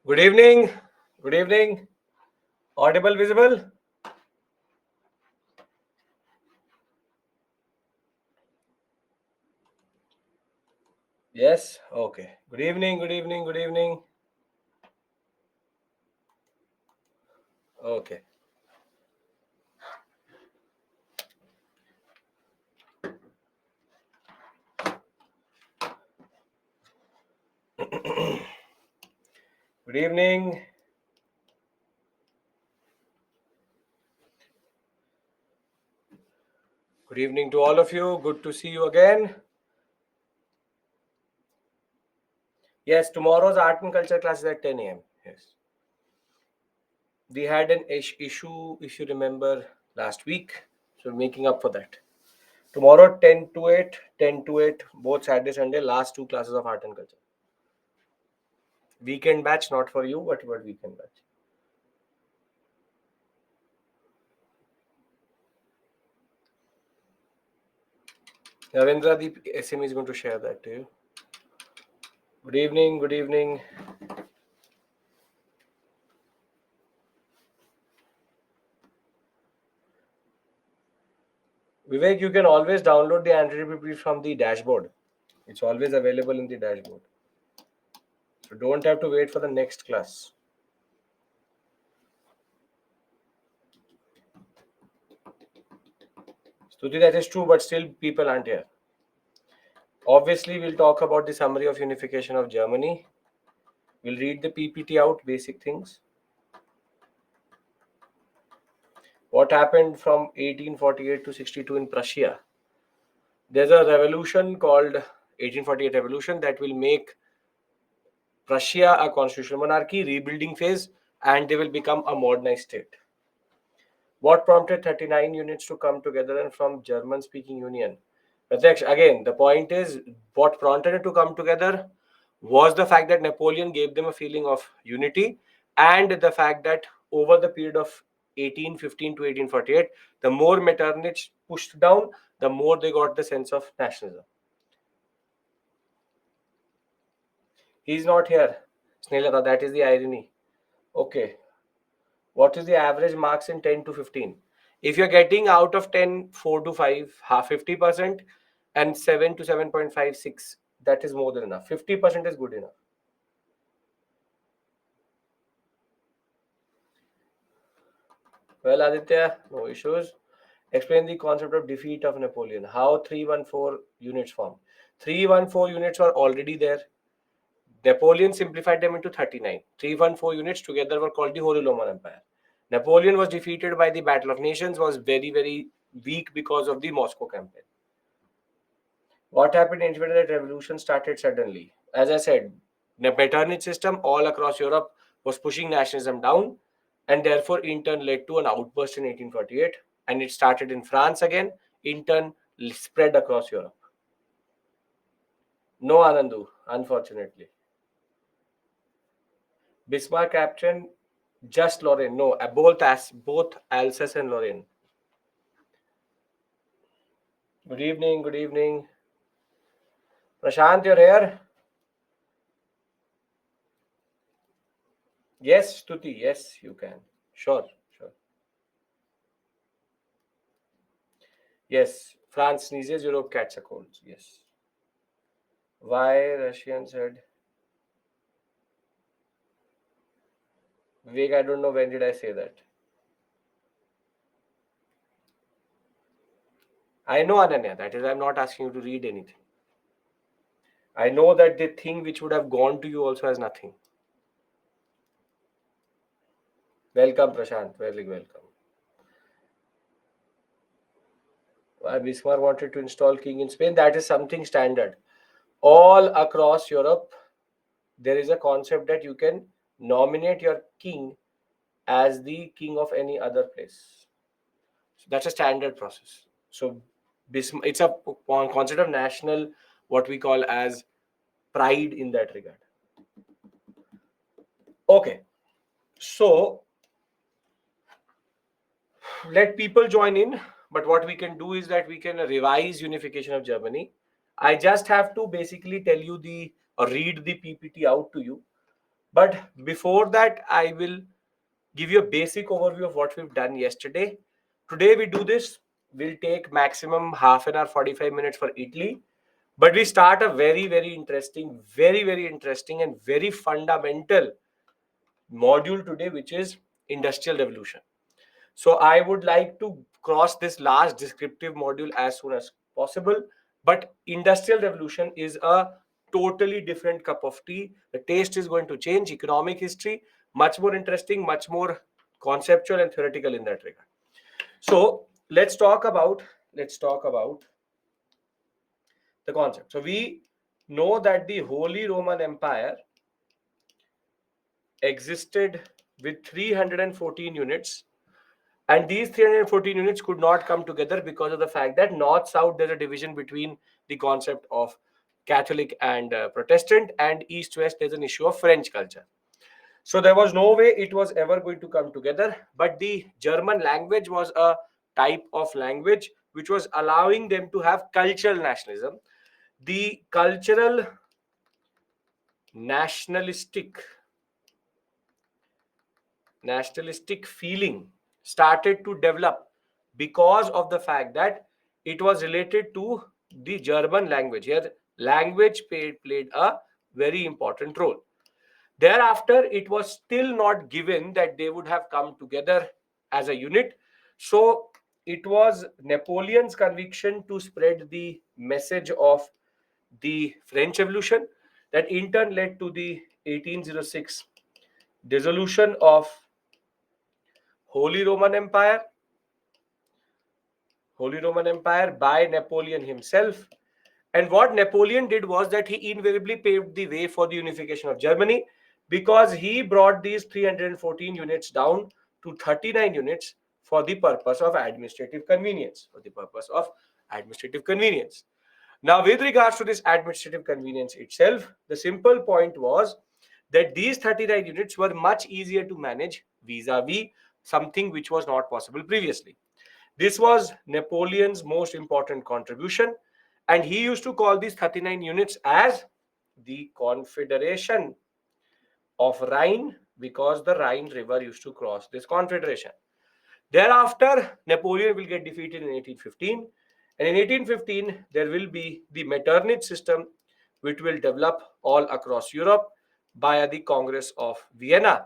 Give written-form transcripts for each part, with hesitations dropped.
Good evening. Good evening. Audible, visible? Yes. Okay. Good evening. Good evening. Good evening. Okay. Good evening. Good evening to all of you. Good to see you again. Yes, tomorrow's art and culture class is at 10 a.m. Yes. We had an issue, if you remember, last week. So we're making up for that. Tomorrow, 10 to 8, 10 to 8, both Saturday, Sunday, last two classes of art and culture. Weekend batch, not for you, but weekend batch. Ravindra, the SME is going to share that to you. Good evening. Good evening. Vivek, you can always download the anti-repeat from the dashboard. It's always available in the dashboard. So don't have to wait for the next class. Stuti, that is true, but still people aren't here. Obviously, we'll talk about the summary of unification of Germany. We'll read the PPT out, basic things. What happened from 1848 to 62 in Prussia? There's a revolution called 1848 revolution that will make Prussia a constitutional monarchy, rebuilding phase, and they will become a modernized state. What prompted 39 units to come together and from German-speaking union? Pratyaksh, again, the point is what prompted it to come together was the fact that Napoleon gave them a feeling of unity and the fact that over the period of 1815 to 1848, the more Metternich pushed down, the more they got the sense of nationalism. He's not here. Snehilata, that is the irony. Okay. What is the average marks in 10 to 15? If you're getting out of 10, 4 to 5, half 50%, and 7 to 7.56, that is more than enough. 50% is good enough. Well, Aditya, no issues. Explain the concept of defeat of Napoleon. How 314 units formed. 314 units were already there. Napoleon simplified them into 39. 314 units together were called the Holy Roman Empire. Napoleon was defeated by the Battle of Nations, was very, very weak because of the Moscow campaign. What happened in Sweden? That revolution started suddenly. As I said, the Metternich system all across Europe was pushing nationalism down, and therefore, in turn, led to an outburst in 1848. And it started in France again, in turn, spread across Europe. No Anandu, unfortunately. Bismarck captured just Lorraine. No, both Alsace and Lorraine. Good evening. Good evening. Prashant, you're here? Yes, Stuti. Yes, you can. Sure, sure. Yes, France sneezes, Europe catch a cold. Yes. Why Russian said, Vivek, I don't know when did I say that. I know, Ananya, that is, I'm not asking you to read anything. I know that the thing which would have gone to you also has nothing. Welcome, Prashant. Very welcome. Why Bismarck wanted to install king in Spain? That is something standard. All across Europe, there is a concept that you can nominate your king as the king of any other place. So that's a standard process. So it's a concept of national, what we call as pride in that regard. Okay, so let people join in, but what we can do is that we can revise unification of Germany. I just have to basically tell you the or read the PPT out to you. But before that, I will give you a basic overview of what we've done yesterday. Today we do this. We'll take maximum half an hour, 45 minutes for Italy. But we start a very, very interesting, very interesting and very fundamental module today, which is Industrial Revolution. So I would like to cross this last descriptive module as soon as possible. But Industrial Revolution is a totally different cup of tea. The taste is going to change. Economic history, much more interesting, much more conceptual and theoretical in that regard. So let's talk about the concept. So we know that the Holy Roman Empire existed with 314 units, and these 314 units could not come together because of the fact that north-south there's a division between the concept of Catholic and Protestant, and east-west there's an issue of French culture. So there was no way it was ever going to come together. But the German language was a type of language which was allowing them to have cultural nationalism. The cultural nationalistic feeling started to develop because of the fact that it was related to the German language. Here, language played a very important role. Thereafter, it was still not given that they would have come together as a unit. So it was Napoleon's conviction to spread the message of the French Revolution that in turn led to the 1806 dissolution of Holy Roman Empire by Napoleon himself. And what Napoleon did was that he invariably paved the way for the unification of Germany, because he brought these 314 units down to 39 units for the purpose of administrative convenience. Now, with regards to this administrative convenience itself, the simple point was that these 39 units were much easier to manage vis-a-vis something which was not possible previously. This was Napoleon's most important contribution, and he used to call these 39 units as the Confederation of Rhine, because the Rhine River used to cross this confederation. Thereafter, Napoleon will get defeated in 1815, and in 1815 there will be the Metternich system, which will develop all across Europe via the Congress of Vienna.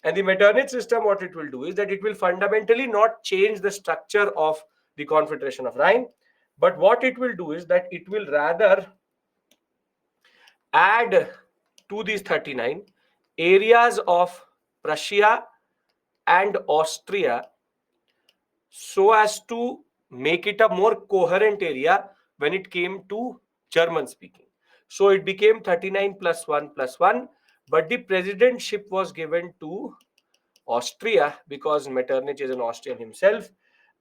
And the Metternich system, what it will do is that it will fundamentally not change the structure of the Confederation of Rhine, but what it will do is that it will rather add to these 39 areas of Prussia and Austria so as to make it a more coherent area when it came to German speaking. So it became 39 plus 1 plus 1, but the presidentship was given to Austria because Metternich is an Austrian himself,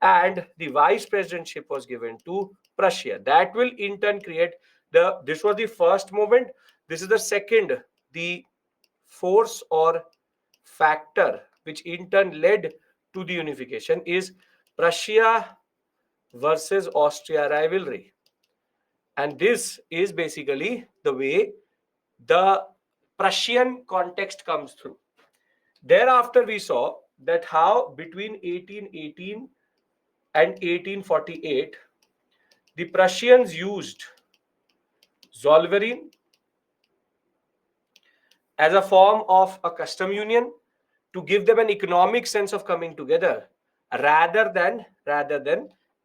and the vice presidentship was given to Prussia. That will in turn create this was the first moment. This is the second, the force or factor which in turn led to the unification is Prussia versus Austria rivalry. And this is basically the way the Prussian context comes through. Thereafter, we saw that how between 1818 and 1848, the Prussians used Zollverein as a form of a custom union to give them an economic sense of coming together, rather than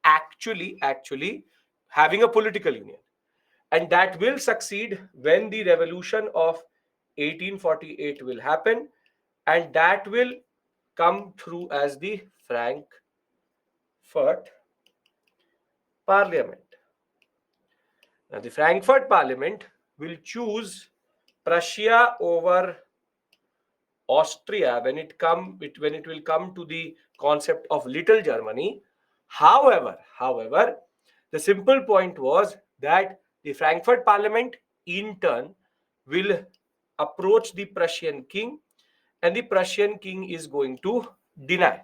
actually having a political union. And that will succeed when the revolution of 1848 will happen, and that will come through as the Frankfurt Parliament. Now, the Frankfurt Parliament will choose Prussia over Austria when it will come to the concept of Little Germany. However, the simple point was that the Frankfurt Parliament in turn will approach the Prussian king, and the Prussian king is going to deny.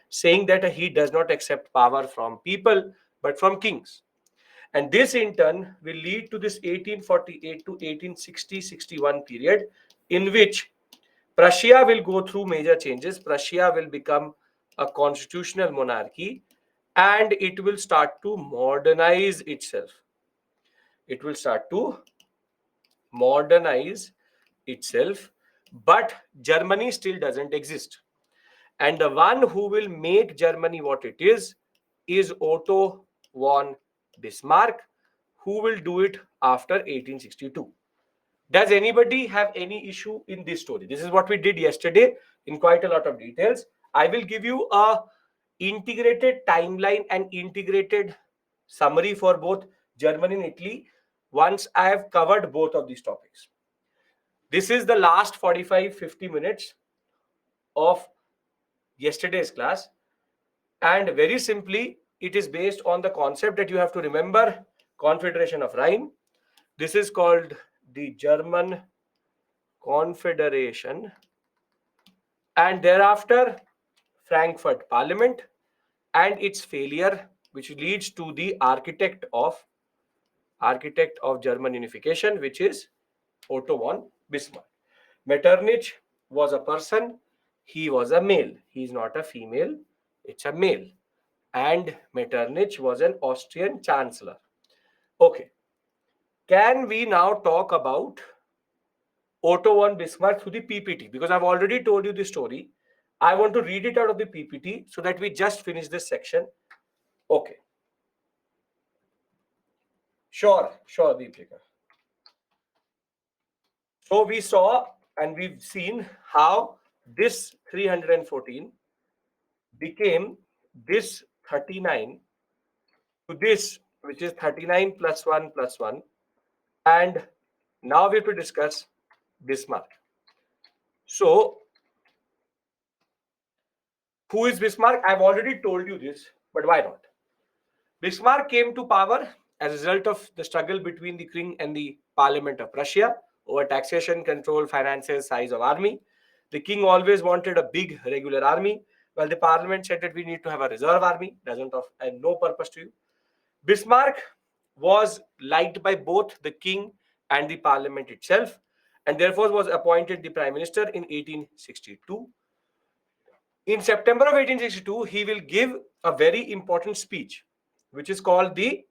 Saying that he does not accept power from people but from kings. And this in turn will lead to this 1848 to 1860-61 period, in which Prussia will go through major changes. Prussia will become a constitutional monarchy and it will start to modernize itself. It will start to modernize itself, but Germany still doesn't exist. And the one who will make Germany what it is Otto von Bismarck, who will do it after 1862. Does anybody have any issue in this story? This is what we did yesterday in quite a lot of details. I will give you a integrated timeline and integrated summary for both Germany and Italy once I have covered both of these topics. This is the last 45-50 minutes of yesterday's class, and very simply it is based on the concept that you have to remember Confederation of Rhine. This is called the German Confederation, and thereafter Frankfurt Parliament and its failure, which leads to the architect of German unification, which is Otto von Bismarck. Metternich was a person, he was a male, he is not a female, it's a male. And Metternich was an Austrian chancellor. Okay, can we now talk about Otto von Bismarck through the PPT? Because I've already told you the story. I want to read it out of the PPT so that we just finish this section. Okay. Sure, Deepika. So we saw and we've seen how this 314 became this 39 to this, which is 39 plus 1 plus 1. And now we have to discuss Bismarck. So, who is Bismarck? I've already told you this, but why not? Bismarck came to power as a result of the struggle between the king and the parliament of Prussia over taxation, control, finances, size of army. The king always wanted a big regular army, while the parliament said that we need to have a reserve army, doesn't have no purpose to you. Bismarck was liked by both the king and the parliament itself, and therefore was appointed the prime minister in 1862. In September of 1862, he will give a very important speech, which is called the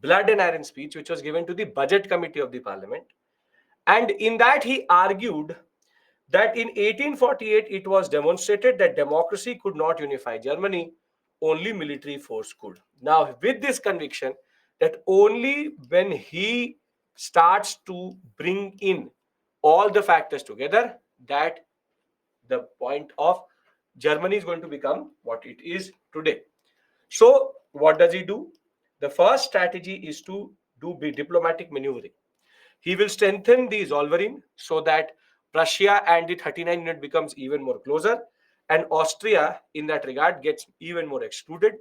Blood and Iron speech, which was given to the budget committee of the parliament. And in that, he argued that in 1848, it was demonstrated that democracy could not unify Germany, only military force could. Now, with this conviction that only when he starts to bring in all the factors together, that the point of Germany is going to become what it is today. So, what does he do? The first strategy is to do diplomatic maneuvering. He will strengthen the Zollverein so that Prussia and the 39 unit becomes even more closer, and Austria in that regard gets even more excluded.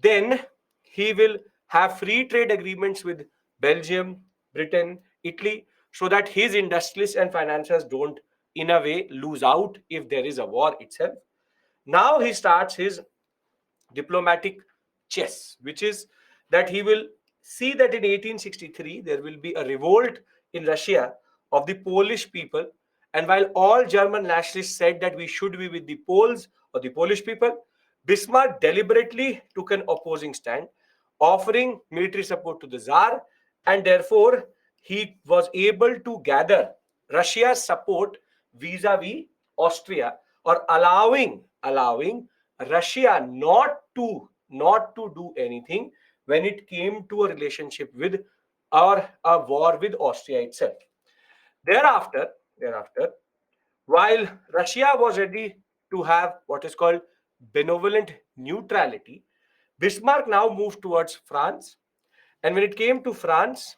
Then he will have free trade agreements with Belgium, Britain, Italy, so that his industrialists and financiers don't, in a way, lose out if there is a war itself. Now he starts his diplomatic chess, which is that he will see that in 1863 there will be a revolt in Russia of the Polish people. And while all German nationalists said that we should be with the Poles or the Polish people, Bismarck deliberately took an opposing stand, offering military support to the Tsar, and therefore he was able to gather Russia's support vis-a-vis Austria, or allowing Russia not to do anything when it came to a relationship with or a war with Austria itself. Thereafter, while Russia was ready to have what is called benevolent neutrality, Bismarck now moved towards France. And when it came to France,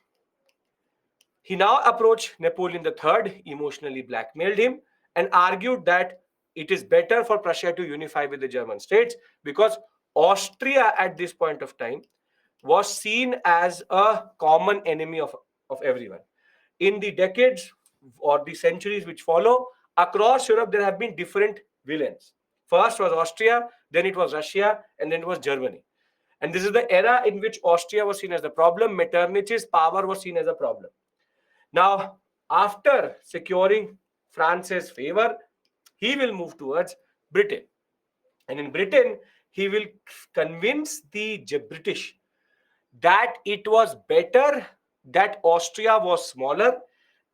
he now approached Napoleon III, emotionally blackmailed him, and argued that it is better for Prussia to unify with the German states because Austria at this point of time was seen as a common enemy of everyone. In the decades or the centuries which follow, across Europe, there have been different villains. First was Austria, then it was Russia, and then it was Germany. And this is the era in which Austria was seen as the problem. Metternich's power was seen as a problem. Now, after securing France's favor, he will move towards Britain. And in Britain, he will convince the British that it was better that Austria was smaller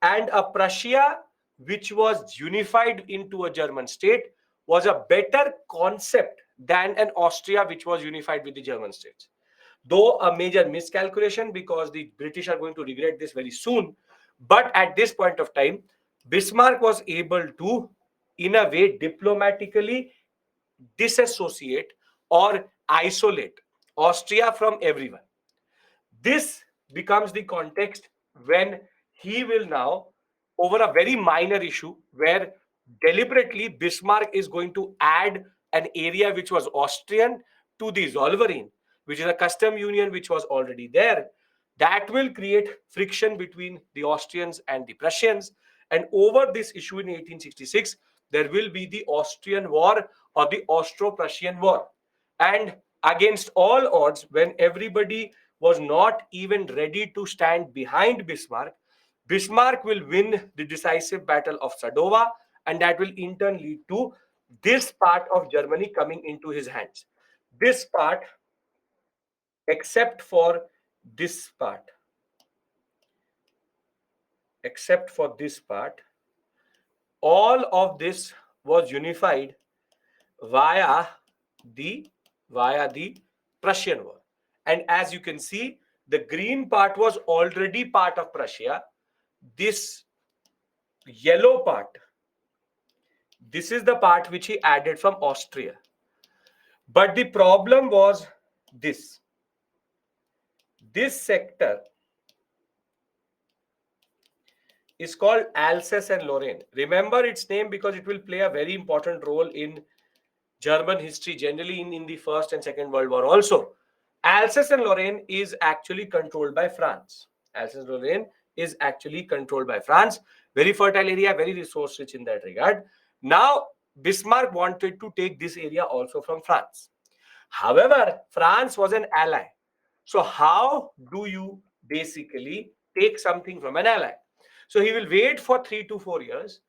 and a Prussia which was unified into a German state was a better concept than an Austria which was unified with the German states. Though a major miscalculation, because the British are going to regret this very soon. But at this point of time, Bismarck was able to, in a way, diplomatically disassociate or isolate Austria from everyone. This becomes the context when he will now, over a very minor issue, where deliberately Bismarck is going to add an area which was Austrian to the Zollverein, which is a custom union which was already there. That will create friction between the Austrians and the Prussians. And over this issue in 1866, there will be the Austrian War or the Austro-Prussian War. And against all odds, when everybody was not even ready to stand behind Bismarck, Bismarck will win the decisive battle of Sadowa, and that will in turn lead to this part of Germany coming into his hands. This part, except for this part, all of this was unified via the Prussian War. And as you can see, the green part was already part of Prussia. This yellow part, this is the part which he added from Austria. But the problem was this. This sector is called Alsace and Lorraine. Remember its name because it will play a very important role in German history, generally in the First and Second World War also. Alsace and Lorraine is actually controlled by France. Alsace and Lorraine is actually controlled by France. Very fertile area, very resource rich in that regard. Now, Bismarck wanted to take this area also from France. However, France was an ally. So how do you basically take something from an ally? So he will wait for 3 to 4 years,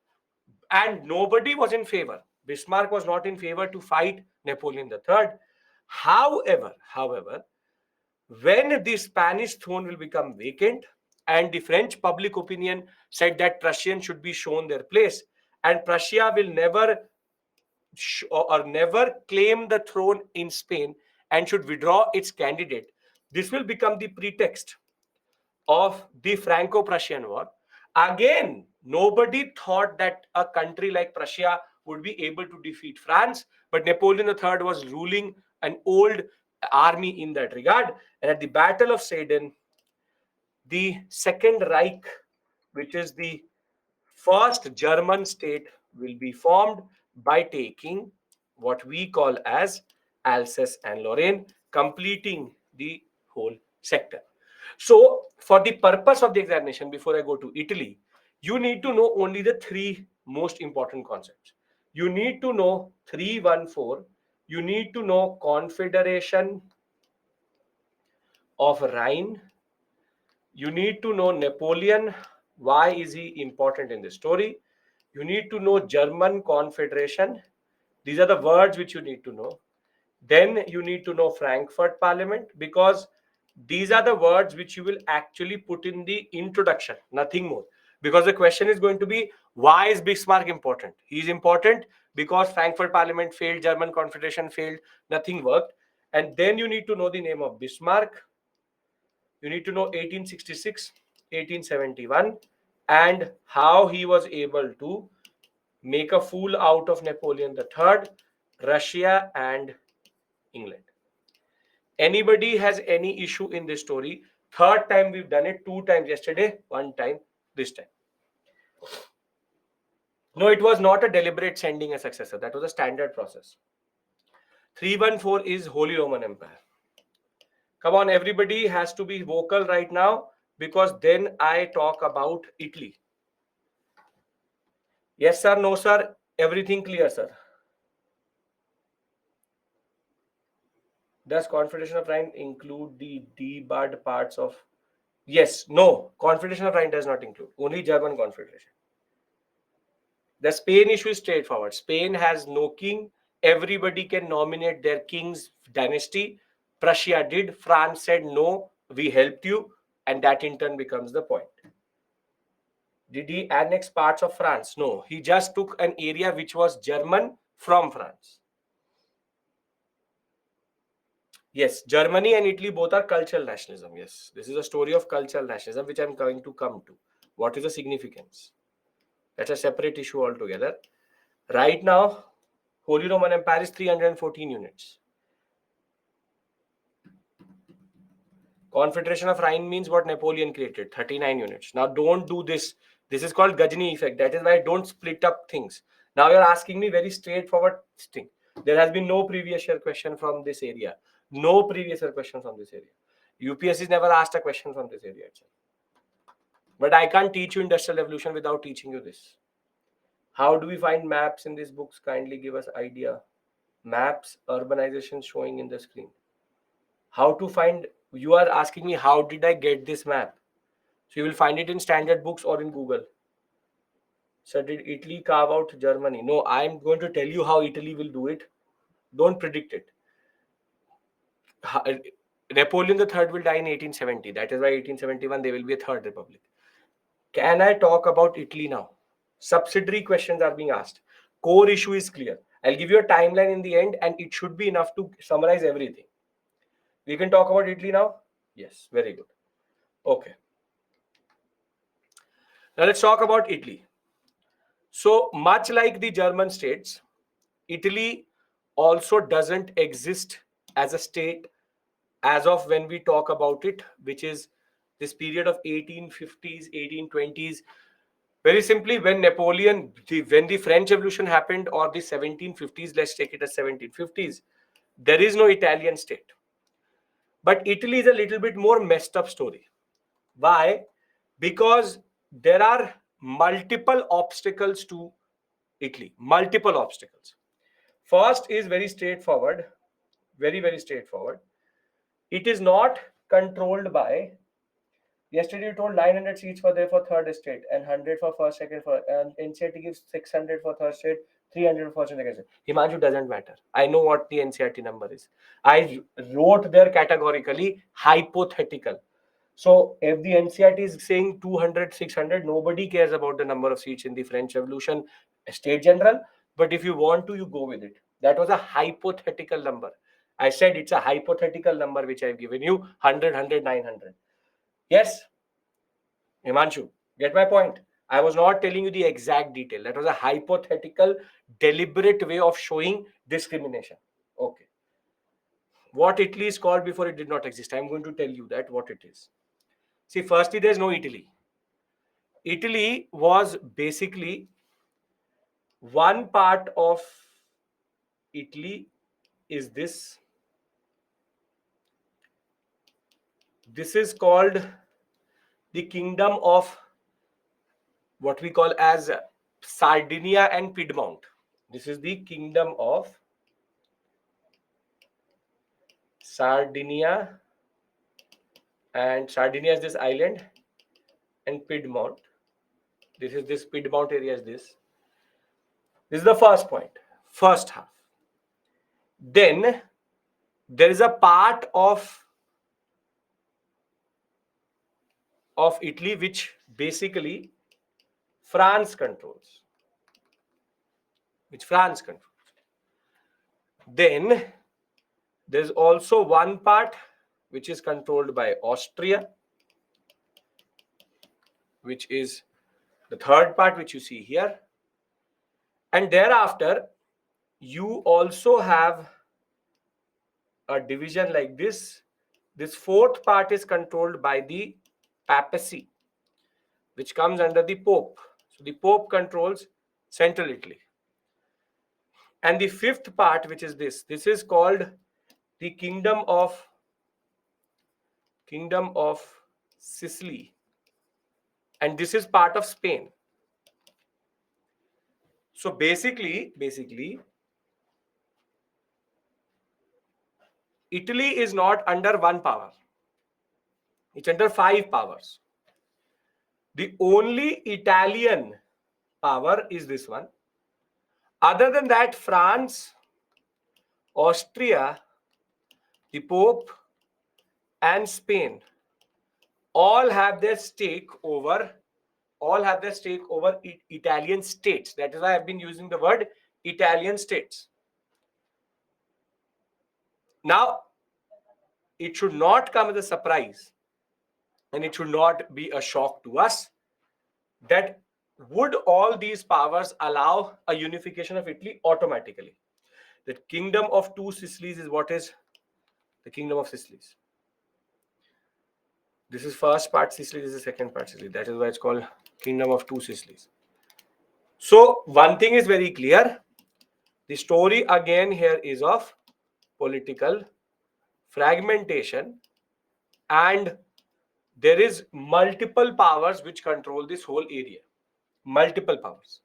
and nobody was in favor. Bismarck was not in favor to fight Napoleon III. However, when the Spanish throne will become vacant and the French public opinion said that Prussians should be shown their place, and Prussia will never claim the throne in Spain and should withdraw its candidate, this will become the pretext of the Franco-Prussian War. Again, nobody thought that a country like Prussia would be able to defeat France, but Napoleon III was ruling an old army in that regard. And at the Battle of Sedan, the Second Reich, which is the first German state, will be formed by taking what we call as Alsace and Lorraine, completing the whole sector. So, for the purpose of the examination, before I go to Italy, you need to know only the three most important concepts. You need to know 314, you need to know Confederation of Rhine, you need to know Napoleon, why is he important in the story, you need to know German Confederation, these are the words which you need to know. Then you need to know Frankfurt Parliament, because these are the words which you will actually put in the introduction, nothing more. Because the question is going to be, why is Bismarck important? He is important because Frankfurt Parliament failed, German Confederation failed, nothing worked. And then you need to know the name of Bismarck. You need to know 1866, 1871, and how he was able to make a fool out of Napoleon III, Russia, and England. Anybody has any issue in this story? Third time we've done it, 2 times yesterday, 1 time this time. No, it was not a deliberate sending a successor. That was a standard process. 314 is Holy Roman Empire. Come on, everybody has to be vocal right now, because then I talk about Italy. Yes, sir. No, sir. Everything clear, sir. Does Confederation of Rhine include the debarred parts of? Yes, no. Confederation of Rhine does not include. Only German Confederation. The Spain issue is straightforward. Spain has no king. Everybody can nominate their king's dynasty. Prussia did. France said no, we helped you, and that in turn becomes the point. Did he annex parts of France? No. He just took an area which was German from France. Yes, Germany and Italy both are cultural nationalism. Yes, this is a story of cultural nationalism, which I'm going to come to. What is the significance? That's a separate issue altogether. Right now, Holy Roman Empire is 314 units. Confederation of Rhine means what Napoleon created, 39 units. Now, don't do this. This is called Gajni effect. That is why I don't split up things. Now, you're asking me very straightforward thing. There has been no previous year question from this area. No previous year question from this area. UPSC never asked a question from this area itself. But I can't teach you industrial revolution without teaching you this. How do we find maps in these books? Kindly give us idea. Maps, urbanization showing in the screen. How to find? You are asking me how did I get this map? So you will find it in standard books or in Google. So did Italy carve out Germany? No, I'm going to tell you how Italy will do it. Don't predict it. Napoleon III will die in 1870. That is why 1871 there will be a third republic. Can I talk about Italy now? Subsidiary questions are being asked. Core issue is clear. I'll give you a timeline in the end and it should be enough to summarize everything. We can talk about Italy now? Yes, very good. Okay. Now let's talk about Italy. So much like the German states, Italy also doesn't exist as a state as of when we talk about it, which is this period of 1850s, 1820s. Very simply, when when the French Revolution happened, or the 1750s, let's take it as 1750s, there is no Italian state. But Italy is a little bit more messed up story. Why? Because there are multiple obstacles to Italy. Multiple obstacles. First is very straightforward. Very, very straightforward. It is not controlled by. Yesterday you told 900 seats were there for third estate and 100 for first, second, for and NCRT gives 600 for third estate, 300 for second estate. Himanshu, doesn't matter. I know what the NCRT number is. I wrote there categorically hypothetical. So if the NCRT is saying 200, 600, nobody cares about the number of seats in the French Revolution State General. But if you want to, you go with it. That was a hypothetical number. I said it's a hypothetical number which I've given you, 100, 100, 900. Yes, Himanshu, get my point. I was not telling you the exact detail. That was a hypothetical, deliberate way of showing discrimination. Okay. What Italy is called before it did not exist. I'm going to tell you that what it is. See, firstly, there's no Italy. Italy was basically one part of Italy is this. This is called the kingdom of what we call as Sardinia and Piedmont. This is the kingdom of Sardinia, and Sardinia is this island, and Piedmont. This Piedmont area is this. This is the first point, first half. Then there is a part of Italy which basically France controls. Then there's also one part which is controlled by Austria, which is the third part which you see here. And thereafter, you also have a division like this. This fourth part is controlled by the papacy, which comes under the Pope. So the Pope controls central Italy. And the fifth part, which is this is called the Kingdom of Sicily. And this is part of Spain. So basically, Italy is not under one power. It's under 5 powers. The only Italian power is this one. Other than that, France, Austria, the Pope, and Spain all have their stake over Italian states. That is why I've been using the word Italian states. Now, it should not come as a surprise, and it should not be a shock to us that would all these powers allow a unification of Italy automatically. The kingdom of two Sicilies is what is the kingdom of Sicilies. This is first part Sicily, this is second part Sicily. That is why it's called kingdom of two Sicilies. So one thing is very clear. The story again here is of political fragmentation, and there is multiple powers which control this whole area. Multiple powers.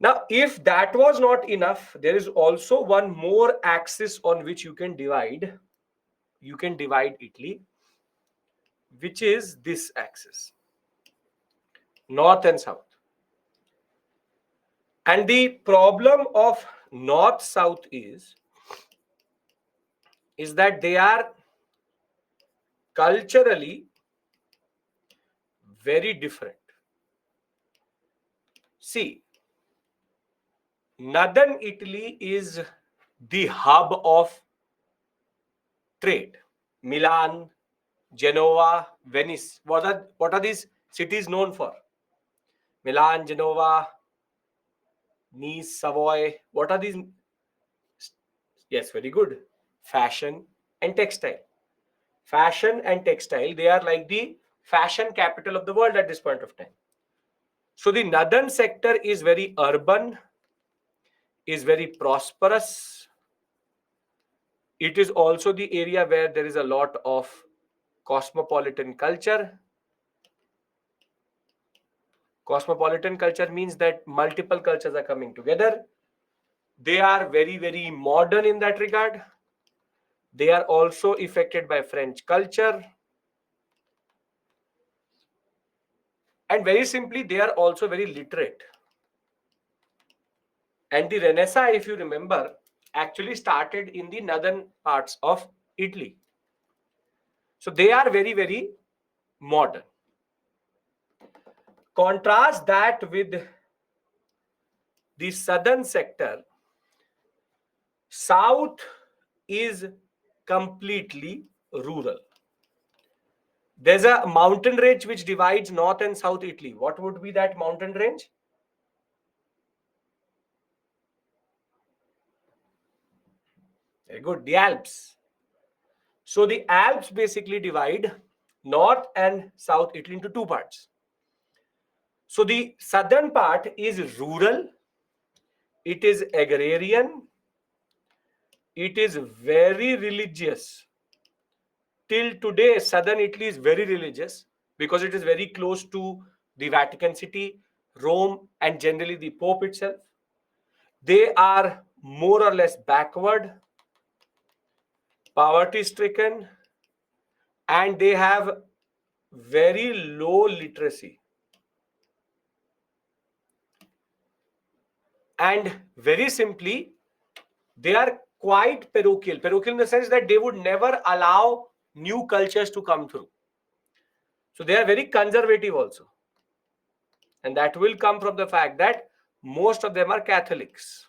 Now, if that was not enough, there is also one more axis on which you can divide. You can divide Italy, which is this axis, north and south. And the problem of north-south is that they are culturally very different. See, northern Italy is the hub of trade. Milan, Genoa, Venice. What are these cities known for? Milan, Genoa, Nice, Savoy. What are these? Yes, very good. Fashion and textile. Fashion and textile, they are like the fashion capital of the world at this point of time. So the northern sector is very urban, is very prosperous. It is also the area where there is a lot of cosmopolitan culture. Cosmopolitan culture means that multiple cultures are coming together. They are very, very modern in that regard. They are also affected by French culture. And very simply, they are also very literate. And the Renaissance, if you remember, actually started in the northern parts of Italy. So they are very, very modern. Contrast that with the southern sector. South is completely rural. There's a mountain range which divides north and south Italy. What would be that mountain range? Very good, the Alps. So the Alps basically divide north and south Italy into two parts. So the southern part is rural, it is agrarian, it is very religious. Till today, southern Italy is very religious because it is very close to the Vatican City, Rome, and generally the Pope itself. They are more or less backward, poverty stricken, and they have very low literacy. And very simply, they are quite parochial. Parochial in the sense that they would never allow new cultures to come through. So they are very conservative also. And that will come from the fact that most of them are Catholics.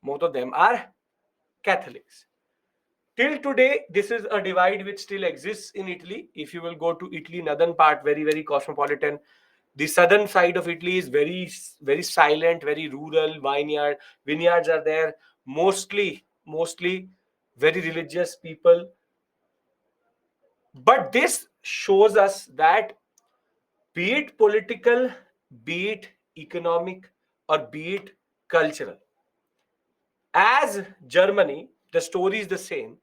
Most of them are Catholics. Till today, this is a divide which still exists in Italy. If you will go to Italy, northern part, very, very cosmopolitan. The southern side of Italy is very, very silent, very rural. Vineyards are there. Mostly very religious people. But this shows us that be it political, be it economic, or be it cultural, as Germany, the story is the same,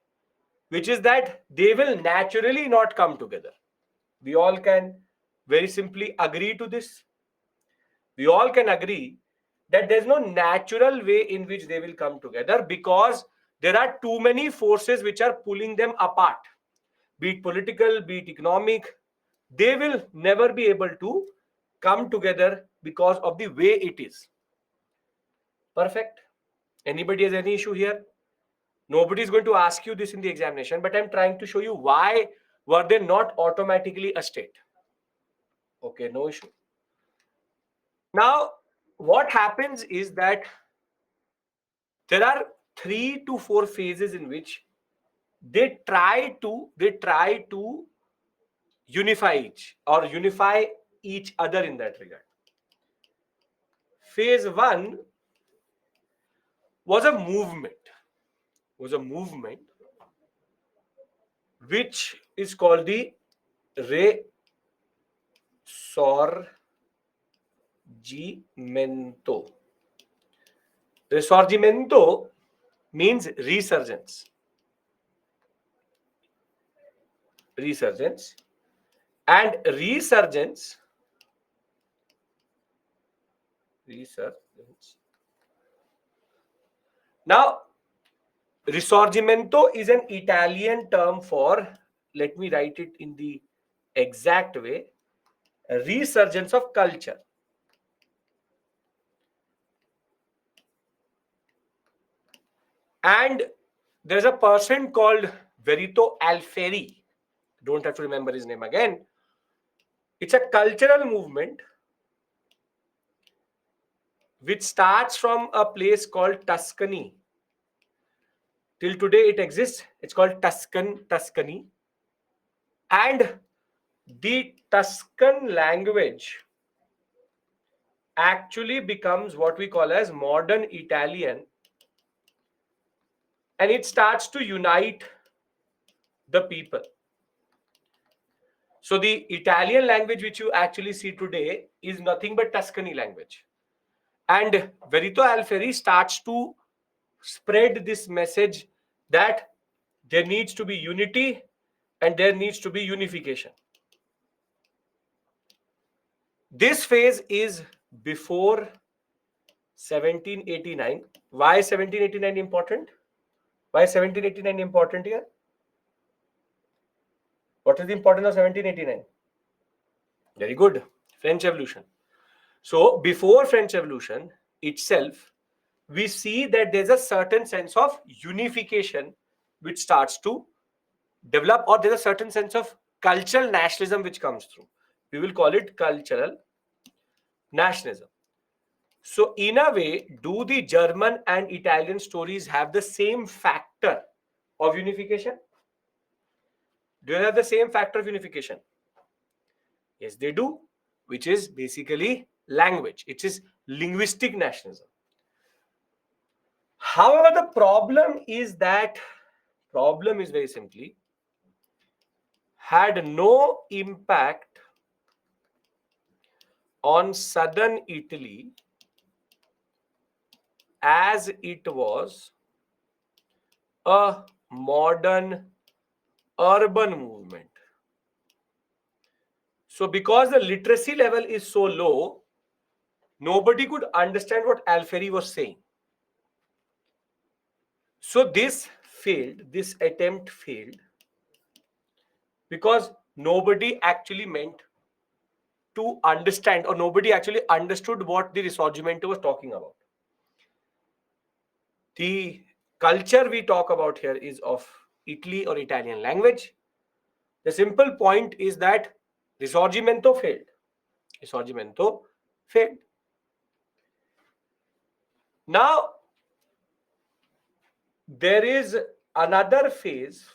which is that they will naturally not come together. We all can very simply agree to this. We all can agree that there's no natural way in which they will come together because there are too many forces which are pulling them apart, be it political, be it economic. They will never be able to come together because of the way it is. Perfect. Anybody has any issue here? Nobody is going to ask you this in the examination, but I'm trying to show you why were they not automatically a state. Okay, no issue. Now, what happens is that there are 3 to 4 phases in which they try to unify each other in that regard. Phase 1 was a movement, which is called the Risorgimento. Risorgimento means resurgence. And resurgence. Now, Risorgimento is an Italian term for, let me write it in the exact way, a resurgence of culture. And there's a person called Verito Alfieri. Don't have to remember his name again. It's a cultural movement which starts from a place called Tuscany. Till today it exists. It's called Tuscany. And the Tuscan language actually becomes what we call as modern Italian. And it starts to unite the people. So the Italian language which you actually see today is nothing but Tuscany language. And Verito Alfieri starts to spread this message that there needs to be unity and there needs to be unification. This phase is before 1789. Why 1789 important? Why 1789 important here? What is the importance of 1789? Very good. French Revolution. So before French Revolution itself, we see that there's a certain sense of unification which starts to develop, or there's a certain sense of cultural nationalism which comes through. We will call it cultural nationalism. So in a way, do the German and Italian stories have the same factor of unification? Do they have the same factor of unification? Yes, they do, which is basically language. It is linguistic nationalism. However, the problem is very simply, had no impact on southern Italy as it was a modern urban movement. So because the literacy level is so low, nobody could understand what Alfieri was saying. So this attempt failed, because nobody actually meant to understand, or nobody actually understood what the Risorgimento was talking about. The culture we talk about here is of Italy or Italian language. The simple point is that Risorgimento failed. Now, there is another phase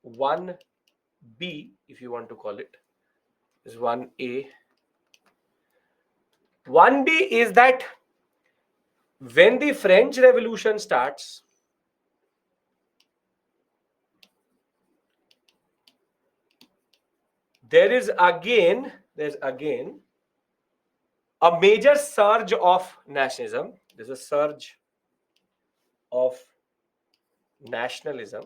1B, if you want to call it, is 1A. 1B is that when the French Revolution starts, there's again a major surge of nationalism. There's a surge of nationalism,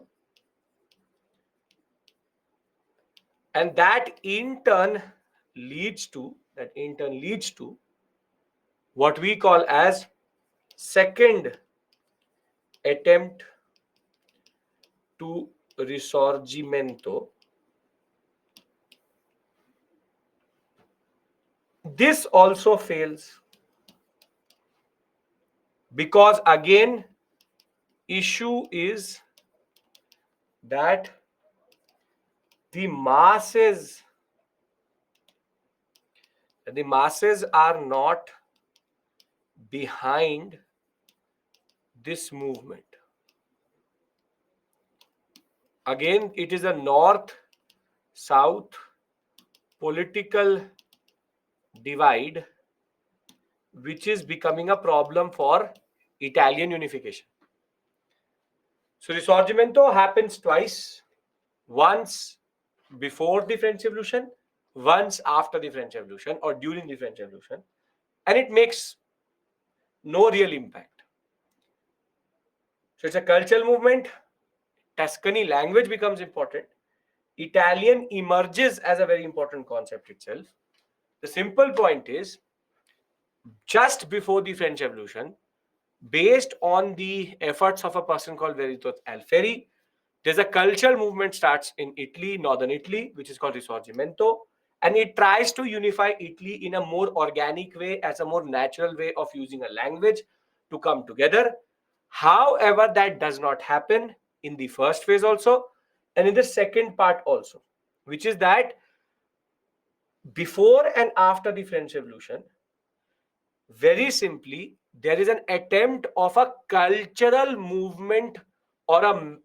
and that in turn leads to what we call as second attempt to Risorgimento, this also fails, because again issue is that the masses are not behind this movement. Again, it is a north-south political divide which is becoming a problem for Italian unification. So Risorgimento happens twice, once before the French Revolution, once after the French Revolution or during the French Revolution, and it makes no real impact. So it's a cultural movement. Tuscany language becomes important. Italian emerges as a very important concept itself. The simple point is, just before the French Revolution, based on the efforts of a person called Verito Alfieri, there's a cultural movement starts in Italy, northern Italy, which is called Risorgimento, and it tries to unify Italy in a more organic way, as a more natural way of using a language to come together. However, that does not happen in the first phase also, and in the second part also, which is that before and after the French Revolution, very simply, there is an attempt of a cultural movement or a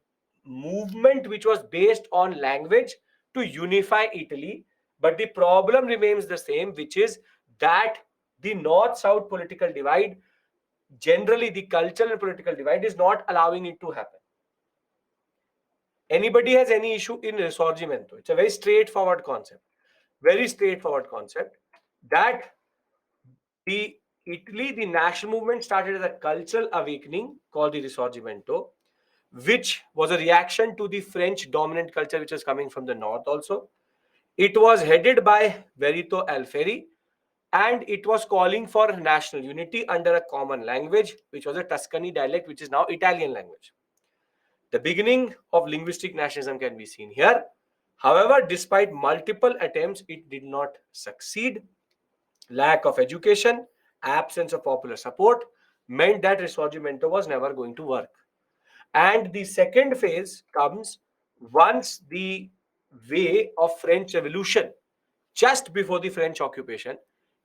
movement which was based on language to unify Italy. But the problem remains the same, which is that the north-south political divide, generally the cultural and political divide, is not allowing it to happen. Anybody has any issue in Risorgimento? It's a very straightforward concept. Very straightforward concept that the Italy, the national movement started as a cultural awakening called the Risorgimento, which was a reaction to the French dominant culture which was coming from the north also. It was headed by Verito Alfieri, and it was calling for national unity under a common language, which was a Tuscany dialect, which is now Italian language. The beginning of linguistic nationalism can be seen here. However, despite multiple attempts, it did not succeed. Lack of education, absence of popular support meant that Risorgimento was never going to work. And the second phase comes once the way of French Revolution, just before the French occupation.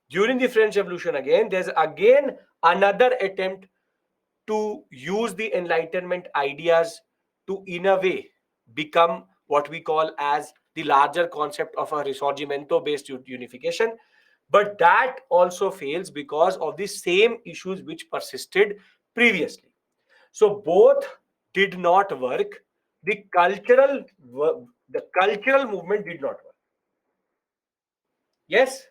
During the French Revolution, again, there's again another attempt to use the Enlightenment ideas to, in a way, become what we call as the larger concept of a Risorgimento-based unification. But that also fails because of the same issues which persisted previously. So both did not work. The cultural movement did not work. Yes,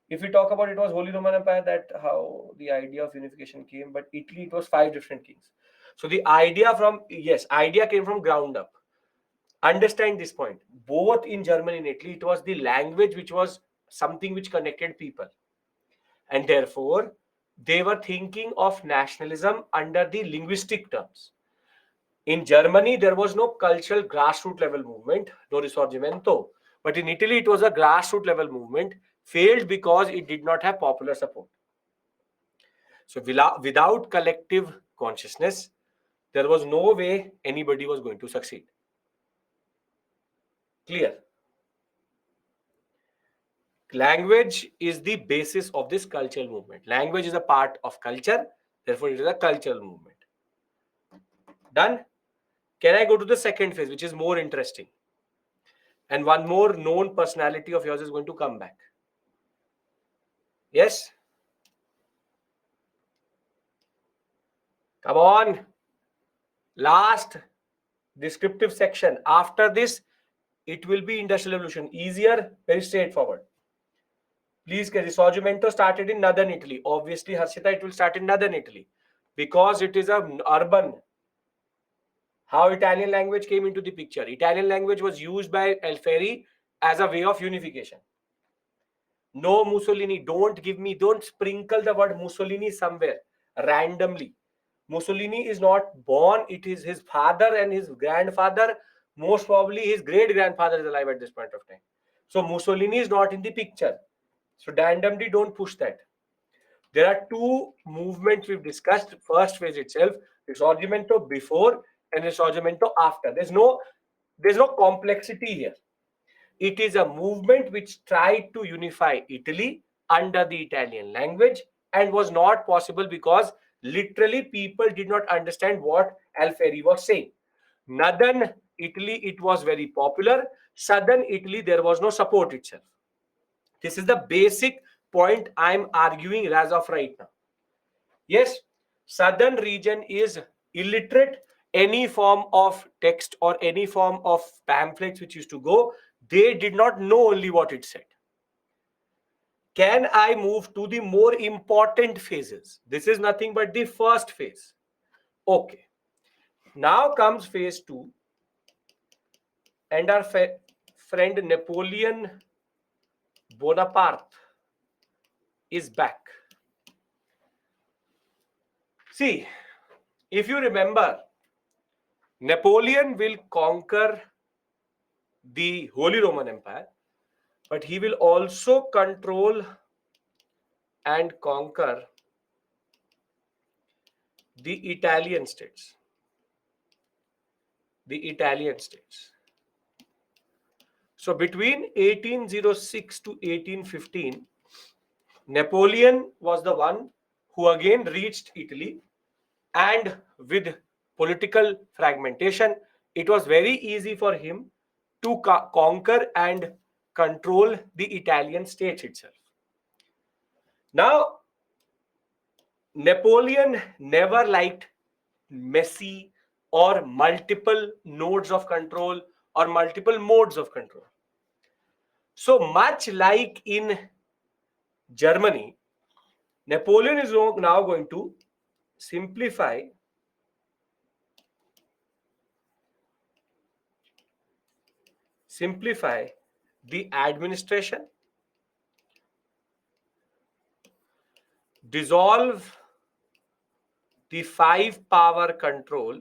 if we talk about, it was Holy Roman Empire, that how the idea of unification came, but Italy, it was 5 different kings. So the idea came from ground up. Understand this point. Both in Germany and Italy, it was the language which was something which connected people. And therefore, they were thinking of nationalism under the linguistic terms. In Germany, there was no cultural grassroots level movement, no Risorgimento. But in Italy, it was a grassroots level movement, failed because it did not have popular support. So without collective consciousness, there was no way anybody was going to succeed. Clear? Language is the basis of this cultural movement. Language is a part of culture, therefore it is a cultural movement. Done? Can I go to the second phase, which is more interesting? And one more known personality of yours is going to come back. Yes? Come on. Last descriptive section. After this, it will be Industrial Revolution. Easier, very straightforward. Please, Risorgimento started in northern Italy. Obviously, Harshita, it will start in northern Italy because it is an urban. How Italian language came into the picture? Italian language was used by Alfieri as a way of unification. No Mussolini. Don't sprinkle the word Mussolini somewhere randomly. Mussolini is not born. It is his father and his grandfather. Most probably his great grandfather is alive at this point of time. So Mussolini is not in the picture. So randomly don't push that. There are two movements we've discussed. First phase itself, Risorgimento before and Risorgimento after. There's no complexity here. It is a movement which tried to unify Italy under the Italian language and was not possible because literally people did not understand what Alfieri was saying. Northern Italy, it was very popular. Southern Italy, there was no support itself. This is the basic point I'm arguing as of right now. Yes, southern region is illiterate. Any form of text or any form of pamphlets which used to go, they did not know only what it said. Can I move to the more important phases? This is nothing but the first phase. Okay. Now comes phase 2, and our friend Napoleon Bonaparte is back. See, if you remember, Napoleon will conquer the Holy Roman Empire, but he will also control and conquer the Italian states. The Italian states. So between 1806 to 1815, Napoleon was the one who again reached Italy, and with political fragmentation, it was very easy for him to conquer and control the Italian states itself. Now, Napoleon never liked messy or multiple nodes of control or multiple modes of control. So much like in Germany, Napoleon is now going to simplify the administration, dissolve the 5 power control,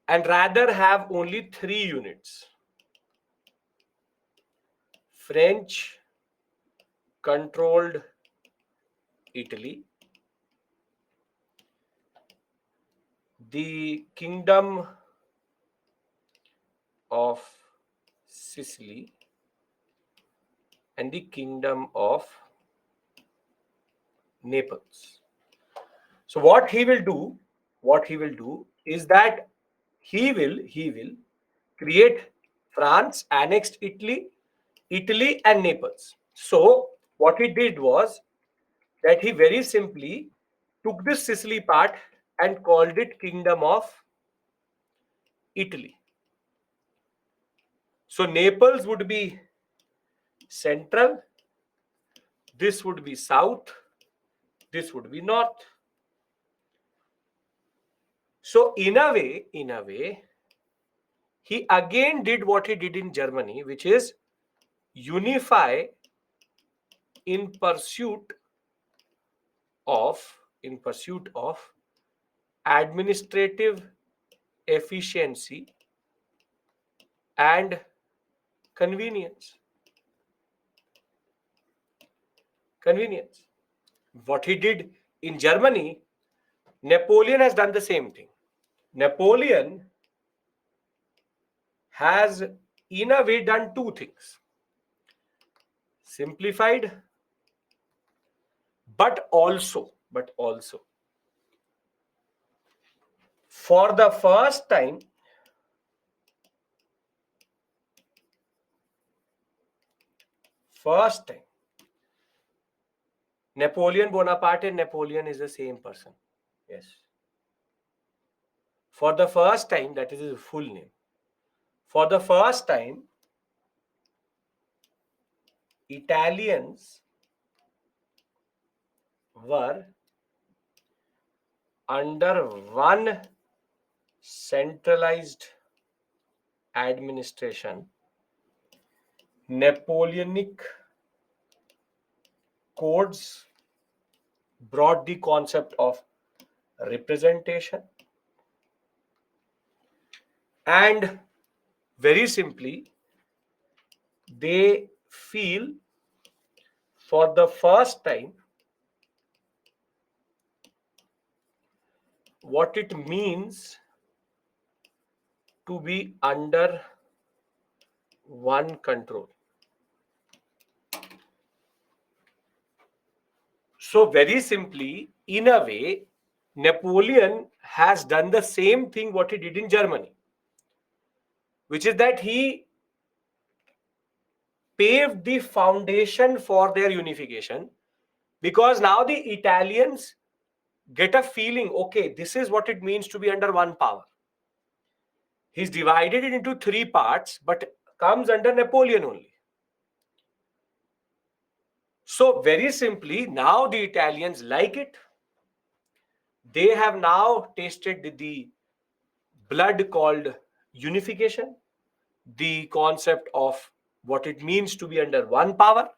and rather have only 3 units. French controlled Italy, the Kingdom of Sicily, and the Kingdom of Naples. So what he will do is that he will create France, annexed Italy and Naples. So what he did was that he very simply took this Sicily part and called it Kingdom of Italy. So Naples would be central, this would be south, this would be north. So in a way, he again did what he did in Germany, which is unify in pursuit of administrative efficiency and convenience. What he did in Germany, Napoleon has done the same thing. Napoleon has in a way done two things: simplified, but also for the first time Napoleon Bonaparte and Napoleon is the same person. Yes. For the first time, that is his full name. For the first time, Italians were under one centralized administration, Napoleonic codes brought the concept of representation, and very simply, they feel for the first time what it means to be under one control. So very simply, in a way, Napoleon has done the same thing what he did in Germany, which is that he paved the foundation for their unification, because now the Italians get a feeling, okay, this is what it means to be under one power. He's divided it into three parts, but comes under Napoleon only. So very simply, now the Italians like it. They have now tasted the blood called unification, the concept of what it means to be under one power.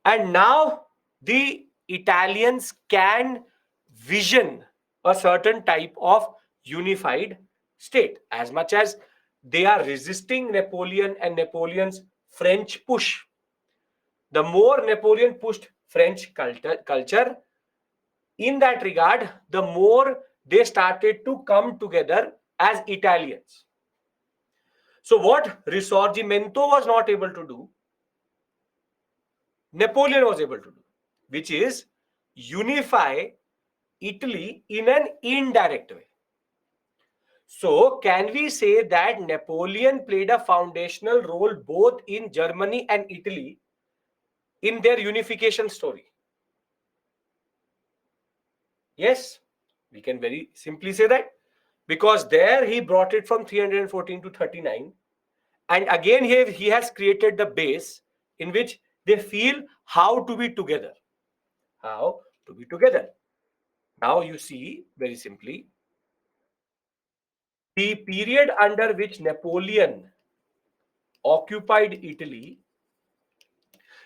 And now the Italians can vision a certain type of unified state. As much as they are resisting Napoleon and Napoleon's French push, the more Napoleon pushed French culture, in that regard, the more they started to come together as Italians. So what Risorgimento was not able to do, Napoleon was able to do, which is unify Italy in an indirect way. So can we say that Napoleon played a foundational role both in Germany and Italy in their unification story? Yes, we can very simply say that, because there he brought it from 314 to 39, and again he has created the base in which they feel how to be together. How to be together. Now you see very simply the period under which Napoleon occupied Italy,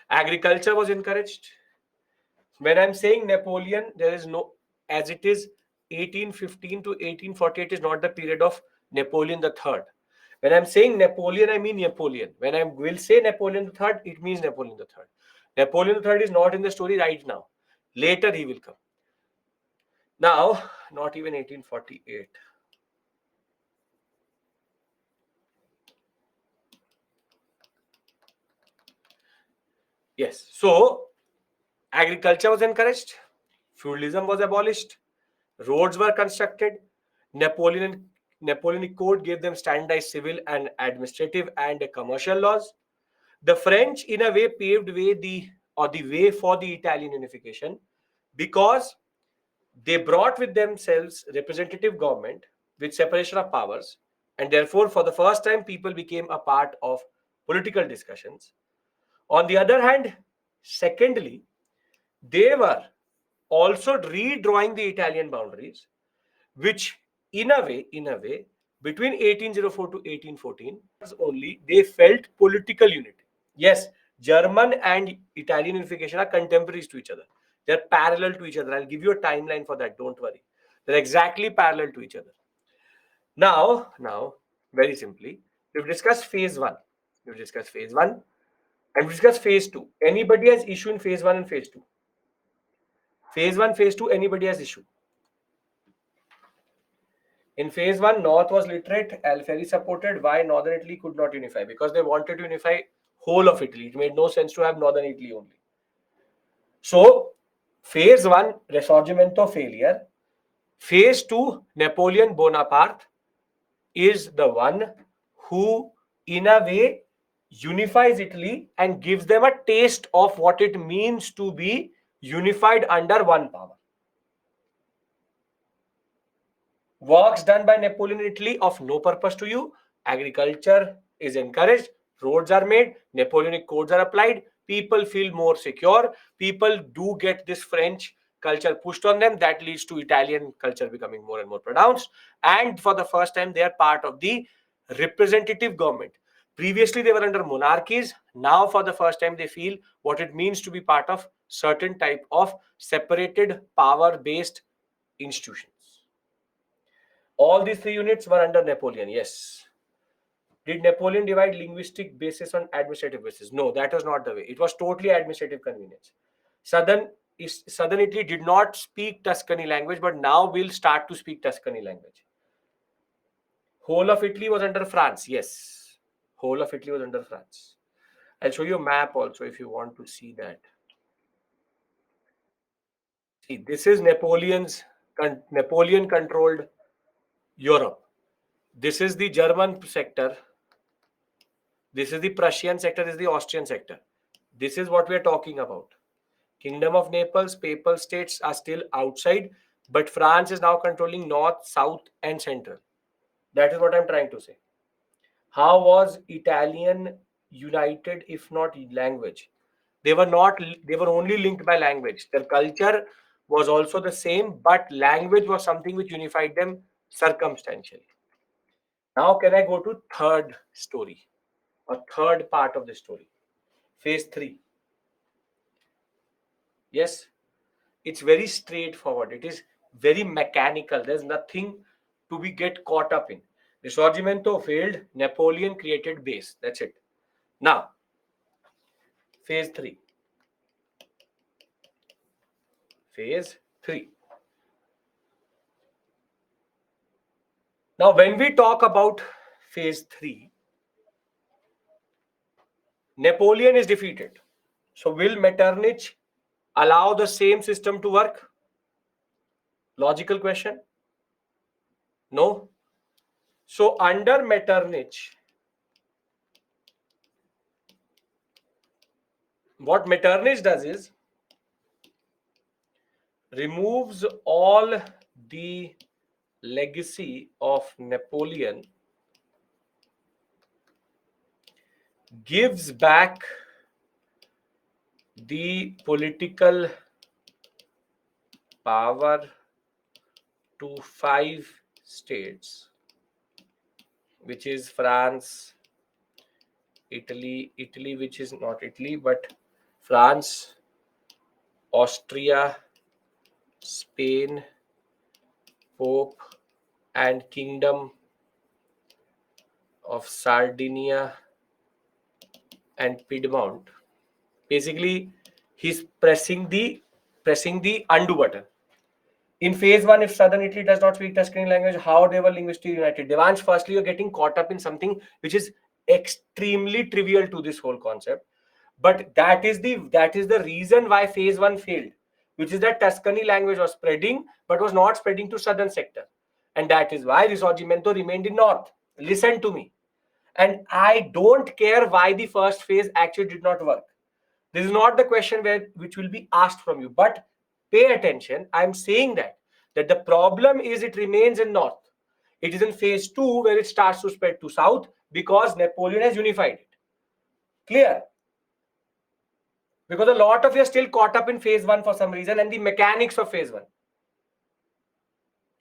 agriculture was encouraged. When I'm saying Napoleon, there is no, as it is 1815 to 1848 is not the period of Napoleon the Third. When I'm saying Napoleon, I mean Napoleon. When I will say Napoleon the Third, it means Napoleon the Third. Napoleon the Third is not in the story right now. Later he will come. Now, not even 1848. Yes. So, agriculture was encouraged. Feudalism was abolished. Roads were constructed. Napoleonic Code gave them standardized civil and administrative and commercial laws. The French, in a way, paved the way for the Italian unification, because they brought with themselves representative government with separation of powers, and therefore, for the first time, people became a part of political discussions. On the other hand, secondly, they were also redrawing the Italian boundaries, which in a way, between 1804 to 1814, only they felt political unity. Yes, German and Italian unification are contemporaries to each other. They're parallel to each other. I'll give you a timeline for that. Don't worry. They're exactly parallel to each other. Now, very simply, we've discussed phase one. We've discussed phase one and we've discussed phase two. Anybody has issue in phase one and phase two? Phase one, phase two, anybody has issue? In phase one, North was literate, Alfieri supported. Why Northern Italy could not unify? Because they wanted to unify whole of Italy. It made no sense to have Northern Italy only. So, phase one, Risorgimento failure. Phase two, Napoleon Bonaparte is the one who, in a way, unifies Italy and gives them a taste of what it means to be unified under one power. Works done by Napoleon in Italy of no purpose to you. Agriculture is encouraged. Roads are made. Napoleonic codes are applied. People feel more secure. People do get this French culture pushed on them. That leads to Italian culture becoming more and more pronounced. And for the first time, they are part of the representative government. Previously, they were under monarchies. Now, for the first time, they feel what it means to be part of certain type of separated power-based institutions. All these three units were under Napoleon, yes. Did Napoleon divide linguistic basis on administrative basis? No, that was not the way. It was totally administrative convenience. Southern Italy did not speak Tuscany language, but now will start to speak Tuscany language. Whole of Italy was under France. Yes, whole of Italy was under France. I'll show you a map also if you want to see that. See, this is Napoleon controlled Europe. This is the German sector. This is the Prussian sector. This is the Austrian sector. This is what we are talking about. Kingdom of Naples, Papal States are still outside, but France is now controlling north, south, and central. That is what I'm trying to say. How was Italian united if not language? They were not. They were only linked by language. Their culture was also the same, but language was something which unified them circumstantially. Now, can I go to third story, or third part of the story? Phase 3. Yes, it's very straightforward. It is very mechanical. There's nothing to be get caught up in. Risorgimento failed. Napoleon created base. That's it. Now, phase 3. Phase 3. Now, when we talk about phase 3, Napoleon is defeated. So, will Metternich allow the same system to work? Logical question? No. So, under Metternich, what Metternich does is removes all the legacy of Napoleon, gives back the political power to 5 states, which is France, Italy, which is not Italy, but France, Austria, Spain, Pope, and Kingdom of Sardinia and Piedmont. Basically, he's pressing the undo button. In phase 1, if Southern Italy does not speak Tuscany language, how they were linguistically united? Devansh, firstly, you're getting caught up in something which is extremely trivial to this whole concept. But that is the reason why phase 1 failed, which is that Tuscany language was spreading, but was not spreading to southern sector. And that is why Risorgimento remained in north. Listen to me. And I don't care why the first phase actually did not work. This is not the question which will be asked from you, but pay attention. I'm saying that the problem is it remains in north. It is in phase 2 where it starts to spread to south because Napoleon has unified it. Clear? Because a lot of you are still caught up in phase 1 for some reason and the mechanics of phase 1.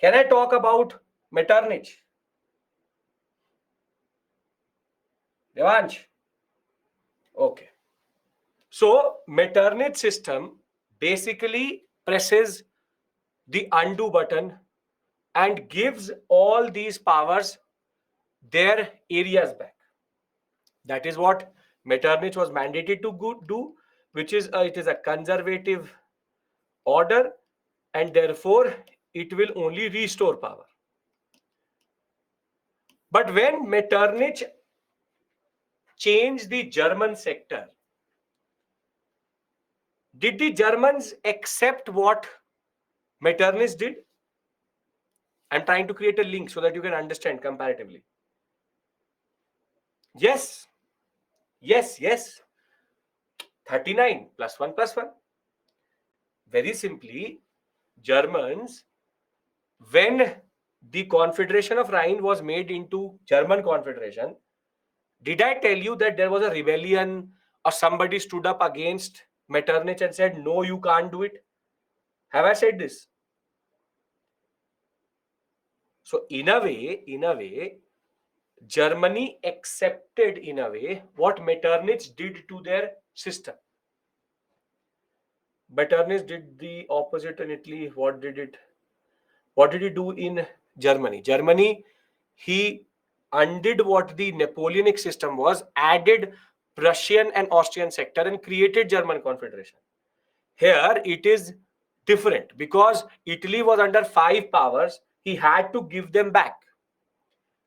Can I talk about Metternich? Devansh? Okay. So Metternich system basically presses the undo button and gives all these powers their areas back. That is what Metternich was mandated to do, which is it is a conservative order, and therefore it will only restore power. But when Metternich changed the German sector, did the Germans accept what Metternich did? I'm trying to create a link so that you can understand comparatively. Yes. 39 plus 1 plus 1. Very simply, Germans, when the Confederation of Rhine was made into German Confederation, did I tell you that there was a rebellion or somebody stood up against Metternich and said, no, you can't do it? Have I said this? So in a way, Germany accepted in a way what Metternich did to their system. Metternich did the opposite in Italy. What did he do in Germany? Germany, he undid what the Napoleonic system was, added Prussian and Austrian sector and created German Confederation. Here it is different because Italy was under 5 powers. He had to give them back.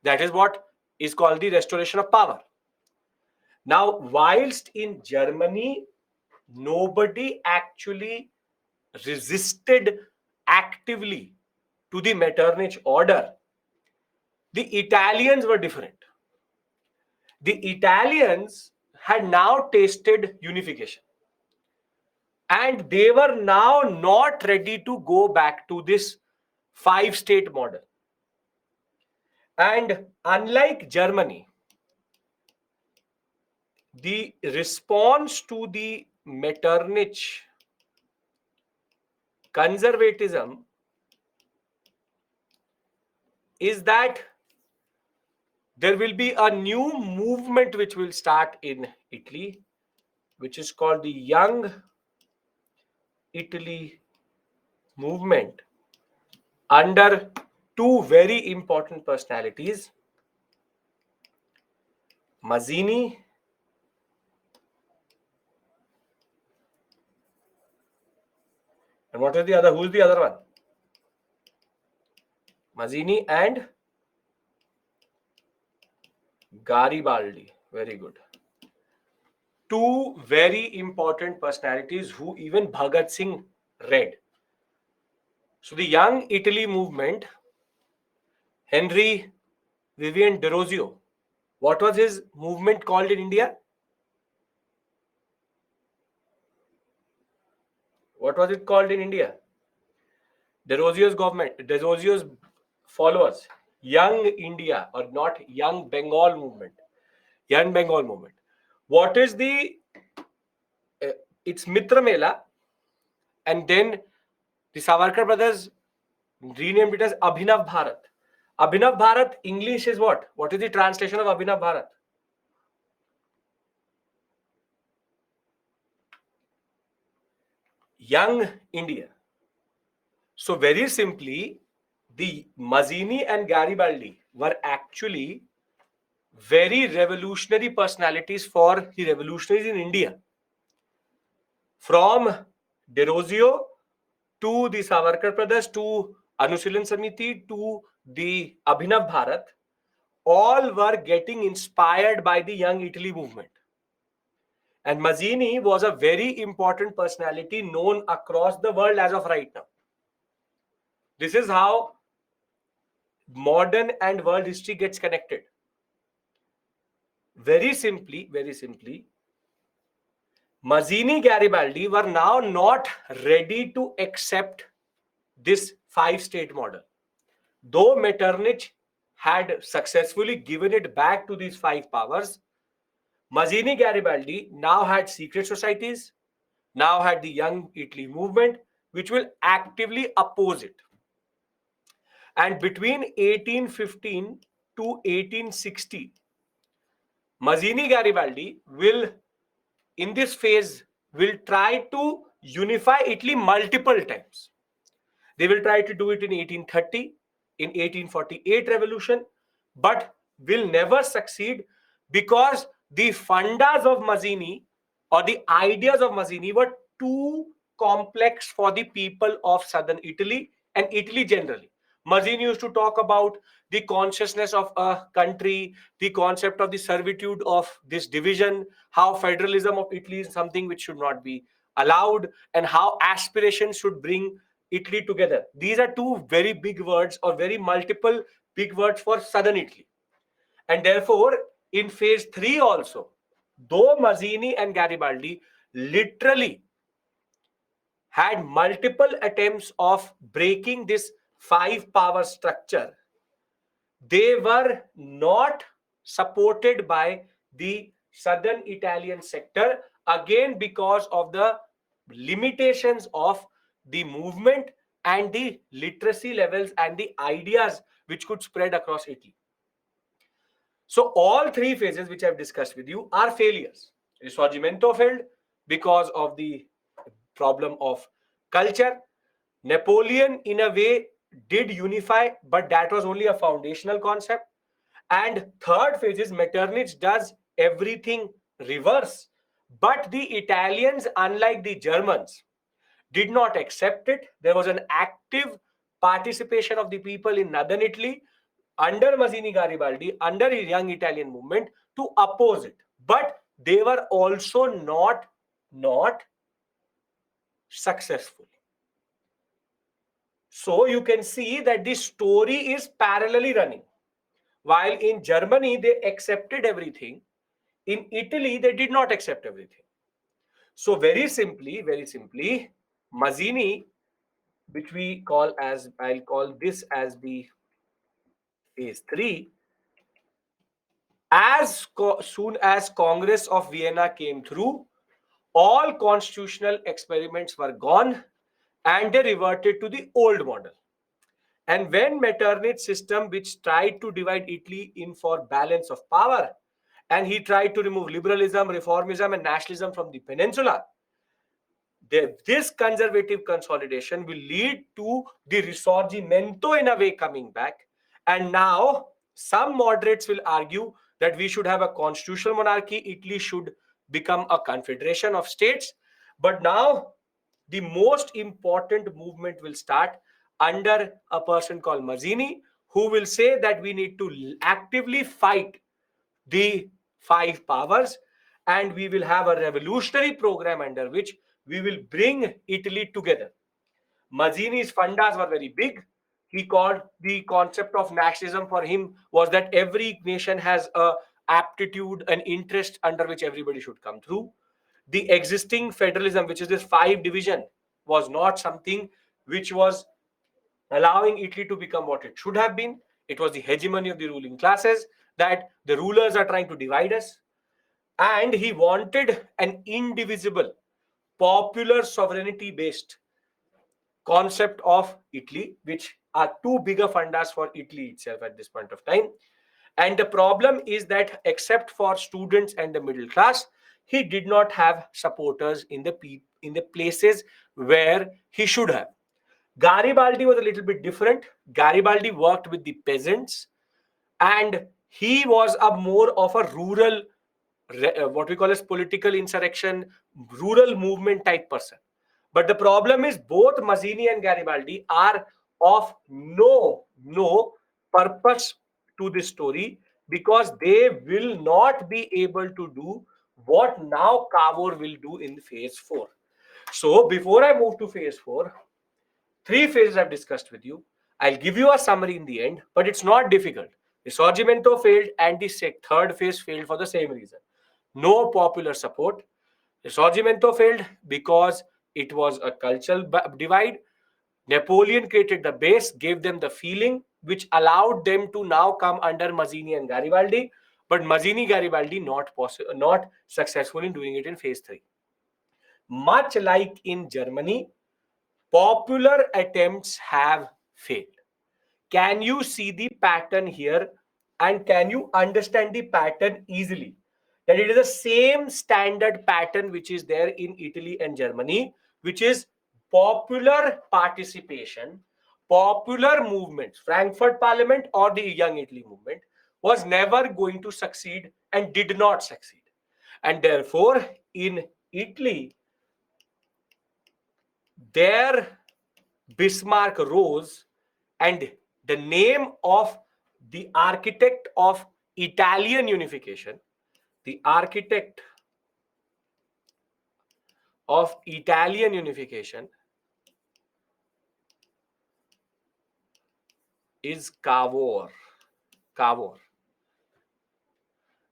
That is what is called the restoration of power. Now, whilst in Germany, nobody actually resisted actively to the Metternich order, the Italians were different. The Italians had now tasted unification, and they were now not ready to go back to this 5-state model. And unlike Germany, the response to the Metternich conservatism is that there will be a new movement which will start in Italy, which is called the Young Italy movement, under 2 very important personalities, Mazzini and what is the other? Who's the other one? Mazzini and Garibaldi. Very good. 2 very important personalities who even Bhagat Singh read. So the Young Italy movement, Henry Vivian Derozio, what was his movement called in India? What was it called in India? Derozio's government, Derozio's followers, Young India, or not Young Bengal movement. Young Bengal movement. What is the, it's Mitra Mela, and then the Savarkar brothers renamed it as Abhinav Bharat. Abhinav Bharat, English is what? What is the translation of Abhinav Bharat? Young India. So very simply, the Mazzini and Garibaldi were actually very revolutionary personalities for the revolutionaries in India. From Derozio to the Savarkar brothers to Anushilin Samiti to the Abhinav Bharat, all were getting inspired by the Young Italy movement. And Mazzini was a very important personality known across the world as of right now. This is how modern and world history gets connected. Very simply, Mazzini, Garibaldi were now not ready to accept this 5-state model. Though Metternich had successfully given it back to these 5 powers, Mazzini, Garibaldi now had secret societies, now had the Young Italy movement, which will actively oppose it. And between 1815 to 1860, Mazzini, Garibaldi will, in this phase, will try to unify Italy multiple times. They will try to do it in 1830, in 1848 revolution, but will never succeed because the fundas of Mazzini or the ideas of Mazzini were too complex for the people of southern Italy and Italy generally. Mazzini used to talk about the consciousness of a country, the concept of the servitude of this division, how federalism of Italy is something which should not be allowed, and how aspirations should bring Italy together. These are 2 very big words, or very multiple big words for southern Italy. And therefore, in phase 3 also, though Mazzini and Garibaldi literally had multiple attempts of breaking this 5-power structure, they were not supported by the southern Italian sector, again because of the limitations of the movement and the literacy levels and the ideas which could spread across Italy. So all three phases which I've discussed with you are failures. Risorgimento failed because of the problem of culture. Napoleon, in a way, did unify, but that was only a foundational concept. And third phase is Metternich does everything reverse. But the Italians, unlike the Germans, did not accept it. There was an active participation of the people in northern Italy under Mazzini Garibaldi, under a young Italian movement to oppose it. But they were also not successful. So you can see that the story is parallelly running. While in Germany, they accepted everything. In Italy, they did not accept everything. So very simply, Mazzini, which we call as, I'll call this as the phase 3, as soon as Congress of Vienna came through, all constitutional experiments were gone and they reverted to the old model. And when Metternich's system, which tried to divide Italy in for balance of power, and he tried to remove liberalism, reformism, and nationalism from the peninsula, this conservative consolidation will lead to the Risorgimento in a way coming back. And now some moderates will argue that we should have a constitutional monarchy, Italy should become a confederation of states. But now the most important movement will start under a person called Mazzini, who will say that we need to actively fight the five powers, and we will have a revolutionary program under which we will bring Italy together. Mazzini's fundas were very big. He called the concept of nationalism for him was that every nation has a aptitude, an interest under which everybody should come through. The existing federalism, which is this 5 division, was not something which was allowing Italy to become what it should have been. It was the hegemony of the ruling classes, that the rulers are trying to divide us. And he wanted an indivisible, popular sovereignty based concept of Italy, which are too bigger fundas for Italy itself at this point of time. And the problem is that, except for students and the middle class, he did not have supporters in the places where he should have. Garibaldi was a little bit different. Garibaldi worked with the peasants, and he was a more of a rural, what we call as political insurrection, rural movement type person. But the problem is both Mazzini and Garibaldi are of no purpose to this story, because they will not be able to do what now Cavour will do in phase 4. So before I move to phase 4, 3 phases I've discussed with you. I'll give you a summary in the end, but it's not difficult. Risorgimento failed and the third phase failed for the same reason. No popular support. Risorgimento failed because it was a cultural divide. Napoleon created the base, gave them the feeling, which allowed them to now come under Mazzini and Garibaldi. But Mazzini Garibaldi not successful in doing it in phase 3. Much like in Germany, popular attempts have failed. Can you see the pattern here? And can you understand the pattern easily? That it is the same standard pattern which is there in Italy and Germany, which is popular participation, popular movements. Frankfurt Parliament or the Young Italy movement was never going to succeed and did not succeed. And therefore, in Italy, there Bismarck rose, and the name of the architect of Italian unification, the architect of Italian unification is Cavour. Cavour.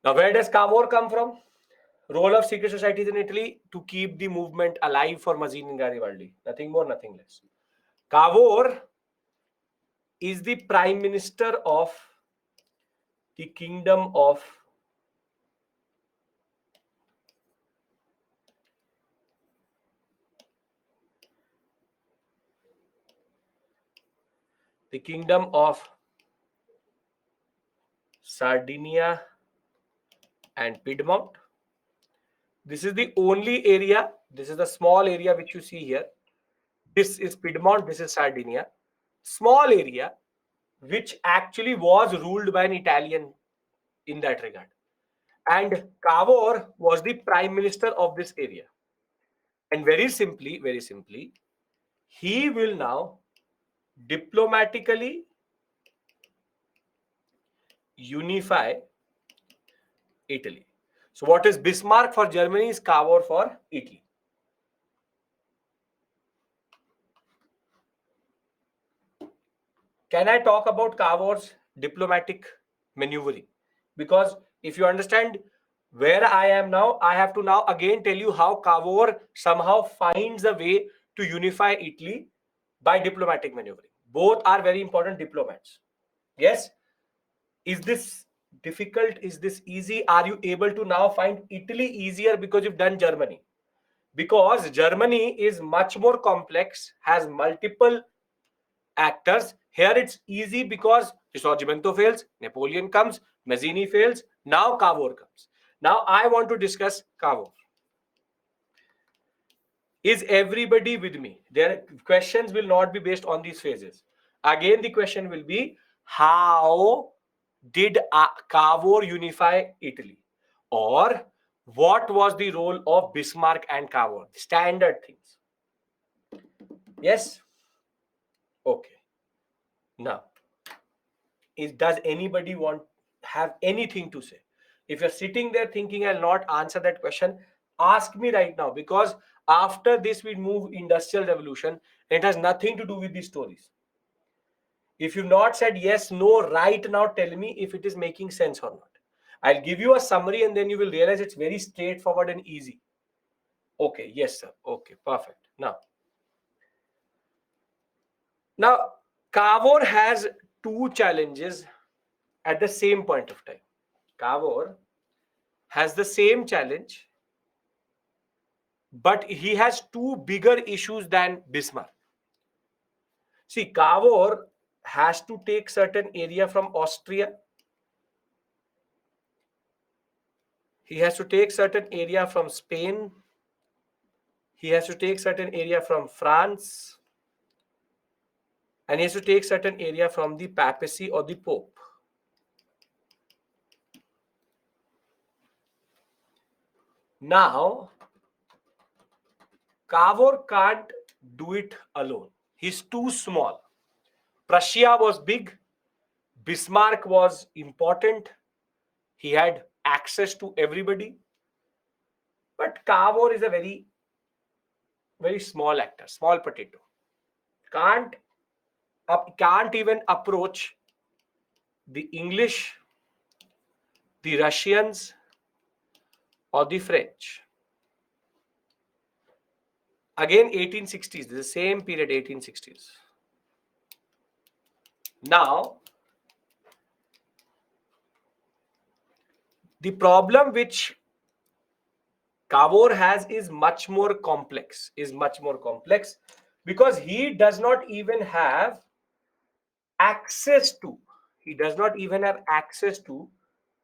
Now, where does Cavour come from? Role of secret societies in Italy to keep the movement alive for Mazzini and Garibaldi. Nothing more, nothing less. Cavour is the prime minister of the kingdom of Sardinia and Piedmont. This is the only area. This is the small area which you see here. This is Piedmont. This is Sardinia. Small area which actually was ruled by an Italian in that regard. And Cavour was the prime minister of this area. And very simply, he will now diplomatically unify Italy. So what is Bismarck for Germany is Cavour for Italy. Can I talk about Cavour's diplomatic maneuvering? Because if you understand where I am now, I have to now again tell you how Cavour somehow finds a way to unify Italy by diplomatic maneuvering. Both are very important diplomats. Yes? Is this difficult? Is this easy? Are you able to now find Italy easier because you've done Germany? Because Germany is much more complex, has multiple actors. Here it's easy because Risorgimento fails, Napoleon comes, Mazzini fails, now Cavour comes. Now I want to discuss Cavour. Is everybody with me? Their questions will not be based on these phases. Again, the question will be, how did Cavour unify Italy? Or what was the role of Bismarck and Cavour? Standard things. Yes? Okay. Now, does anybody have anything to say? If you're sitting there thinking I'll not answer that question, ask me right now, because after this we move industrial revolution. It has nothing to do with these stories. If you've not said yes, no, right now, tell me if it is making sense or not. I'll give you a summary and then you will realize it's very straightforward and easy. Okay, yes, sir. Okay, perfect. Now, Cavour has two challenges at the same point of time. Cavour has the same challenge, but he has two bigger issues than Bismarck. See, Cavour has to take certain area from Austria. He has to take certain area from Spain. He has to take certain area from France. And he has to take certain area from the papacy or the Pope. Now, Cavour can't do it alone. He's too small. Prussia was big. Bismarck was important. He had access to everybody. But Cavour is a very, very small actor, small potato. Can't even approach the English, the Russians, or the French. Again, 1860s, the same period, 1860s. Now, the problem which Cavour has is much more complex, because he does not even have access to,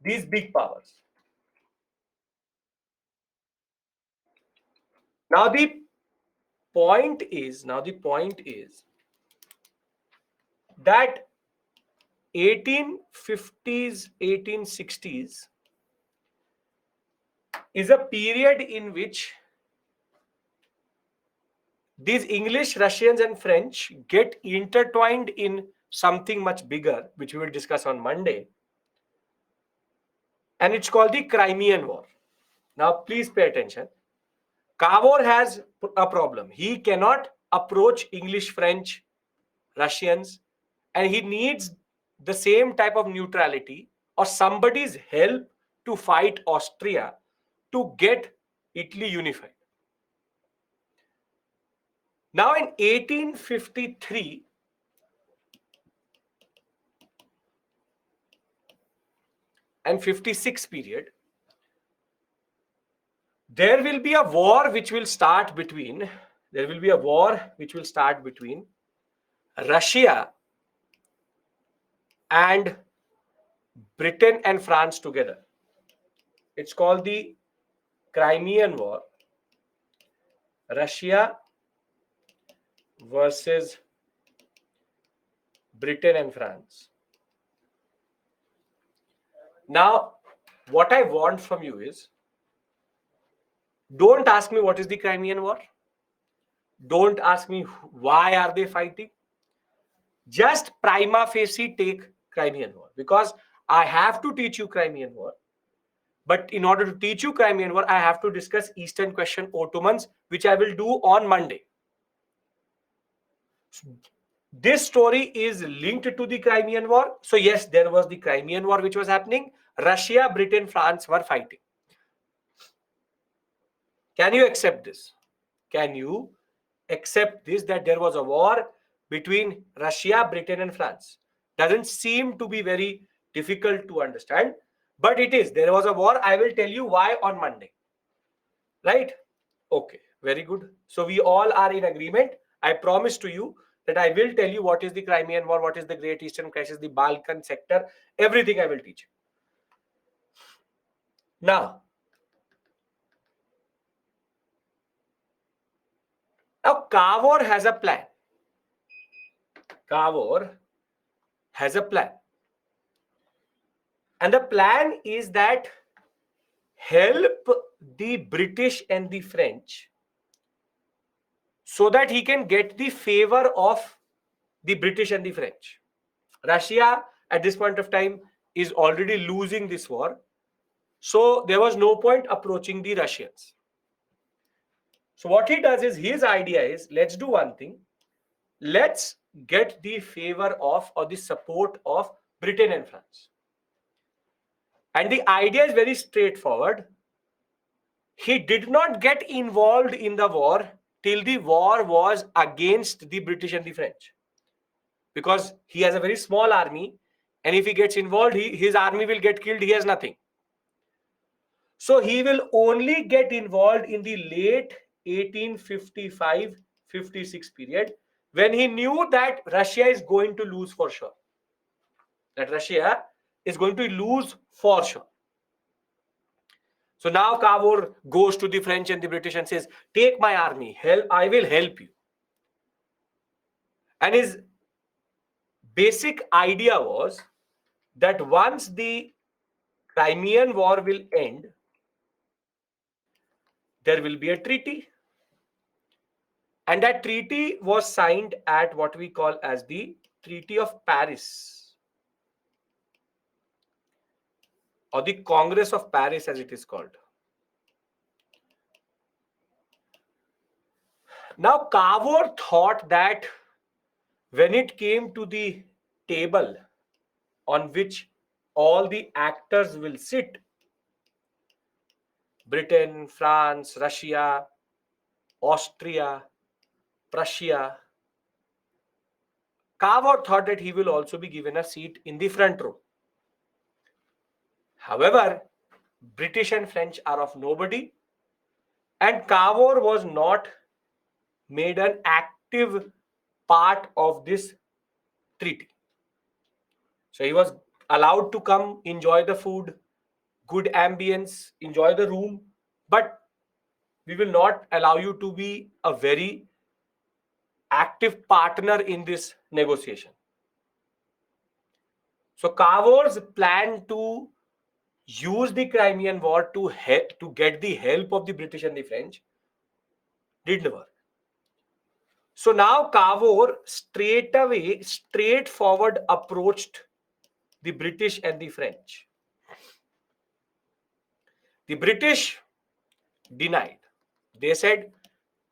these big powers. Now the point is that 1850s, 1860s is a period in which these English, Russians, and French get intertwined in something much bigger, which we will discuss on Monday. And it's called the Crimean War. Now, please pay attention. Cavour has a problem. He cannot approach English, French, Russians, and he needs the same type of neutrality or somebody's help to fight Austria to get Italy unified. Now, in 1853, and 56 period, there will be a war which will start between Russia and Britain and France together. It's called the Crimean War. Russia versus Britain and France. Now, what I want from you is, don't ask me what is the Crimean War. Don't ask me why are they fighting. Just prima facie take Crimean War, because I have to teach you Crimean War. But in order to teach you Crimean War, I have to discuss Eastern Question Ottomans, which I will do on Monday. This story is linked to the Crimean War. So yes, there was the Crimean War which was happening. Russia, Britain, France were fighting. Can you accept this? Can you accept this, that there was a war between Russia, Britain and France? Doesn't seem to be very difficult to understand, but it is. There was a war. I will tell you why on Monday. Right? Okay, very good. So we all are in agreement. I promise to you that I will tell you what is the Crimean War, what is the Great Eastern Crisis, the Balkan sector, everything I will teach you. Now Cavour has a plan. Cavour has a plan. And the plan is that help the British and the French so that he can get the favor of the British and the French. Russia at this point of time is already losing this war. So there was no point approaching the Russians. So what he does is, his idea is, let's do one thing. Let's get the favor of, or the support of, Britain and France. And the idea is very straightforward. He did not get involved in the war till the war was against the British and the French. Because he has a very small army, and if he gets involved, his army will get killed. He has nothing. So he will only get involved in the late 1855-56 period, when he knew that Russia is going to lose for sure. That Russia is going to lose for sure. So now Cavour goes to the French and the British and says, take my army, I will help you. And his basic idea was that once the Crimean War will end, there will be a treaty. And that treaty was signed at what we call as the Treaty of Paris, or the Congress of Paris as it is called. Now Cavour thought that when it came to the table on which all the actors will sit, Britain, France, Russia, Austria, Prussia, Cavour thought that he will also be given a seat in the front row. However, British and French are of nobody, and Cavour was not made an active part of this treaty. So he was allowed to come, enjoy the food, good ambience, enjoy the room, but we will not allow you to be a very active partner in this negotiation. So Cavour's plan to use the Crimean War to get the help of the British and the French didn't work. So now Cavour straightforward approached the British and the French. The British denied. They said,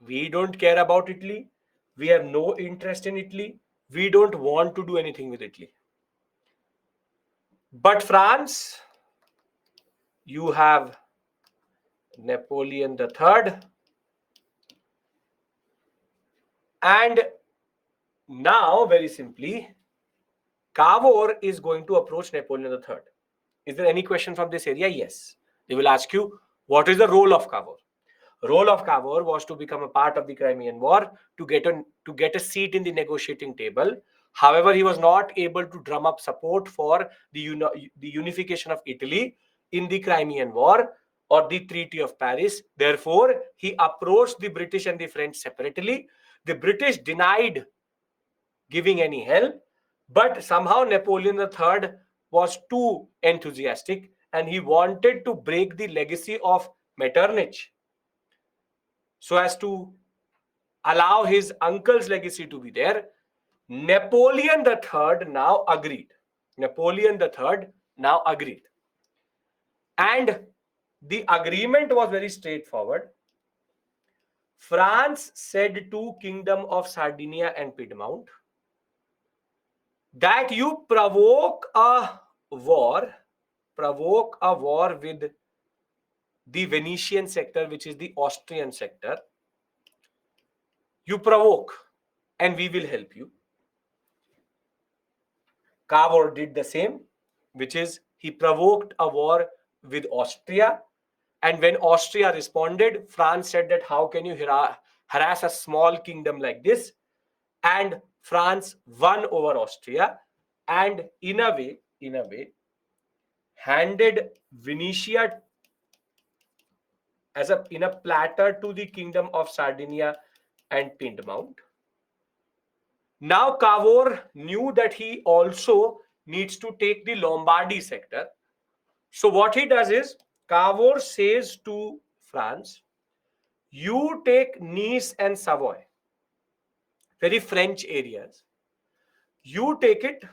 we don't care about Italy. We have no interest in Italy. We don't want to do anything with Italy. But France, you have Napoleon III. And now, very simply, Cavour is going to approach Napoleon III. Is there any question from this area? Yes. They will ask you, what is the role of Cavour? Role of Cavour was to become a part of the Crimean War, to get a seat in the negotiating table, However, he was not able to drum up support for the unification of Italy in the Crimean War or the Treaty of Paris. Therefore, he approached the British and the French separately. The British denied giving any help, but somehow Napoleon III was too enthusiastic and he wanted to break the legacy of Metternich so as to allow his uncle's legacy to be there. Napoleon III now agreed. Napoleon III now agreed. And the agreement was very straightforward. France said to Kingdom of Sardinia and Piedmont that you provoke a war with the Venetian sector, which is the Austrian sector. You provoke and we will help you. Cavour did the same, which is he provoked a war with Austria. And when Austria responded, France said that how can you harass a small kingdom like this? And France won over Austria and in a way, handed Venetia as in a platter to the Kingdom of Sardinia and Piedmont. Now Cavour knew that he also needs to take the Lombardy sector. So what he does is, Cavour says to France, you take Nice and Savoy, very French areas. You take it,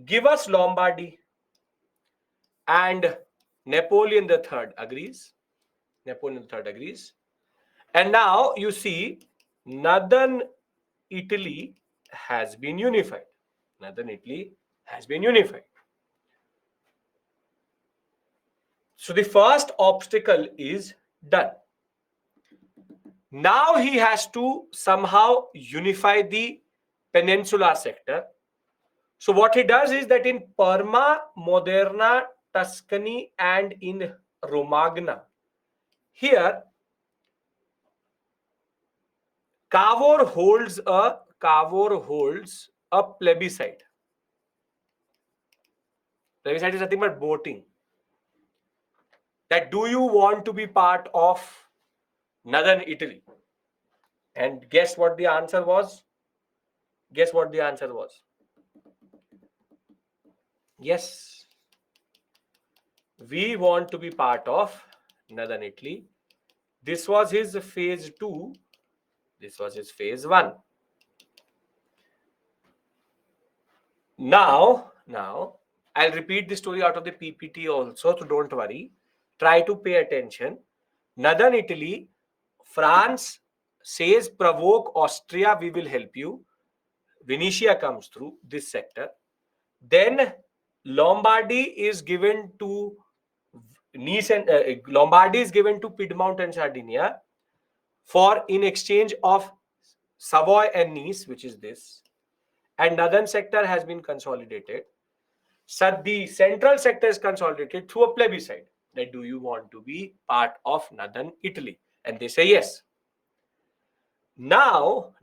give us Lombardy. And Napoleon III agrees. Napoleon III agrees. And now you see, northern Italy has been unified. Northern Italy has been unified. So the first obstacle is done. Now he has to somehow unify the peninsular sector. So what he does is that in Parma, Modena, Tuscany, and in Romagna, here Cavour holds a plebiscite. Plebiscite is nothing but voting. That do you want to be part of northern Italy? And guess what the answer was? Guess what the answer was? Yes. We want to be part of northern Italy. This was his phase 2. This was his phase 1. Now, I'll repeat the story out of the PPT also, so don't worry. Try to pay attention. Northern Italy, France says provoke Austria, we will help you. Venetia comes through this sector. Then Lombardy is given to Nice and Lombardy is given to Piedmont and Sardinia for in exchange of Savoy and Nice, which is this. And northern sector has been consolidated. So the central sector is consolidated through a plebiscite. That do you want to be part of northern Italy? And they say yes. Now,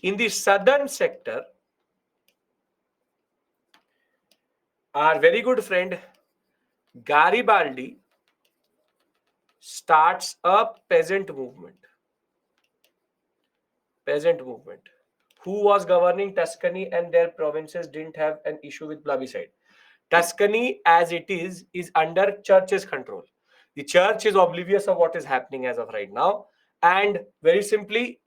in the southern sector, our very good friend Garibaldi starts a peasant movement. Who was governing Tuscany and their provinces didn't have an issue with plebiscite. Tuscany, as it is under church's control. The church is oblivious of what is happening as of right now. And very simply,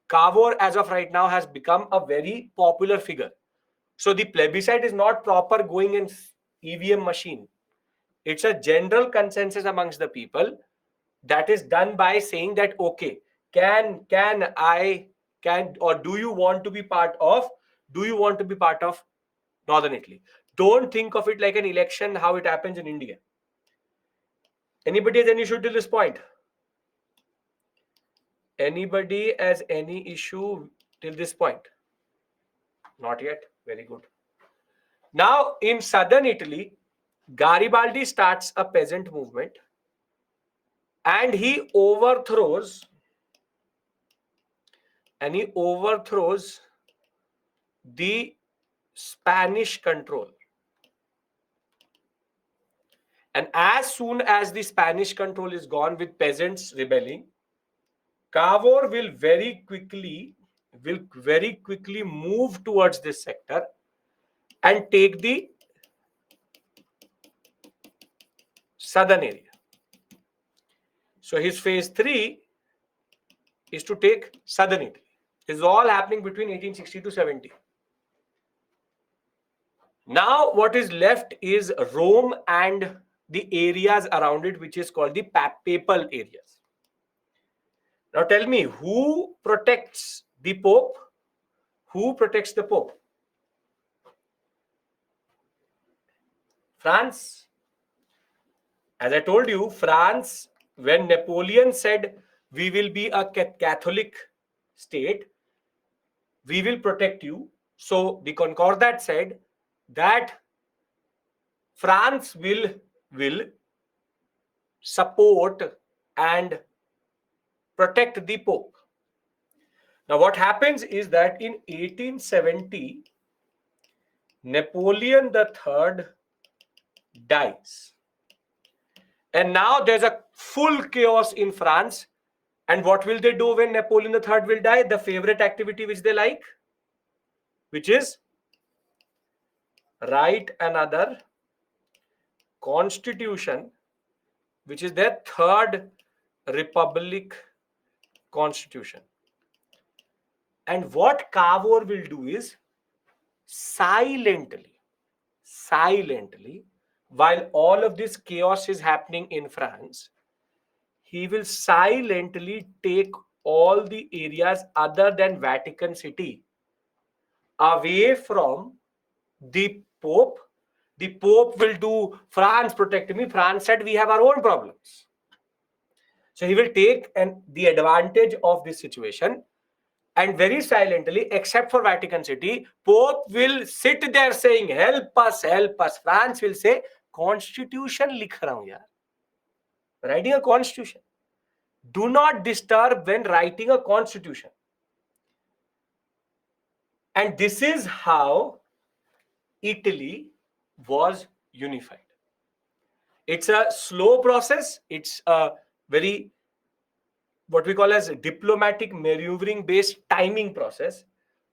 Cavour, as of right now, has become a very popular figure. So the plebiscite is not proper going in EVM machine. It's a general consensus amongst the people that is done by saying that, okay, can or do you want to be part of northern Italy? Don't think of it like an election, how it happens in India. Anybody has any issue till this point? Anybody has any issue till this point? Not yet. Very good. Now, in southern Italy, Garibaldi starts a peasant movement and he overthrows the Spanish control. And as soon as the Spanish control is gone with peasants rebelling, Cavour will very quickly move towards this sector and take the southern area. So his phase 3 is to take southern Italy. This is all happening between 1860 to 70. Now what is left is Rome and the areas around it, which is called the papal areas. Now tell me, who protects the Pope? Who protects the Pope? France. As I told you, France, when Napoleon said we will be a Catholic state, we will protect you. So the Concordat said that France will support and protect the Pope. Now what happens is that in 1870, Napoleon III dies. And now there's a full chaos in France. And what will they do when Napoleon III will die? The favorite activity which they like, which is write another constitution, which is their third republic constitution. And what Cavour will do is silently, while all of this chaos is happening in France, he will silently take all the areas other than Vatican City away from the Pope. The Pope will do, France protect me. France said we have our own problems. So he will take the advantage of this situation, and very silently, except for Vatican City, Pope will sit there saying, help us, help us. France will say, Constitution likh raha hu yaar. Writing a constitution. Do not disturb when writing a constitution. And this is how Italy was unified. It's a slow process. It's a very, what we call as diplomatic maneuvering based timing process.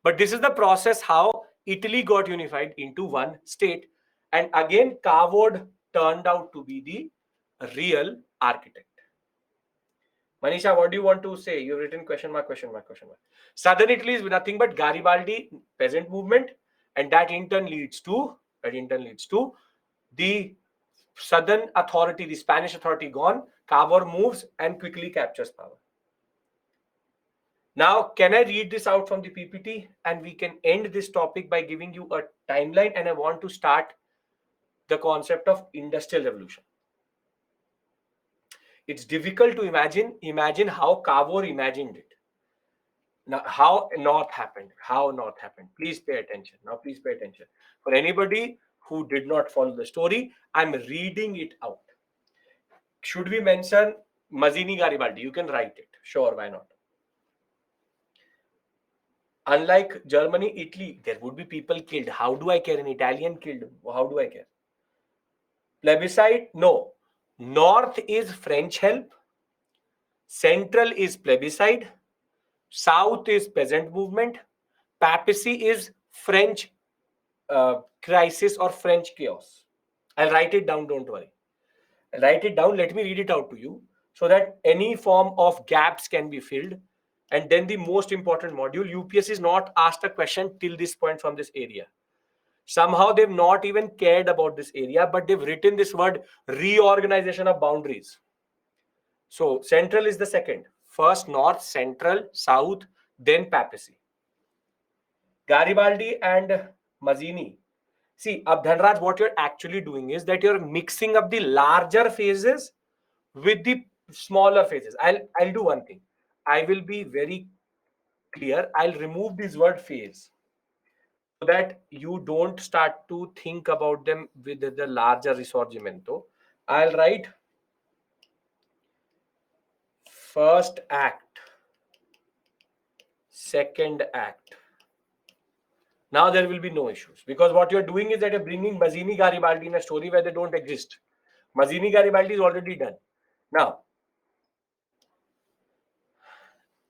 But this is the process how Italy got unified into one state. And again, Cavour turned out to be the real architect. Manisha, what do you want to say? You've written question mark, question mark, question mark. Southern Italy is nothing but Garibaldi peasant movement, and that in turn leads to the Southern authority, the Spanish authority gone. Cavour moves and quickly captures power. Now, can I read this out from the PPT, and we can end this topic by giving you a timeline, and I want to start the concept of Industrial Revolution. It's difficult to imagine how Cavour imagined it. Now, how North happened. Please pay attention. Now, please pay attention. For anybody who did not follow the story, I'm reading it out. Should we mention Mazzini Garibaldi? You can write it. Sure, why not? Unlike Germany, Italy, there would be people killed. How do I care? An Italian killed. How do I care? Plebiscite? No. North is French help. Central is plebiscite. South is peasant movement. Papacy is French crisis or French chaos. I'll write it down, don't worry. I'll write it down. Let me read it out to you so that any form of gaps can be filled. And then the most important module, UPS is not asked a question till this point from this area. Somehow they've not even cared about this area, but they've written this word reorganization of boundaries. So central is the second. First North, Central, South, then Papacy. Garibaldi and Mazzini. See, Dhanraj, what you're actually doing is that you're mixing up the larger phases with the smaller phases. I'll do one thing. I will be very clear. I'll remove this word phase so that you don't start to think about them with the larger risorgimento. I'll write first act, second act. Now there will be no issues, because what you're doing is that you're bringing Mazzini Garibaldi in a story where they don't exist. Mazzini Garibaldi is already done. Now,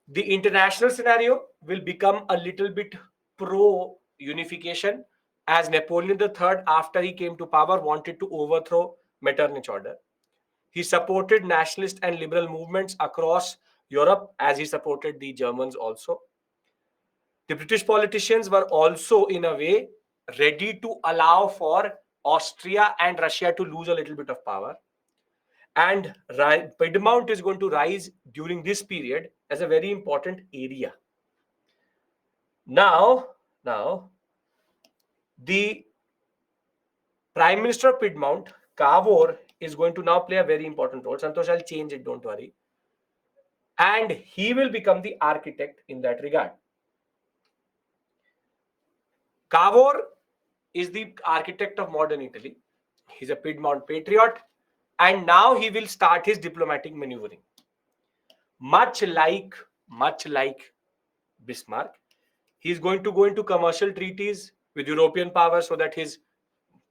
the international scenario will become a little bit pro unification, as Napoleon III, after he came to power, wanted to overthrow Metternich order. He supported nationalist and liberal movements across Europe, as he supported the Germans also. The British politicians were also, in a way, ready to allow for Austria and Russia to lose a little bit of power. And Piedmont is going to rise during this period as a very important area. Now, the Prime Minister of Piedmont, Cavour, is going to now play a very important role. Santosh, I'll change it, don't worry. And he will become the architect in that regard. Cavour is the architect of modern Italy. He's a Piedmont patriot. And now he will start his diplomatic maneuvering. Much like Bismarck, he's going to go into commercial treaties with European powers so that his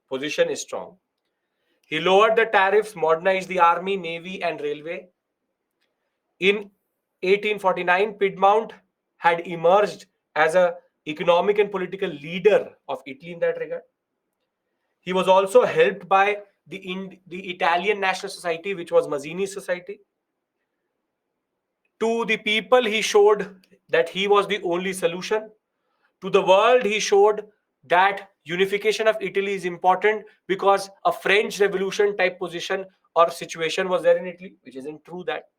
position is strong. He lowered the tariffs, modernized the army, navy, and railway. In 1849, Piedmont had emerged as an economic and political leader of Italy in that regard. He was also helped by the Italian National Society, which was Mazzini's society. To the people, he showed that he was the only solution. To the world, he showed that unification of Italy is important because a French Revolution type position or situation was there in Italy, which isn't true that.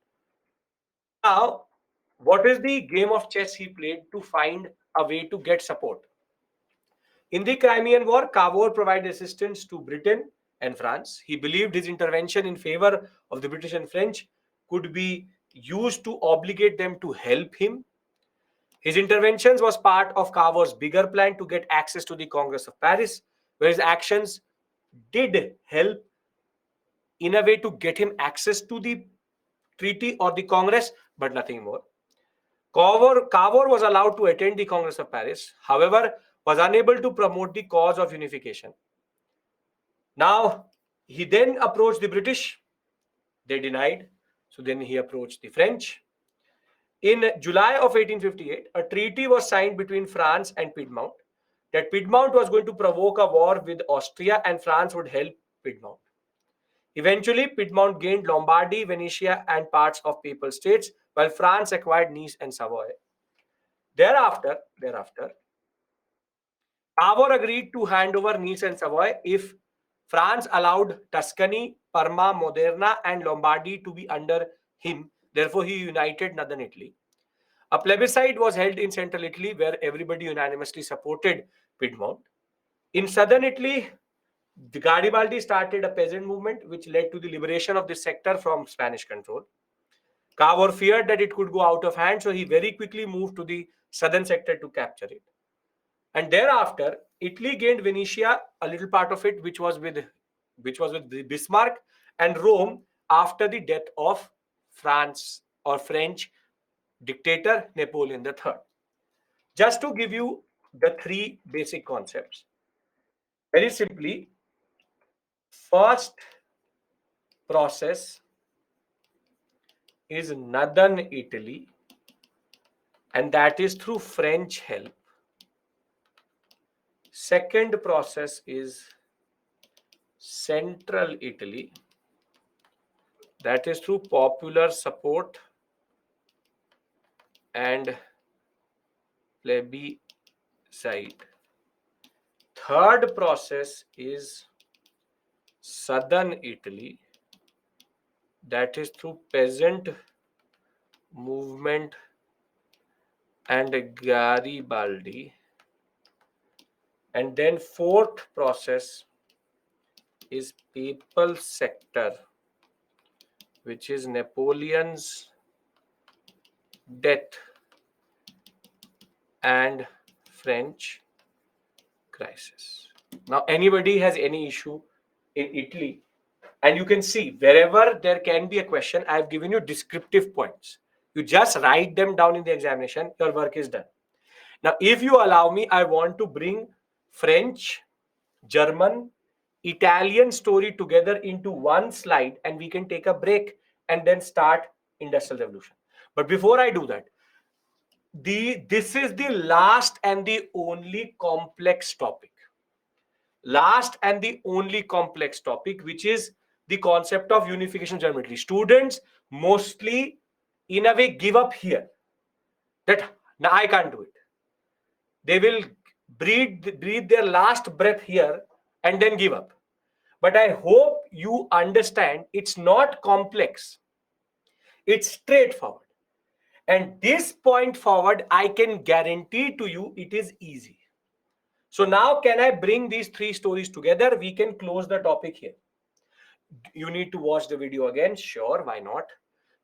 Now, what is the game of chess he played to find a way to get support? In the Crimean War, Cavour provided assistance to Britain and France. He believed his intervention in favor of the British and French could be used to obligate them to help him. His interventions was part of Cavour's bigger plan to get access to the Congress of Paris, where his actions did help in a way to get him access to the treaty or the Congress, but nothing more. Cavour was allowed to attend the Congress of Paris, however, was unable to promote the cause of unification. Now, he then approached the British. They denied. So then he approached the French. In July of 1858, a treaty was signed between France and Piedmont that Piedmont was going to provoke a war with Austria and France would help Piedmont. Eventually, Piedmont gained Lombardy, Venetia, and parts of Papal States, while France acquired Nice and Savoy. Thereafter, Cavour agreed to hand over Nice and Savoy if France allowed Tuscany, Parma, Modena, and Lombardy to be under him. Therefore, he united northern Italy. A plebiscite was held in central Italy where everybody unanimously supported Piedmont. In southern Italy, the Garibaldi started a peasant movement which led to the liberation of this sector from Spanish control. Cavour feared that it could go out of hand, so he very quickly moved to the southern sector to capture it. And thereafter, Italy gained Venetia, a little part of it, which was with Bismarck, and Rome after the death of France or French dictator Napoleon III. Just to give you the three basic concepts. Very simply, first process is northern Italy, and that is through French help. Second process is central Italy, that is through popular support and plebiscite. Third process is southern Italy, that is through peasant movement and Garibaldi. And then fourth process is papal sector, which is Napoleon's death and French crisis. Now, anybody has any issue in Italy, and you can see wherever there can be a question, I've given you descriptive points. You just write them down in the examination, your work is done. Now, if you allow me, I want to bring French, German, Italian story together into one slide, and we can take a break and then start Industrial Revolution. But before I do that, this is the last and the only complex topic. Last and the only complex topic, which is the concept of unification geometry. Students mostly, in a way, give up here. That now I can't do it. They will breathe their last breath here and then give up. But I hope you understand it's not complex. It's straightforward. And this point forward, I can guarantee to you it is easy. So now can I bring these three stories together? We can close the topic here. You need to watch the video again. Sure, why not?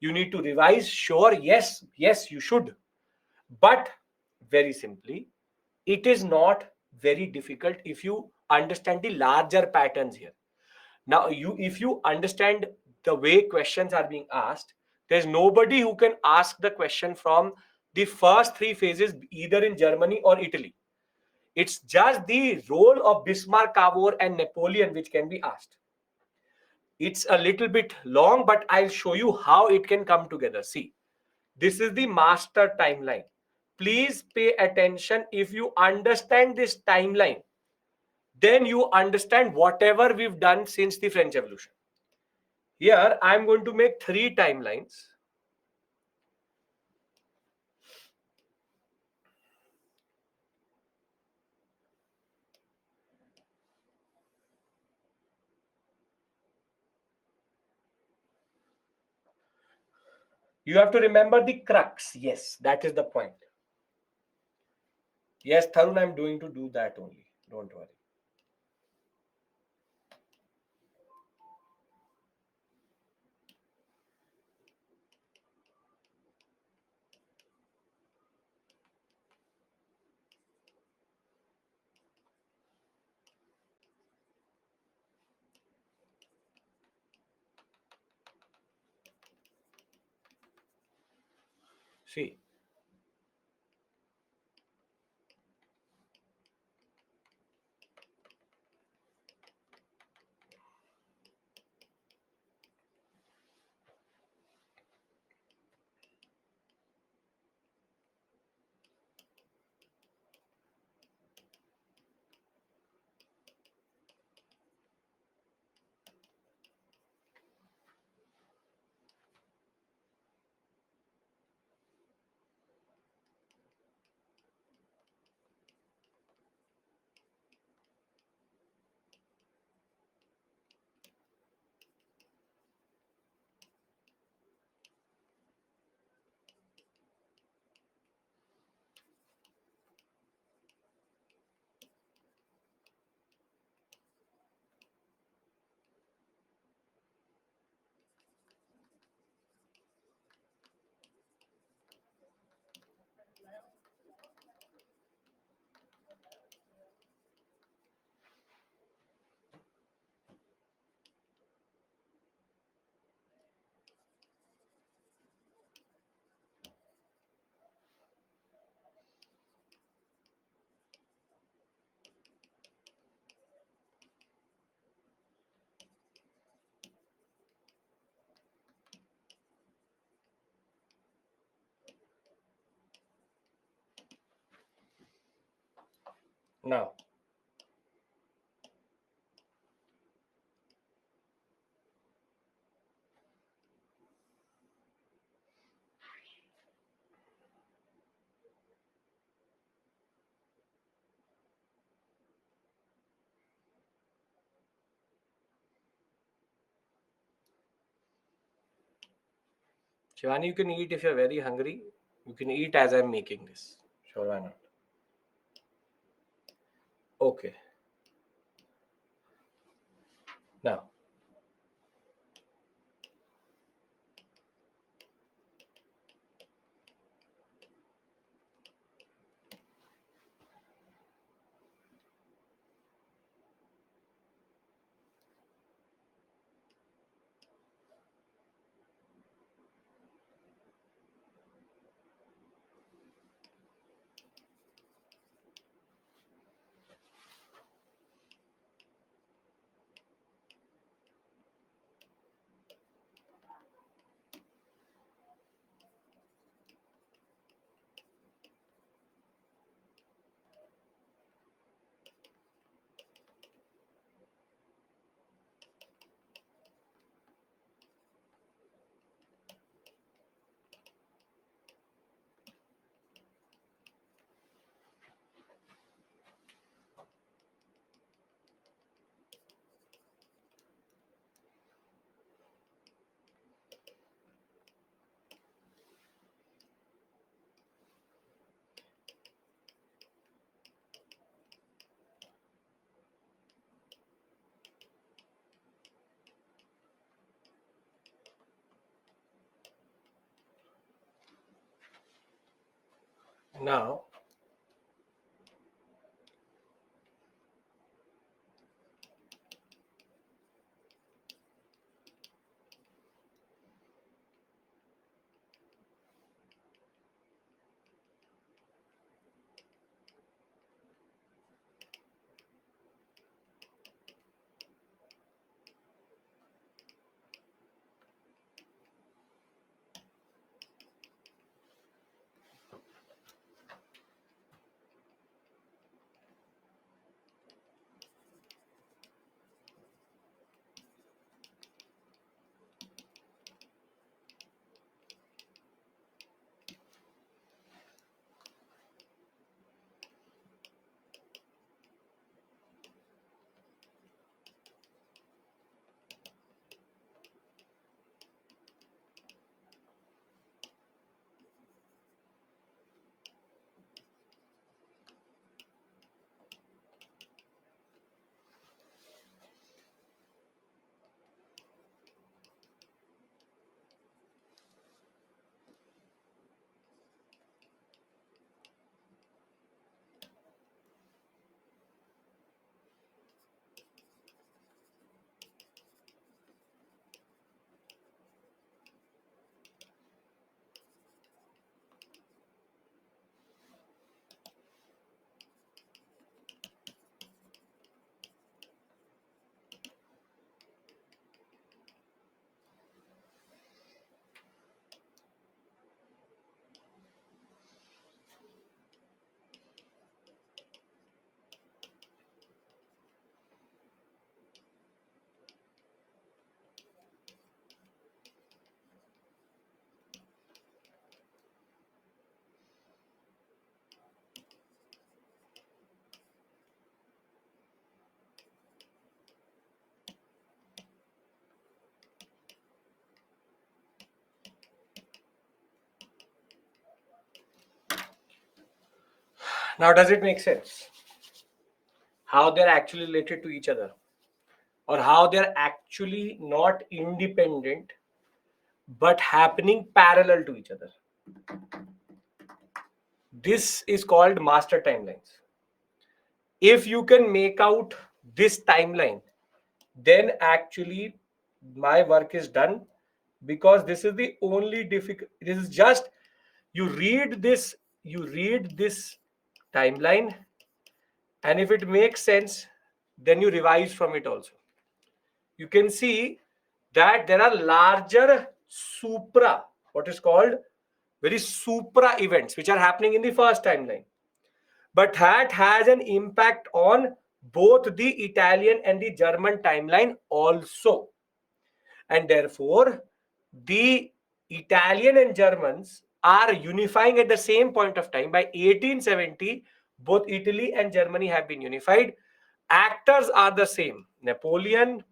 You need to revise. Sure, yes, you should. But very simply, it is not very difficult if you understand the larger patterns here. Now, if you understand the way questions are being asked, there's nobody who can ask the question from the first three phases, either in Germany or Italy. It's just the role of Bismarck, Cavour, and Napoleon which can be asked. It's a little bit long, but I'll show you how it can come together. See, this is the master timeline. Please pay attention. If you understand this timeline, then you understand whatever we've done since the French Revolution. Here, I'm going to make three timelines. You have to remember the crux. Yes, that is the point. Yes, Tarun, I'm doing to do that only. Don't worry. See, now, Shivani, you can eat if you're very hungry. You can eat as I'm making this. Sure, why not? Okay. Now, Now, does it make sense? How they're actually related to each other, or how they're actually not independent but happening parallel to each other. This is called master timelines. If you can make out this timeline, then actually my work is done, because this is the only difficult. This is just, you read this timeline, and if it makes sense, then you revise from it also. You can see that there are larger supra, what is called very supra events, which are happening in the first timeline, but that has an impact on both the Italian and the German timeline also. And therefore, the Italian and Germans are unifying at the same point of time. By 1870, both Italy and Germany have been unified. Actors are the same: Napoleon,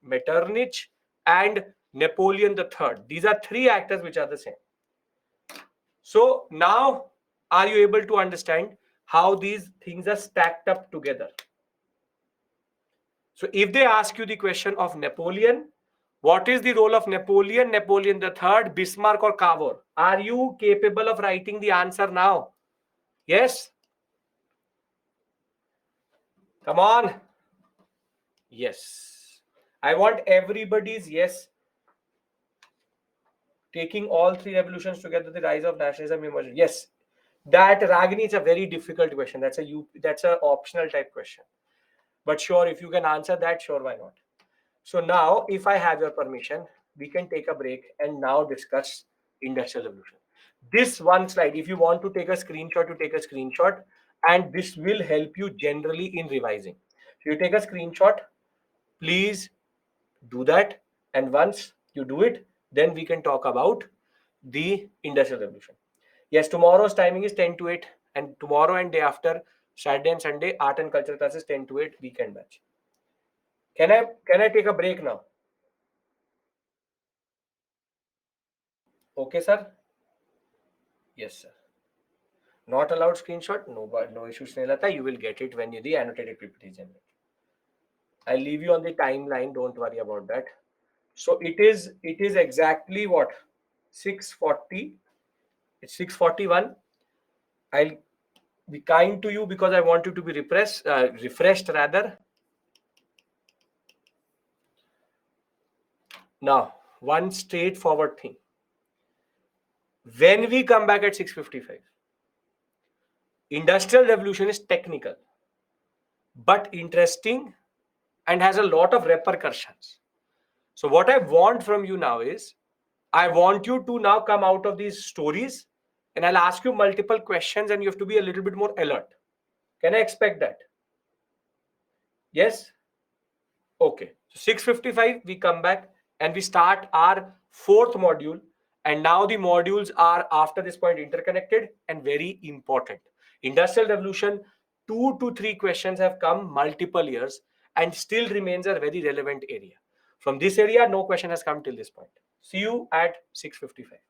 Metternich, and Napoleon III. These are three actors which are the same. So now, are you able to understand how these things are stacked up together? So if they ask you the question of Napoleon, what is the role of Napoleon, Napoleon III, Bismarck, or Cavour? Are you capable of writing the answer now? Yes? Come on. Yes. I want everybody's yes. Taking all three revolutions together, the rise of nationalism emerged. Yes. That, Ragini, is a very difficult question. That's a optional type question. But sure, if you can answer that, sure, why not? So now, if I have your permission, we can take a break and now discuss industrial revolution. This one slide, if you want to take a screenshot, you take a screenshot, and this will help you generally in revising. So you take a screenshot, please do that. And once you do it, then we can talk about the industrial revolution. Yes, tomorrow's timing is 10 to 8, and tomorrow and day after, Saturday and Sunday, art and culture classes 10 to 8, weekend batch. Can I take a break now? Okay, sir. Yes, sir. Not allowed screenshot? No, but no issues, Snehata. You will get it when you the annotated PPT generate. I'll leave you on the timeline. Don't worry about that. So it is exactly what? 6:40. It's 6:41. I'll be kind to you because I want you to be refreshed rather. Now, one straightforward thing. When we come back at 6:55, Industrial Revolution is technical, but interesting and has a lot of repercussions. So what I want from you now is, I want you to now come out of these stories and I'll ask you multiple questions and you have to be a little bit more alert. Can I expect that? Yes? Okay. So 6:55, we come back and we start our fourth module. And now the modules are after this point interconnected and very important. Industrial Revolution, 2 to 3 questions have come multiple years and still remains a very relevant area. From this area, no question has come till this point. See you at 6:55.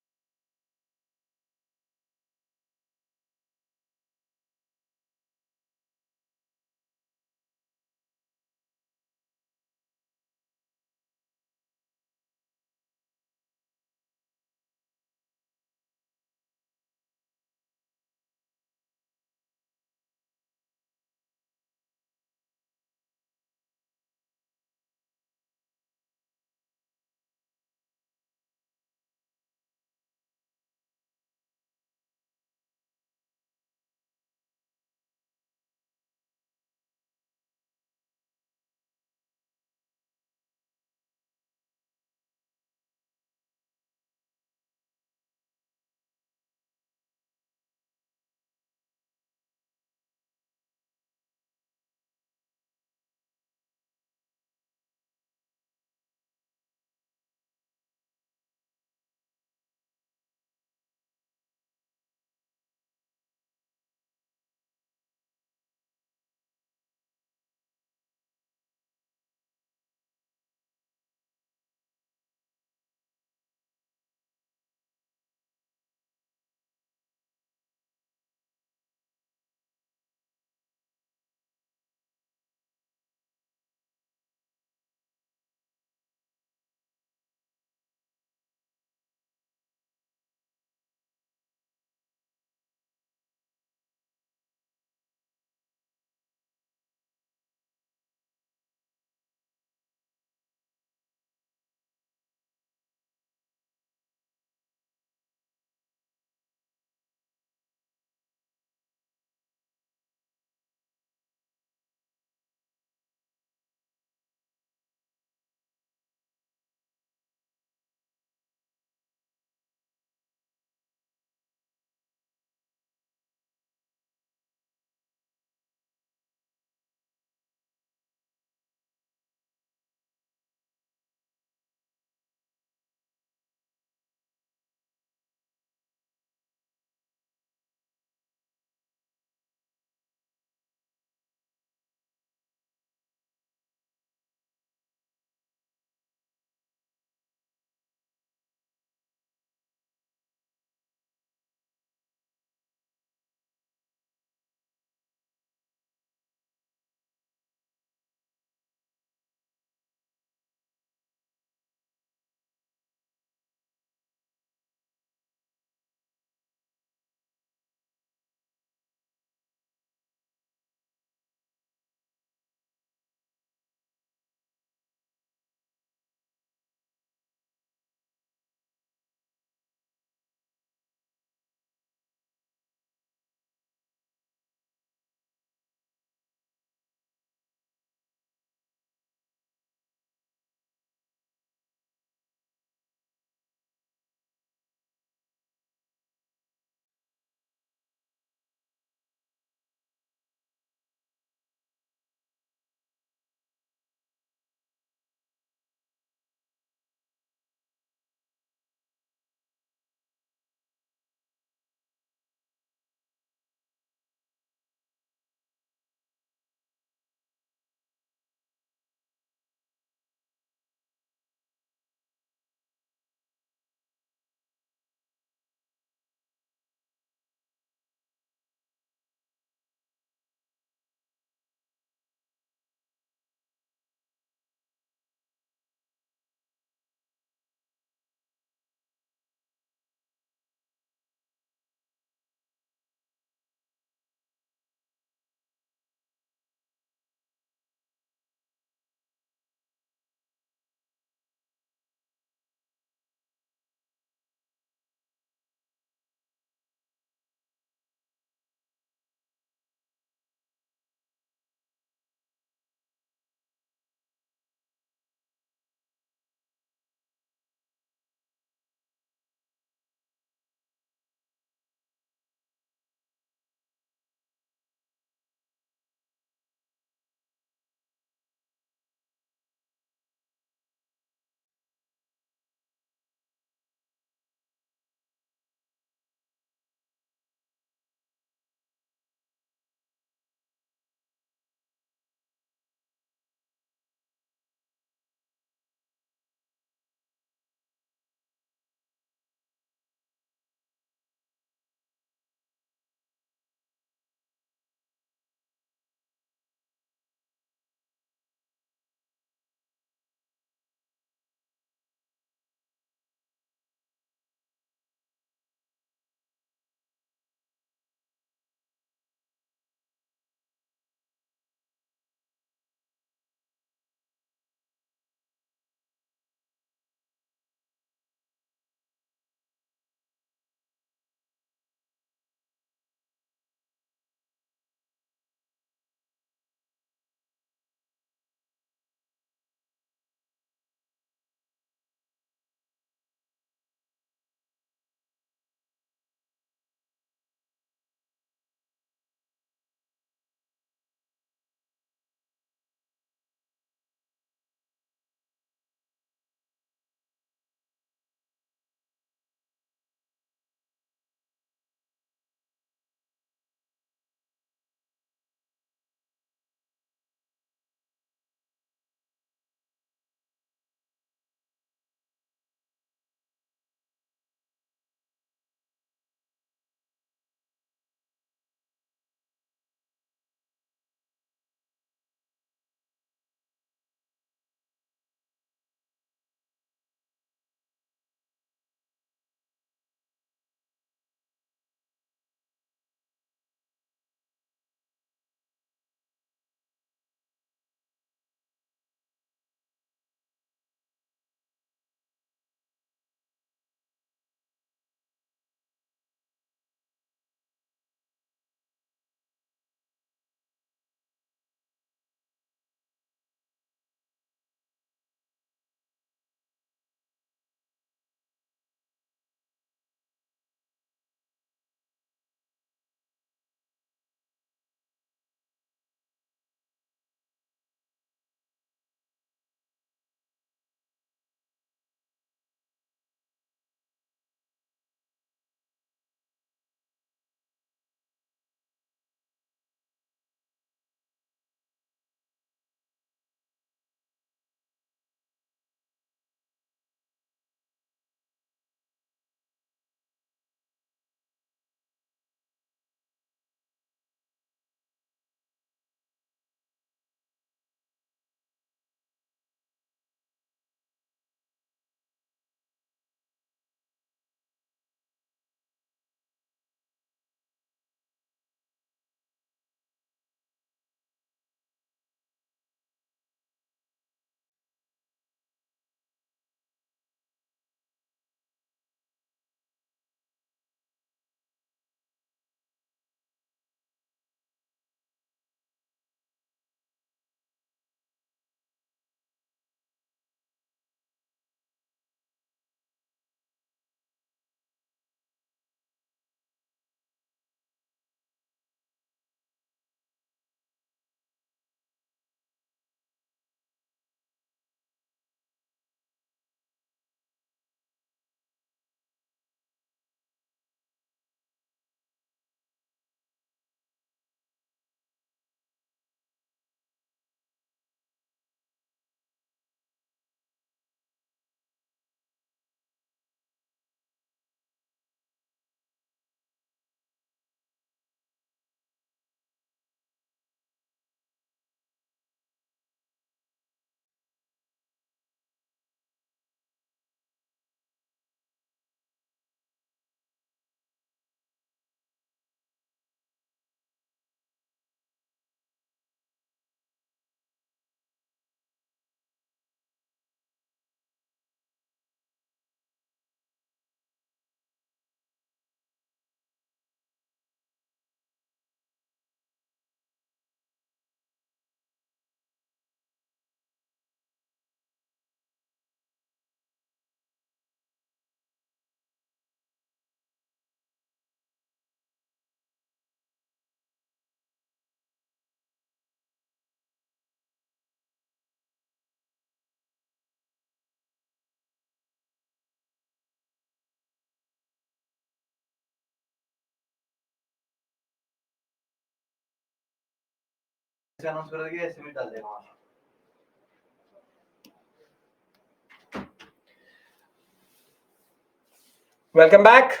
Welcome back.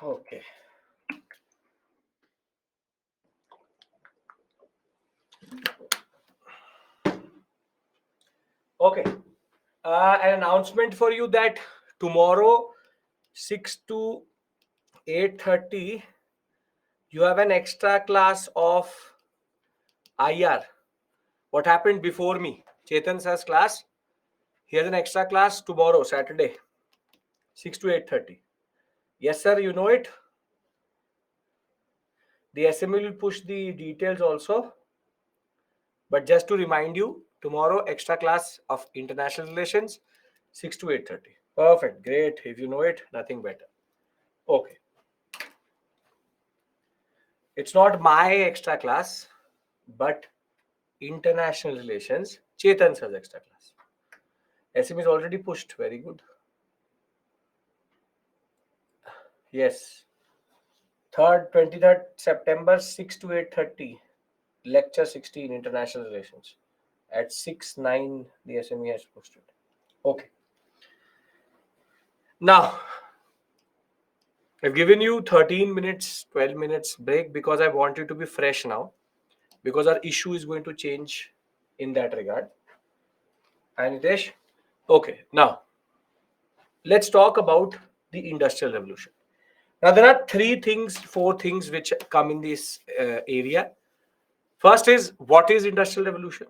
Okay. Okay. An announcement for you that tomorrow, 6 to 8:30, you have an extra class of IR. What happened before me? Chetan sir's class. He has an extra class tomorrow, Saturday, 6 to 8:30. Yes, sir, you know it. The SME will push the details also. But just to remind you, tomorrow extra class of international relations, 6 to 8:30. Perfect. Great. If you know it, nothing better. Okay. It's not my extra class, but international relations, Chetan sir's extra class. SM is already pushed. Very good. Yes. 23rd September, 6 to 8:30. Lecture 16, international relations. At 6:09, the SME has posted. Okay. Now, I've given you 13 minutes, 12 minutes break because I want you to be fresh now, because our issue is going to change in that regard. And Nitesh, okay, now let's talk about the Industrial Revolution. Now, there are four things which come in this area. First is, what is Industrial Revolution?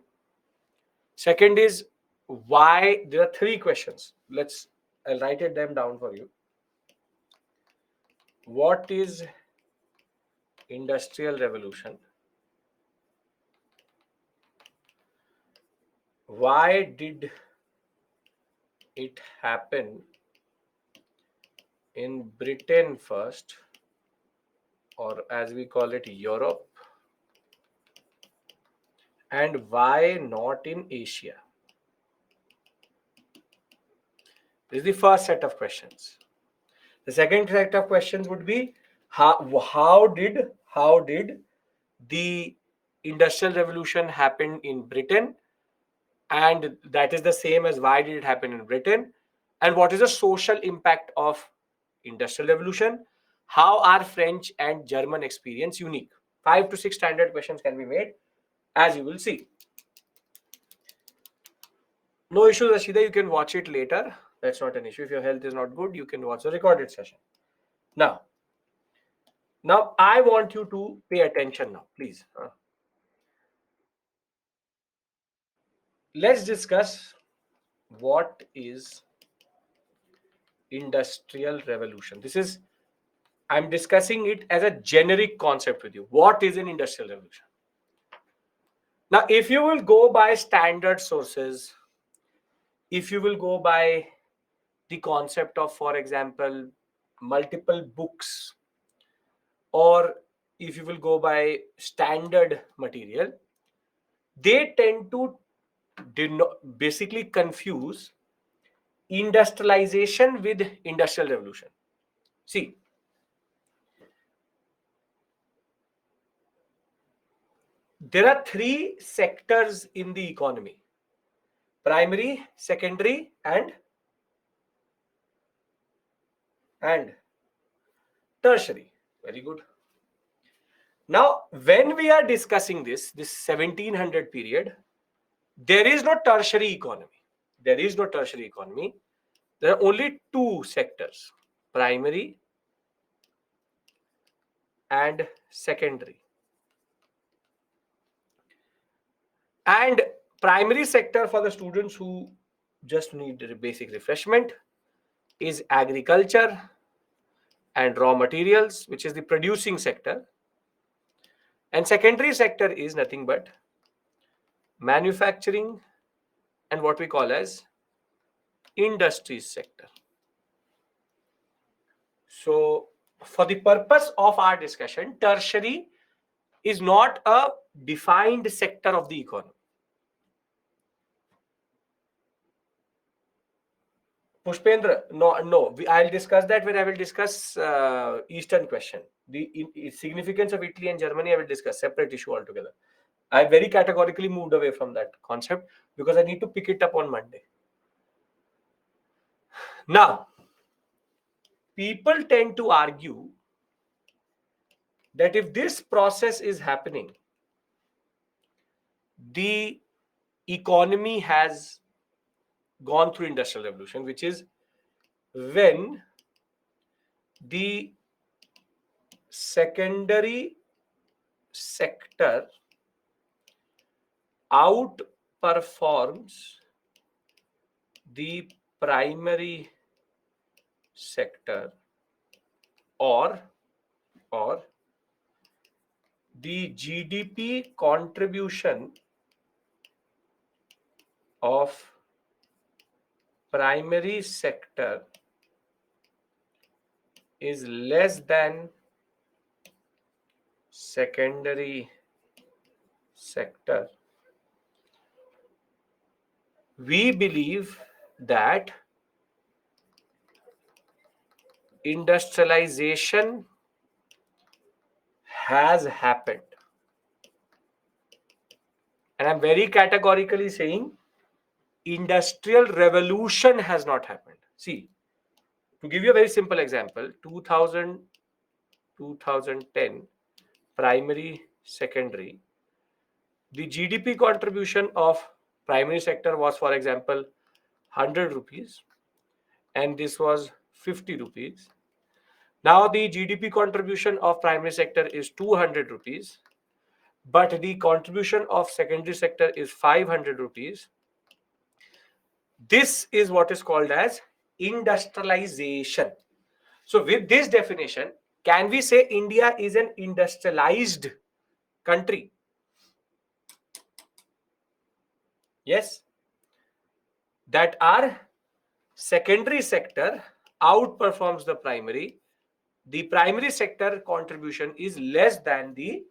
Second is, why? There are three questions. I'll write them down for you. What is Industrial Revolution? Why did it happen in Britain first, or as we call it, Europe? And why not in Asia? This is the first set of questions. The second set of questions would be, how did the Industrial Revolution happen in Britain? And that is the same as, why did it happen in Britain? And what is the social impact of Industrial Revolution? How are French and German experience unique? 5 to 6 standard questions can be made, as you will see. No issue, Rashida. You can watch it later. That's not an issue. If your health is not good, you can watch the recorded session. Now I want you to pay attention now, please. Let's discuss what is Industrial Revolution. I'm discussing it as a generic concept with you. What is an Industrial Revolution? Now, if you will go by standard sources, if you will go by the concept of, for example, multiple books, or if you will go by standard material, they tend to basically confuse industrialization with Industrial Revolution. See, there are three sectors in the economy: primary, secondary, and tertiary. Very good. Now, when we are discussing this 1700 period, there is no tertiary economy. There is no tertiary economy. There are only two sectors: primary and secondary. And primary sector, for the students who just need a basic refreshment, is agriculture and raw materials, which is the producing sector. And secondary sector is nothing but manufacturing and what we call as industries sector. So, for the purpose of our discussion, tertiary is not a defined sector of the economy. Pushpendra, no. I'll discuss that when I will discuss Eastern question. The significance of Italy and Germany, I will discuss separate issue altogether. I very categorically moved away from that concept because I need to pick it up on Monday. Now, people tend to argue that if this process is happening, the economy has gone through industrial revolution, which is when the secondary sector outperforms the primary sector, or the GDP contribution of primary sector is less than secondary sector, we believe that industrialization has happened. And I'm very categorically saying industrial revolution has not happened. See, to give you a very simple example, 2010, primary, secondary, the GDP contribution of primary sector was, for example, 100 rupees, and this was 50 rupees. Now the GDP contribution of primary sector is 200 rupees, but the contribution of secondary sector is 500 rupees. This is what is called as industrialization. So with this definition, can we say India is an industrialized country? Yes. That our secondary sector outperforms the primary. The primary sector contribution is less than the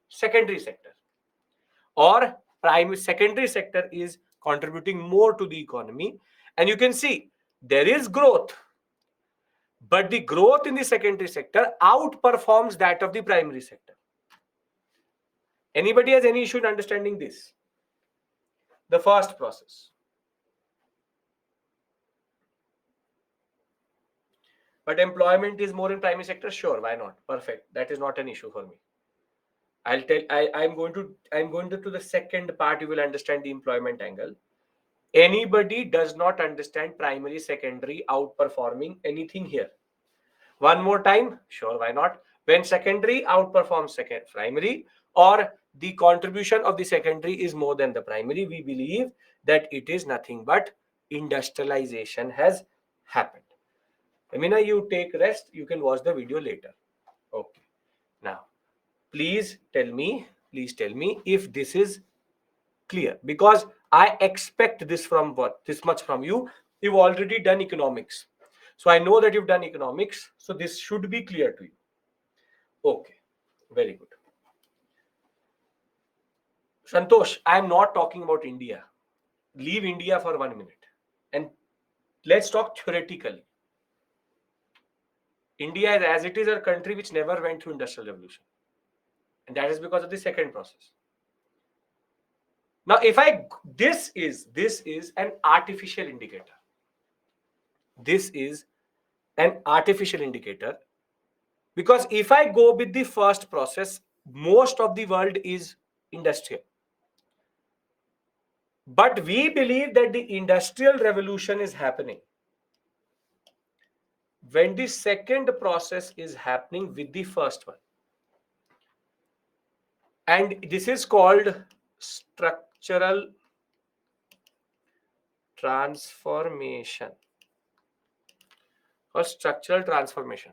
secondary sector, or secondary sector is contributing more to the economy. And you can see there is growth, but the growth in the secondary sector outperforms that of the primary sector. Anybody has any issue in understanding this? The first process. But employment is more in primary sector. Sure, why not? Perfect. That is not an issue for me. I'm going to the second part. You will understand the employment angle. Anybody does not understand primary, secondary outperforming anything here. One more time. Sure, why not? When secondary outperforms primary, or the contribution of the secondary is more than the primary, we believe that it is nothing but industrialization has happened. Amina, you take rest. You can watch the video later. Okay. Now, please tell me if this is clear, because I expect this much from you. You've already done economics. So I know that you've done economics. So this should be clear to you. Okay. Very good. Santosh, I am not talking about India. Leave India for 1 minute and let's talk theoretically. India, as it is, a country which never went through industrial revolution, and that is because of the second process. Now, this is an artificial indicator. This is an artificial indicator, because if I go with the first process, most of the world is industrial. But we believe that the industrial revolution is happening when the second process is happening with the first one. And this is called structural transformation or structural transformation,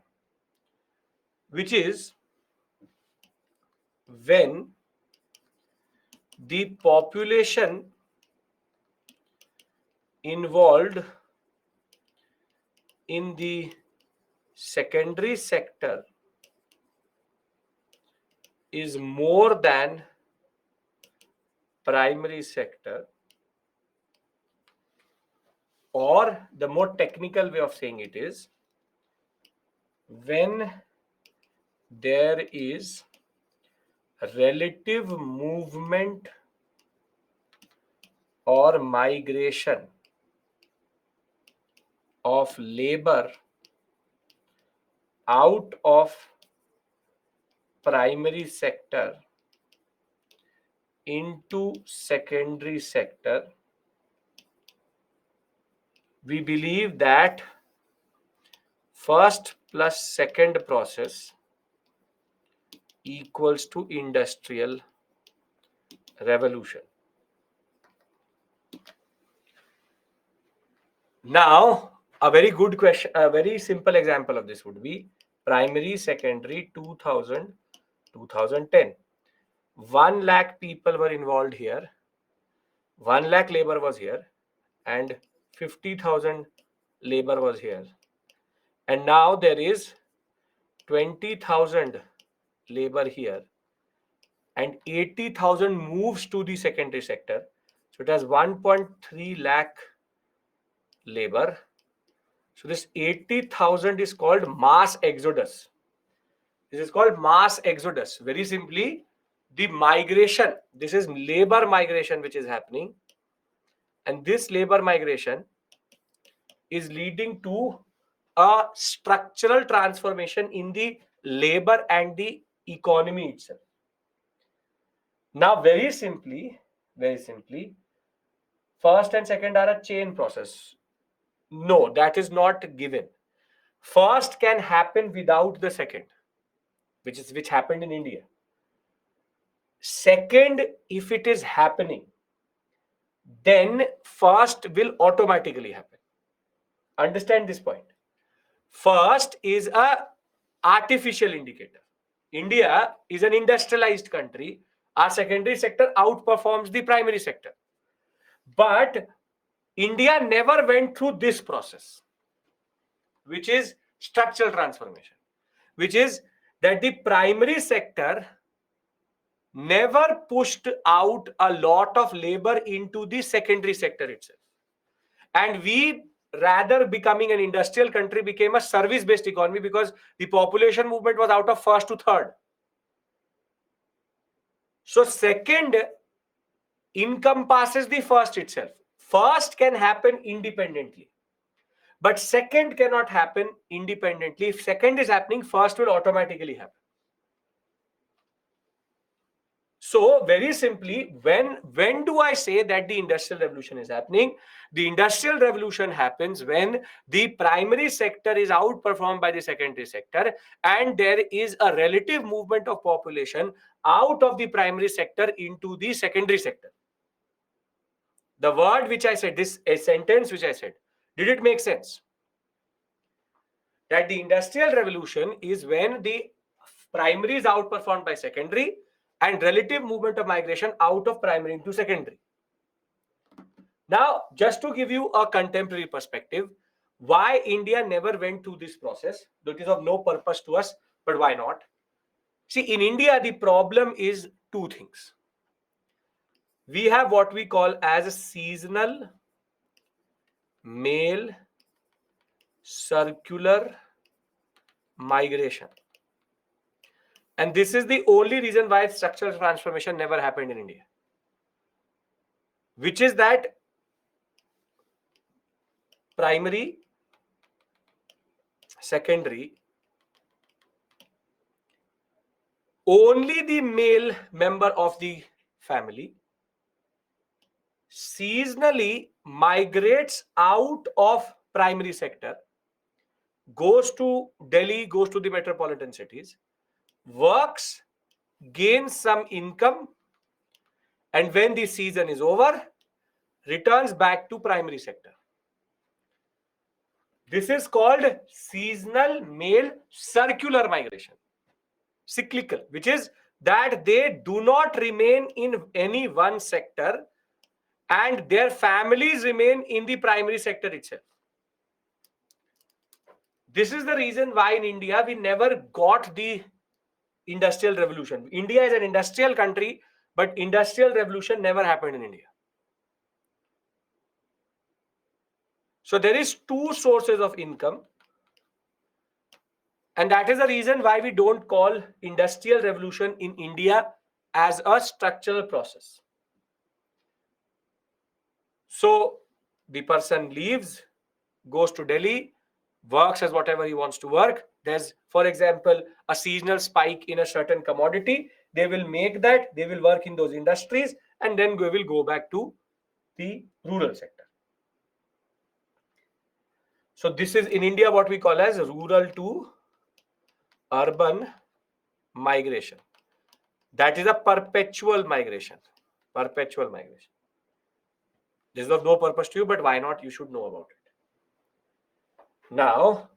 which is when the population involved in the secondary sector is more than primary sector, or the more technical way of saying it is, when there is relative movement or migration of labor out of primary sector into secondary sector, we believe that first plus second process equals to industrial revolution. Now, a very good question, a very simple example of this would be primary, secondary 2000, 2010. 1 lakh people were involved here, 1 lakh labor was here, and 50,000 labor was here. And now there is 20,000 labor here, and 80,000 moves to the secondary sector. So it has 1.3 lakh labor. So this 80,000 is called mass exodus. This is called mass exodus. Very simply, the migration, this is labor migration which is happening. And this labor migration is leading to a structural transformation in the labor and the economy itself. Now, very simply, first and second are a chain process. No, that is not given. First can happen without the second, which happened in India. Second, if it is happening, then first will automatically happen. Understand this point. First is a artificial indicator. India is an industrialized country. Our secondary sector outperforms the primary sector. But India never went through this process, which is structural transformation, which is that the primary sector never pushed out a lot of labor into the secondary sector itself. And we, rather becoming an industrial country, became a service-based economy because the population movement was out of first to third. So second encompasses the first itself. First can happen independently, but second cannot happen independently. If second is happening, first will automatically happen. So very simply, when do I say that the industrial revolution is happening? The industrial revolution happens when the primary sector is outperformed by the secondary sector, and there is a relative movement of population out of the primary sector into the secondary sector. The word which I said, a sentence which I said, did it make sense? That the industrial revolution is when the primary is outperformed by secondary, and relative movement of migration out of primary into secondary. Now, just to give you a contemporary perspective, why India never went through this process, that is of no purpose to us, but why not? See, in India, the problem is two things. We have what we call as a seasonal male circular migration. And this is the only reason why structural transformation never happened in India, which is that primary, secondary, only the male member of the family seasonally migrates out of primary sector, goes to Delhi, goes to the metropolitan cities, works, gains some income, and when the season is over, returns back to primary sector. This is called seasonal male circular migration, cyclical, which is that they do not remain in any one sector and their families remain in the primary sector itself. This is the reason why in India we never got the industrial revolution. India is an industrial country, but industrial revolution never happened in India. So there is two sources of income, and that is the reason why we don't call industrial revolution in India as a structural process. So the person leaves, goes to Delhi, works as whatever he wants to work. There's, for example, a seasonal spike in a certain commodity. They will make that, they will work in those industries, and then we will go back to the rural sector. So this is in India what we call as rural to urban migration. That is a perpetual migration. Perpetual migration. This is of no purpose to you, but why not? You should know about it. Now,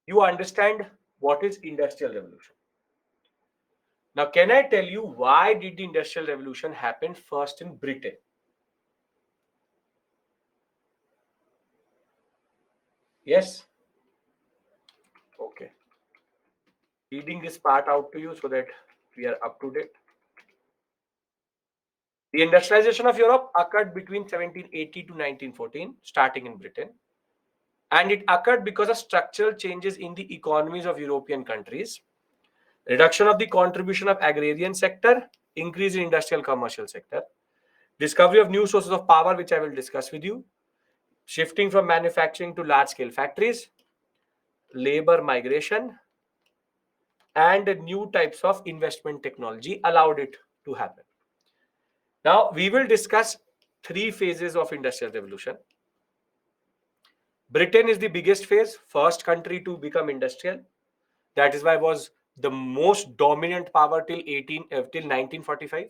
you understand what is industrial revolution. Now, can I tell you why did the industrial revolution happen first in Britain? Yes? Okay. Reading this part out to you so that we are up to date. The industrialization of Europe occurred between 1780 to 1914, starting in Britain. And it occurred because of structural changes in the economies of European countries, reduction of the contribution of agrarian sector, increase in industrial commercial sector, discovery of new sources of power, which I will discuss with you, shifting from manufacturing to large-scale factories, labor migration, and new types of investment technology allowed it to happen. Now, we will discuss three phases of industrial revolution. Britain is the biggest phase, first country to become industrial. That is why it was the most dominant power till 1945.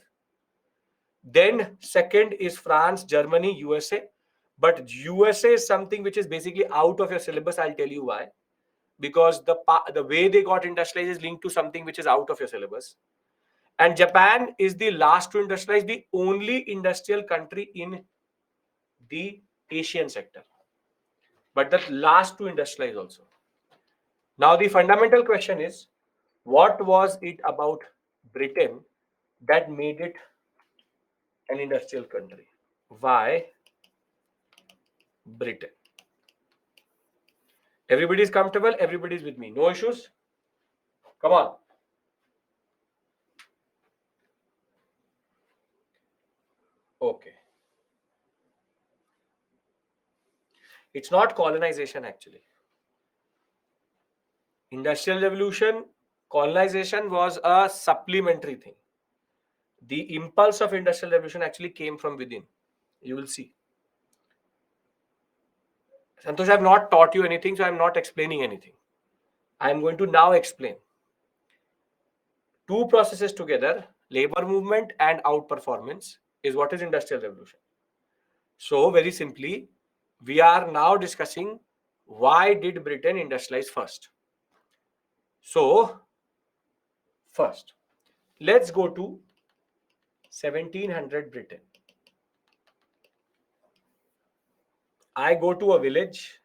Then second is France, Germany, USA. But USA is something which is basically out of your syllabus. I'll tell you why. Because the way they got industrialized is linked to something which is out of your syllabus. And Japan is the last to industrialize, the only industrial country in the Asian sector. But the last to industrialize also. Now the fundamental question is, what was it about Britain that made it an industrial country? Why Britain? Everybody is comfortable, everybody is with me. No issues? Come on. Okay. It's not colonization actually. Industrial revolution, colonization was a supplementary thing. The impulse of industrial revolution actually came from within. You will see. Santosh, I have not taught you anything, so I am not explaining anything. I am going to now explain. Two processes together, labor movement and outperformance, is what is industrial revolution. So very simply, we are now discussing why did Britain industrialize first. So first, let's go to 1700 Britain. I go to a village.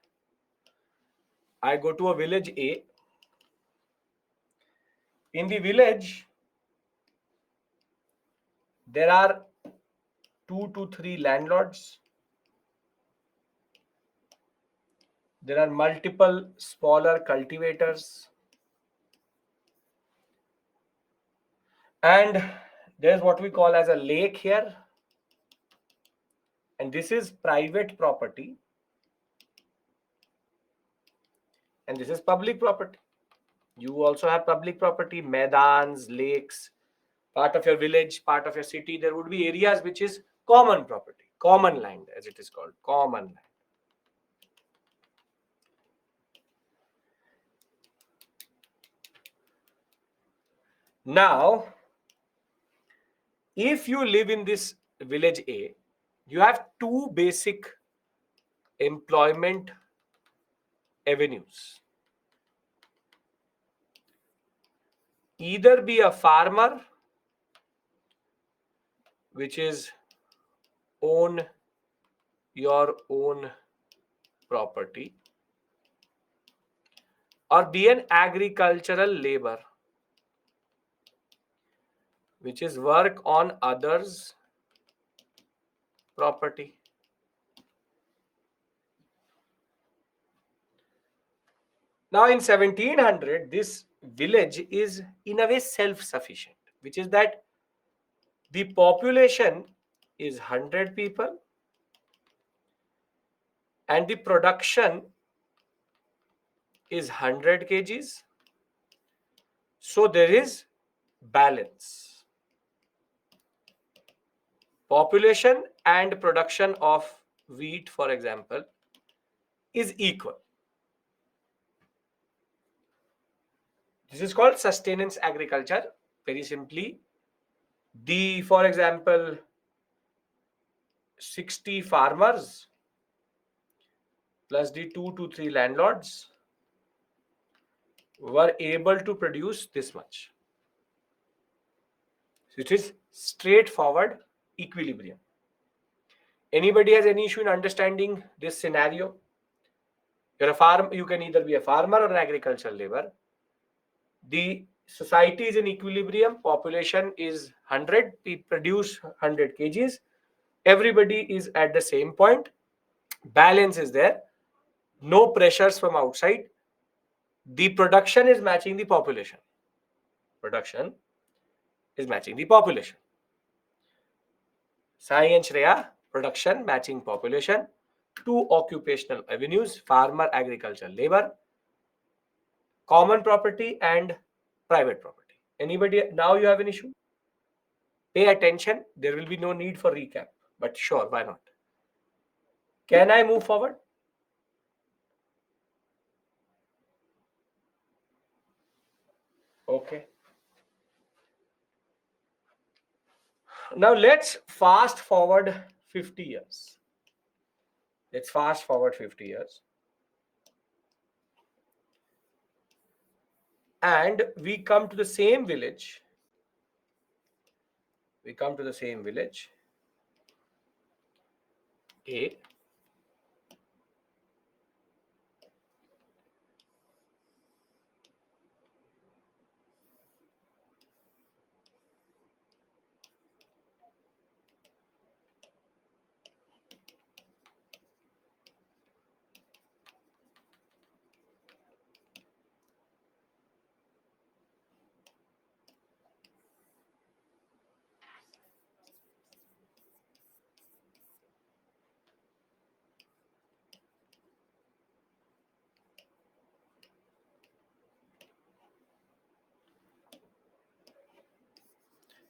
I go to a village A. In the village, there are 2 to 3 landlords. There are multiple smaller cultivators. And there's what we call as a lake here. And this is private property. And this is public property. You also have public property, maidans, lakes, part of your village, part of your city. There would be areas which is common property, common land as it is called, common land. Now, if you live in this village A, you have two basic employment avenues. Either be a farmer, which is own your own property, or be an agricultural labor, which is work on others' property. Now in 1700, this village is in a way self-sufficient, which is that the population is 100 people and the production is 100 kgs. So there is balance. Population and production of wheat, for example, is equal. This is called sustenance agriculture. Very simply, for example, 60 farmers plus the 2 to 3 landlords were able to produce this much. So it is straightforward equilibrium. Anybody has any issue in understanding this scenario? You're a farm, you can either be a farmer or an agricultural labor. The society is in equilibrium, population is 100, we produce 100 kgs. Everybody is at the same point. Balance is there. No pressures from outside. The production is matching the population. Production is matching the population. Sai and Shreya, production matching population. Two occupational avenues, farmer, agriculture, labor, common property and private property. Anybody now you have an issue? Pay attention. There will be no need for recap, but sure, why not? Can I move forward? Okay. Now let's fast forward 50 years. Let's fast forward 50 years. And we come to the same village. We come to the same village. A.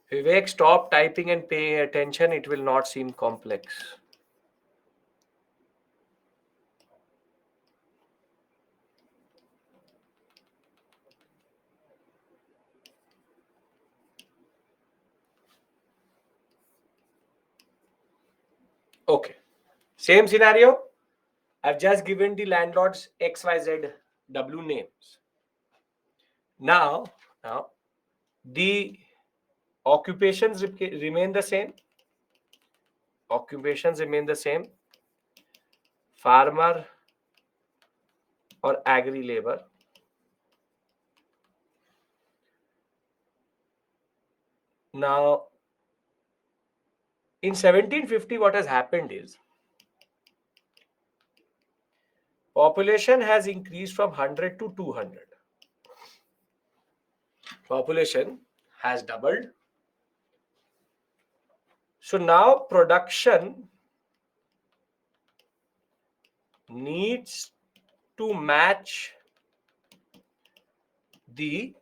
Vivek, stop typing and pay attention. It will not seem complex. Okay. Same scenario. I've just given the landlords XYZW names. Now the occupations remain the same. Occupations remain the same. Farmer or agri labor. Now, in 1750, what has happened is population has increased from 100 to 200. Population has doubled. So now production needs to match the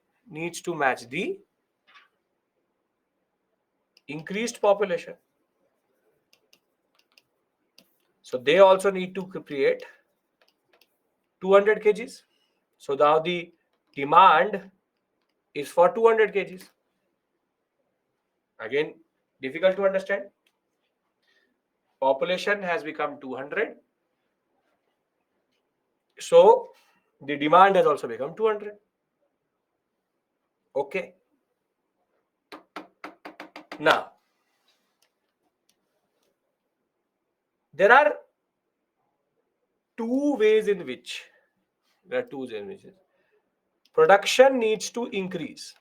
increased population. So they also need to create 200 kgs. So now the demand is for 200 kgs. Again, difficult to understand. Population has become 200. So the demand has also become 200. Okay. Now, there are two ways in which production needs to increase.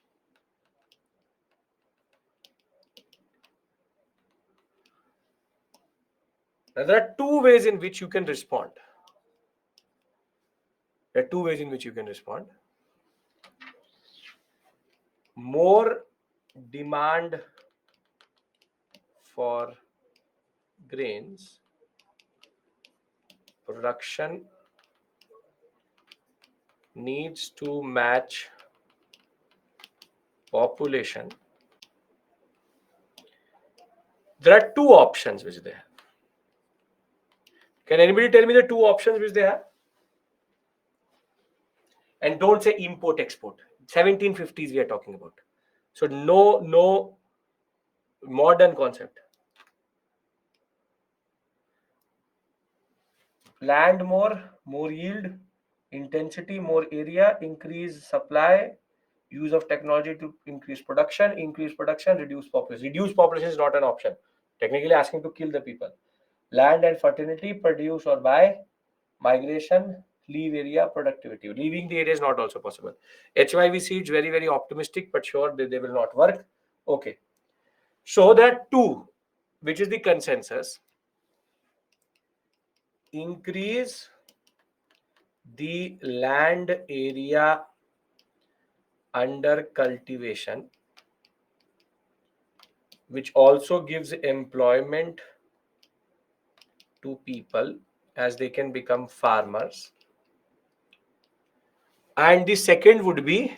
Now, there are two ways in which you can respond. There are two ways in which you can respond. More demand for grains, production needs to match population. There are two options which they have. Can anybody tell me the two options which they have? And don't say import export. 1750s we are talking about. So no modern concept. Land more yield, intensity, more area, increase supply, use of technology to increase production, reduce population. Reduce population is not an option. Technically asking to kill the people. Land and fertility, produce or buy, migration, leave area, productivity. Leaving the area is not also possible. HYVC is very, very optimistic, but sure they will not work. Okay. So there are two, which is the consensus. Increase the land area under cultivation, which also gives employment to people as they can become farmers. And the second would be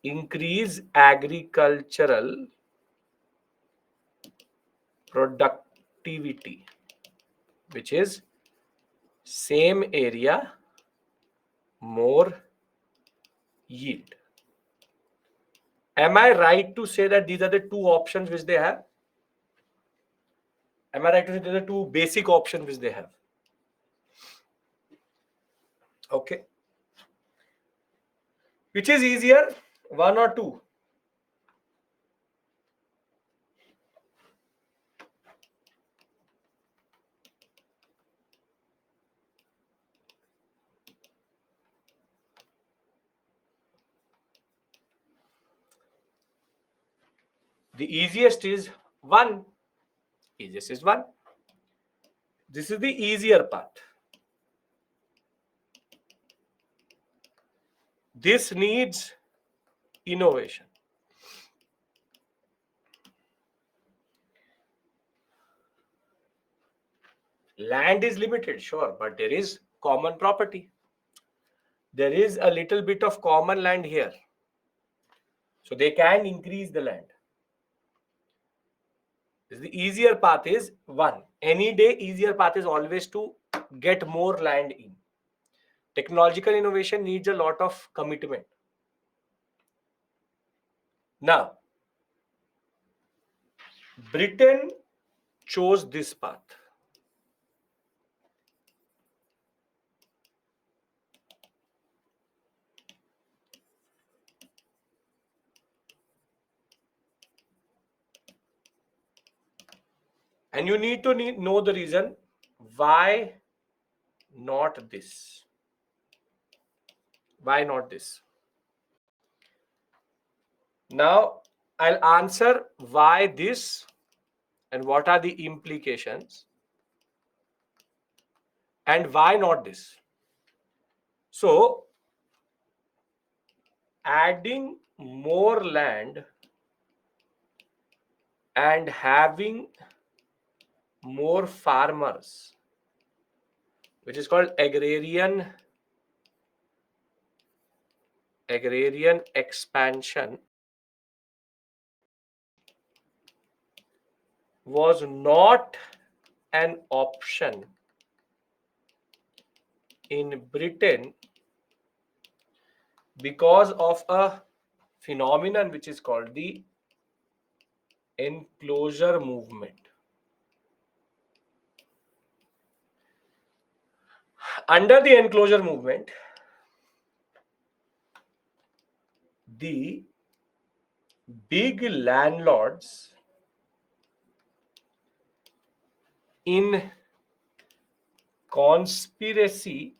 increase agricultural productivity, which is same area, more yield. Am I right to say that these are the two options which they have? Am I right to say these are the two basic options which they have? Okay. Which is easier, one or two? The easiest is one. Easiest is one. This is the easier part. This needs innovation. Land is limited, sure, but there is common property. There is a little bit of common land here. So they can increase the land. The easier path is one. Any day, easier path is always to get more land in. Technological innovation needs a lot of commitment. Now, Britain chose this path. And you need to know the reason why not this. Why not this? Now, I'll answer why this and what are the implications and why not this. So, adding more land and having more farmers, which is called agrarian expansion, was not an option in Britain because of a phenomenon which is called the enclosure movement. Under the enclosure movement, the big landlords in conspiracy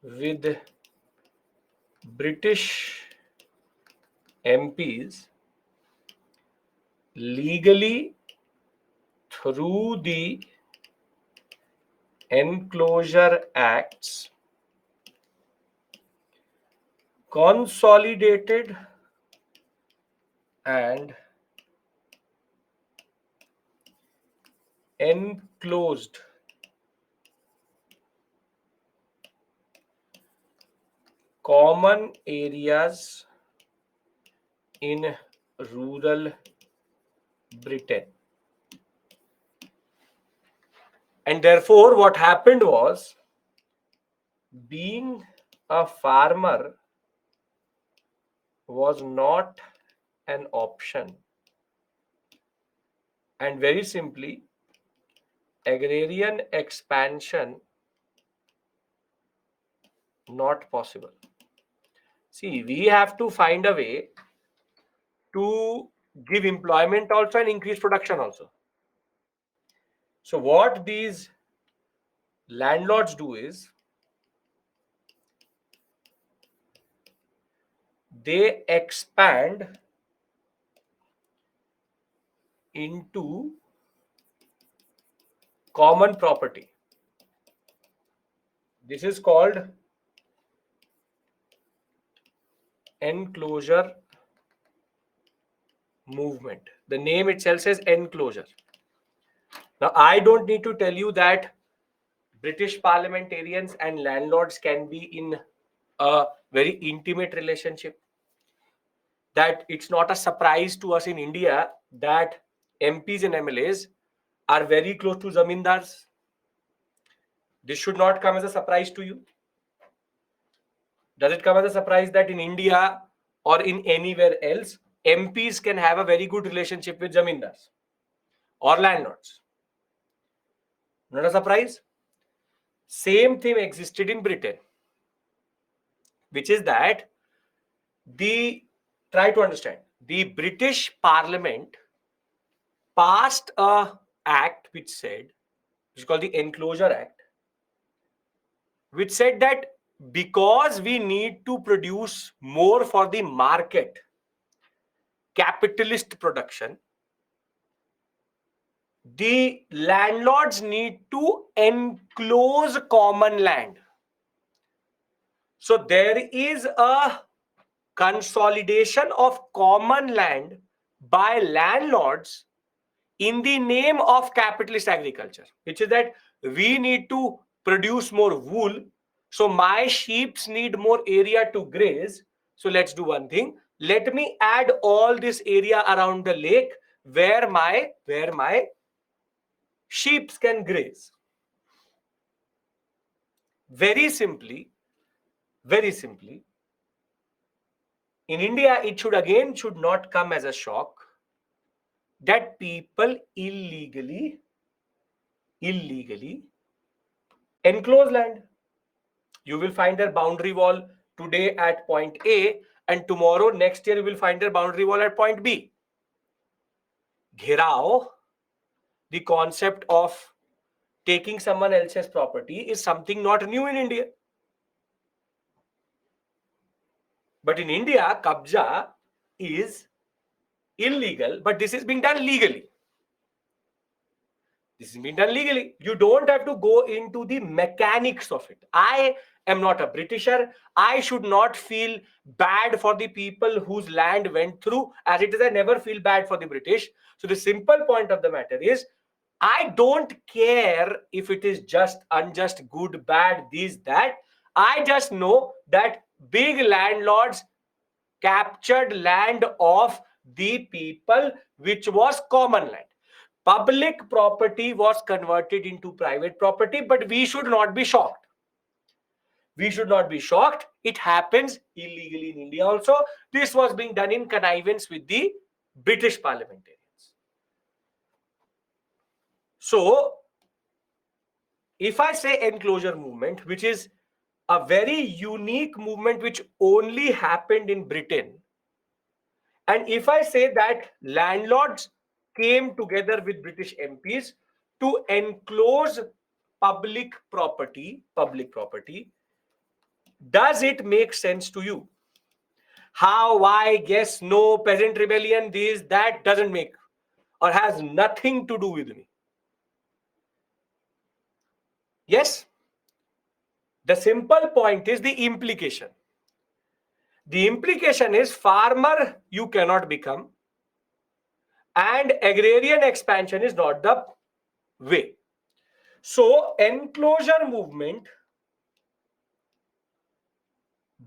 with British MPs legally through the Enclosure Acts consolidated and enclosed common areas in rural Britain. And therefore, what happened was, being a farmer was not an option. And very simply, agrarian expansion not possible. See, we have to find a way to give employment also and increase production also. So what these landlords do is, they expand into common property. This is called enclosure movement. The name itself says enclosure. Now, I don't need to tell you that British parliamentarians and landlords can be in a very intimate relationship. That it's not a surprise to us in India that MPs and MLAs are very close to zamindars. This should not come as a surprise to you. Does it come as a surprise that in India or in anywhere else, MPs can have a very good relationship with zamindars or landlords? Not a surprise. Same thing existed in Britain, which is that try to understand, the British Parliament passed a act which is called the Enclosure Act, which said that because we need to produce more for the market, capitalist production, the landlords need to enclose common land. So there is a consolidation of common land by landlords in the name of capitalist agriculture, which is that we need to produce more wool, so my sheep need more area to graze. So let's do one thing, let me add all this area around the lake where my sheep can graze. Very simply, in India, it should not come as a shock that people illegally enclose land. You will find their boundary wall today at point A, and tomorrow, next year, you will find their boundary wall at point B. Ghirao, the concept of taking someone else's property, is something not new in India. But in India, kabja is illegal, but this is being done legally. This is being done legally. You don't have to go into the mechanics of it. I am not a Britisher. I should not feel bad for the people whose land went through. As it is, I never feel bad for the British. So the simple point of the matter is, I don't care if it is just, unjust, good, bad, this, that. I just know that big landlords captured land of the people, which was common land. Public property was converted into private property, but we should not be shocked. We should not be shocked. It happens illegally in India also. This was being done in connivance with the British parliamentarians. So, if I say enclosure movement, which is a very unique movement which only happened in Britain, and if I say that landlords came together with British MPs to enclose public property, does it make sense to you? How, why, guess, no, peasant rebellion, this, that doesn't make or has nothing to do with me. Yes? The simple point is the implication. The implication is farmer you cannot become, and agrarian expansion is not the way. So enclosure movement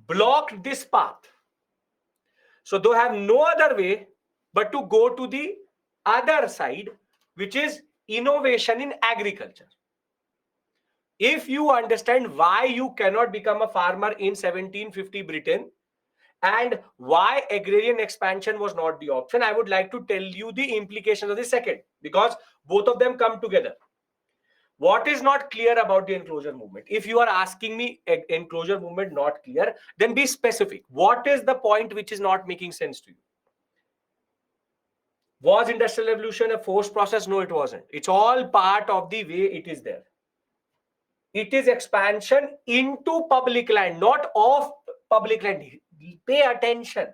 blocked this path. So they have no other way but to go to the other side, which is innovation in agriculture. If you understand why you cannot become a farmer in 1750 Britain and why agrarian expansion was not the option, I would like to tell you the implications of the second, because both of them come together. What is not clear about the enclosure movement? If you are asking me enclosure movement not clear, then be specific. What is the point which is not making sense to you? Was industrial revolution a forced process? No, it wasn't. It's all part of the way it is there. It is expansion into public land, not of public land. Pay attention.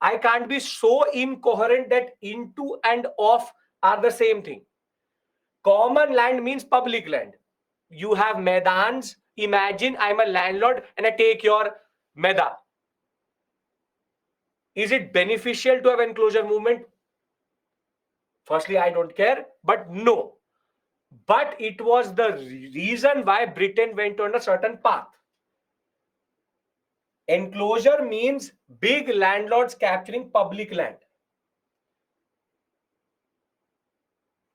I can't be so incoherent that into and off are the same thing. Common land means public land. You have maidans. Imagine I'm a landlord and I take your maida. Is it beneficial to have enclosure movement? Firstly, I don't care, but no. But it was the reason why Britain went on a certain path. Enclosure means big landlords capturing public land.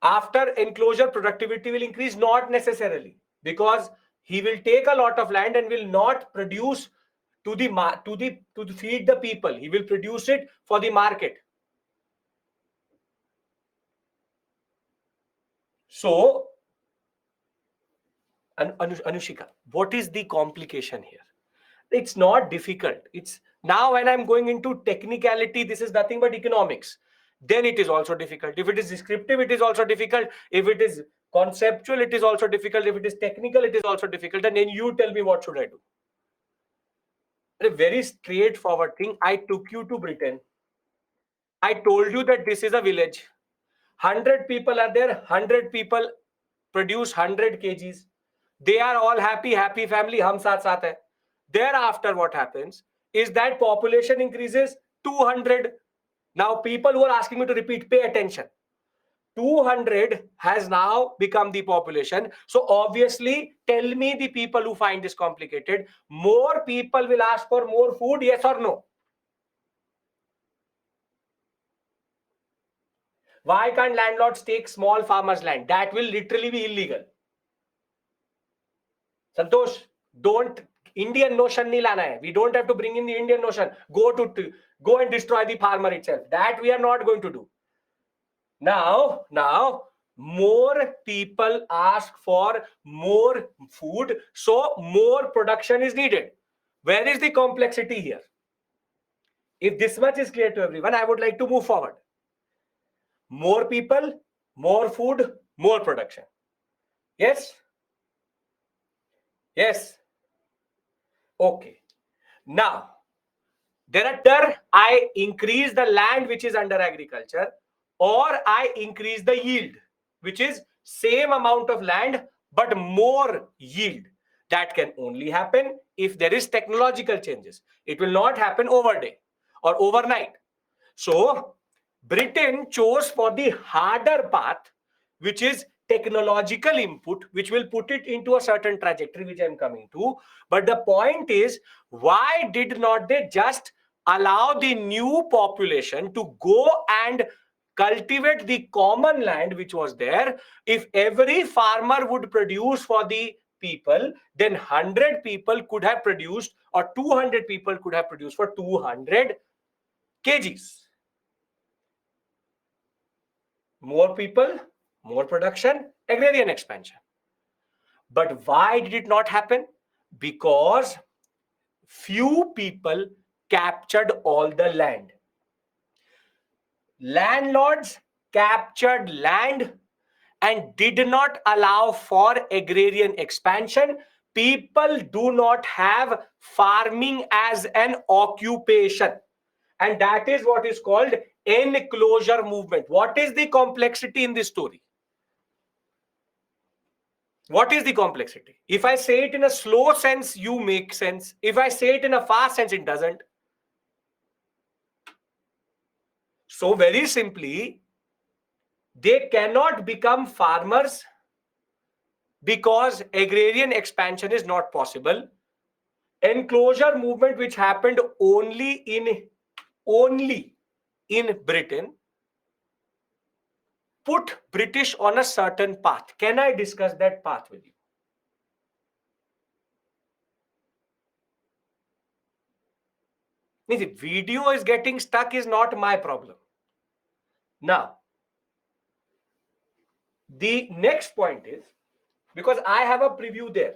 After enclosure, productivity will increase? Not necessarily, because he will take a lot of land and will not produce to feed the people. He will produce it for the market. So, Anushika, what is the complication here? It's not difficult. It's now when I'm going into technicality, this is nothing but economics. Then it is also difficult. If it is descriptive, it is also difficult. If it is conceptual, it is also difficult. If it is technical, it is also difficult. And then you tell me, what should I do? A very straightforward thing. I took you to Britain. I told you that this is a village. 100 people are there. 100 people produce 100 kgs. They are all happy, happy family. Hum saath saath hai. Thereafter, what happens is that population increases 200. Now, people who are asking me to repeat, pay attention. 200 has now become the population. So obviously, tell me the people who find this complicated. More people will ask for more food, yes or no? Why can't landlords take small farmers' land? That will literally be illegal. Santosh, don't Indian notion nahi lana hai. We don't have to bring in the Indian notion. Go and destroy the farmer itself. That we are not going to do. Now, more people ask for more food, so more production is needed. Where is the complexity here? If this much is clear to everyone, I would like to move forward. More people, more food, more production. Yes? Yes. Okay. Now, either I increase the land which is under agriculture, or I increase the yield, which is same amount of land but more yield. That can only happen if there is technological changes. It will not happen overday or overnight. So Britain chose for the harder path, which is technological input, which will put it into a certain trajectory, which I'm coming to. But the point is, why did not they just allow the new population to go and cultivate the common land which was there? If every farmer would produce for the people, then 100 people could have produced, or 200 people could have produced for 200 kgs. More people, more production, agrarian expansion. But why did it not happen? Because few people captured all the land. Landlords captured land and did not allow for agrarian expansion. People do not have farming as an occupation. And that is what is called enclosure movement. What is the complexity in this story? What is the complexity? If I say it in a slow sense, you make sense. If I say it in a fast sense, it doesn't. So very simply, they cannot become farmers because agrarian expansion is not possible. Enclosure movement, which happened only in Britain, put British on a certain path. Can I discuss that path with you? The video is getting stuck is not my problem. Now, the next point is, because I have a preview there.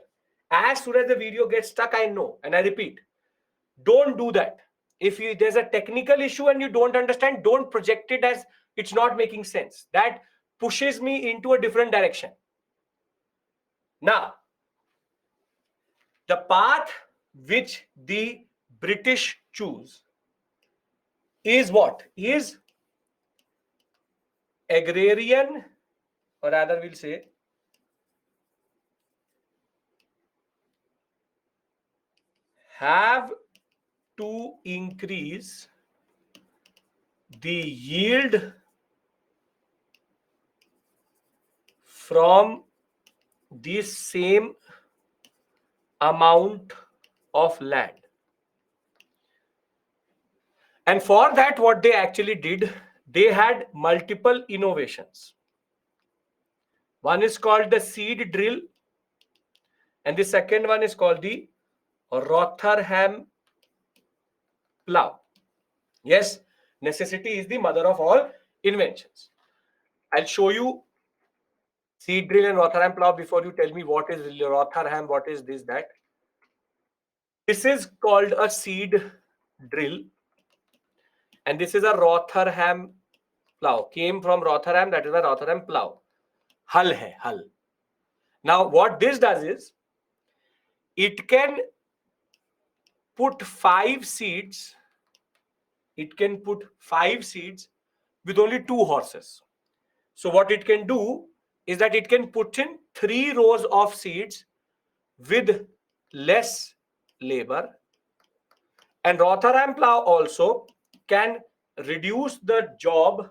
As soon as the video gets stuck, I know. And I repeat, don't do that. If there's a technical issue and you don't understand, don't project it as it's not making sense. That pushes me into a different direction. Now, the path which the British choose is what? Is agrarian, or rather we'll say have to increase the yield from the same amount of land. And for that, what they actually did, they had multiple innovations. One is called the seed drill, and the second one is called the Rotherham plow. Yes, necessity is the mother of all inventions. I'll show you seed drill and Rotherham plow before you tell me what is Rotherham, what is this, that. This is called a seed drill, and this is a Rotherham plow. Came from Rotherham, that is a Rotherham plow. Hull hai, hull. Now, what this does is, it can put 5 seeds. It can put 5 seeds with only 2 horses. So what it can do is that it can put in 3 rows of seeds with less labor. And Rotherham plow also can reduce the job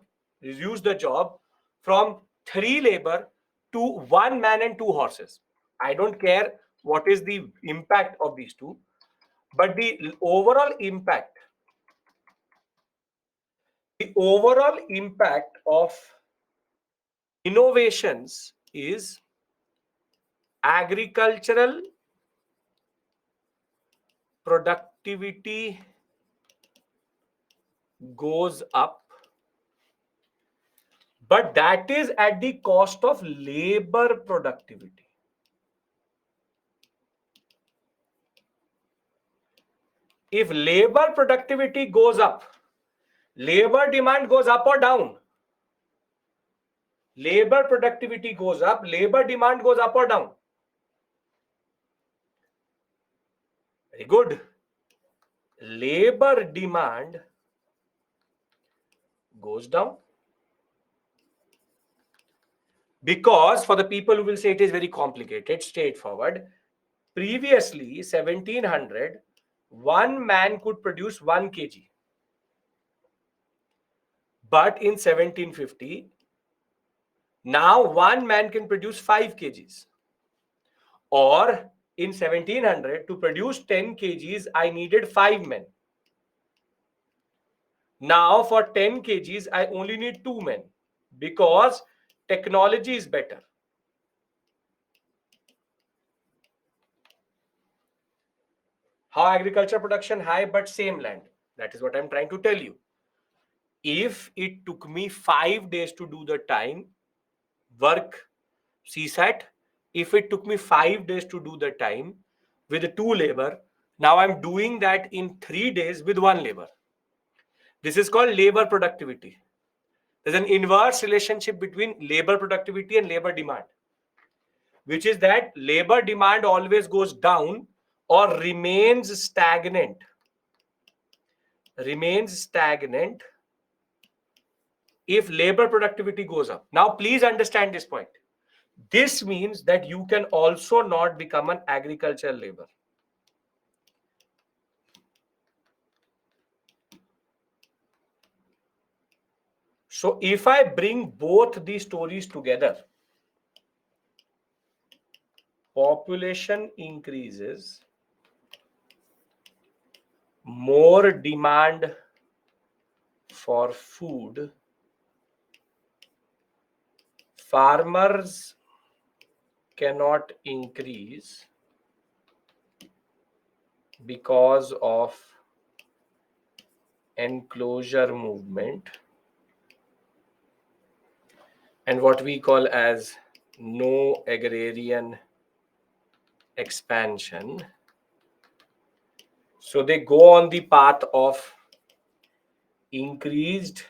from 3 labor to 1 man and 2 horses. I don't care what is the impact of these two, but the overall impact of innovations is agricultural productivity goes up, but that is at the cost of labor productivity. If labor productivity goes up, labor demand goes up or down? Labor productivity goes up, labor demand goes up or down? Very good. Labor demand goes down. Because for the people who will say it is very complicated, straightforward, previously 1700, 1 man could produce 1 kg. But in 1750, now 1 man can produce 5 kgs. Or in 1700, to produce 10 kgs, I needed 5 men. Now for 10 kgs, I only need 2 men because technology is better. How agriculture production high but same land? That is what I'm trying to tell you. If it took me 5 days to do the time, work CSAT, if it took me 5 days to do the time with 2 labor, now I'm doing that in 3 days with 1 labor. This is called labor productivity. There's an inverse relationship between labor productivity and labor demand, which is that labor demand always goes down or remains stagnant if labor productivity goes up. Now, please understand this point. This means that you can also not become an agricultural labor. So if I bring both these stories together, population increases, more demand for food, farmers cannot increase because of enclosure movement and what we call as no agrarian expansion. So they go on the path of increased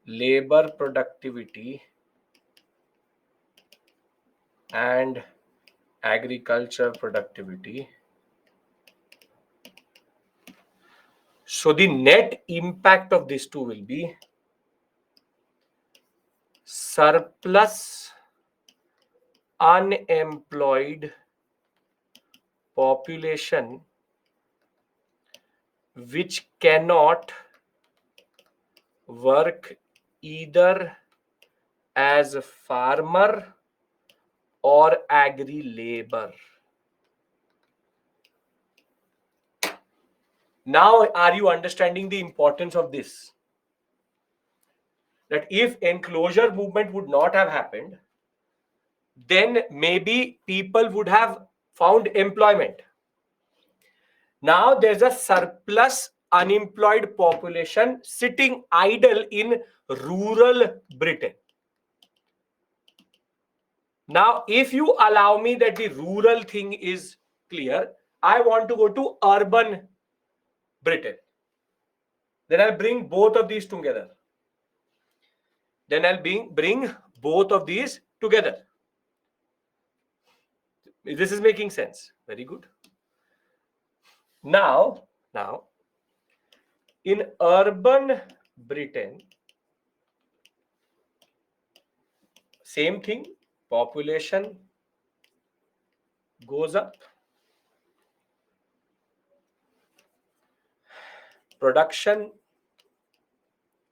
labor productivity and agriculture productivity. So the net impact of these two will be surplus unemployed population which cannot work either as a farmer or agri labor. Now, are you understanding the importance of this? That if enclosure movement would not have happened, then maybe people would have found employment. Now there's a surplus unemployed population sitting idle in rural Britain. Now, if you allow me that the rural thing is clear, I want to go to urban Britain. Then I'll bring both of these together. Bring both of these together. This is making sense. Very good. Now, in urban Britain, same thing, population goes up, production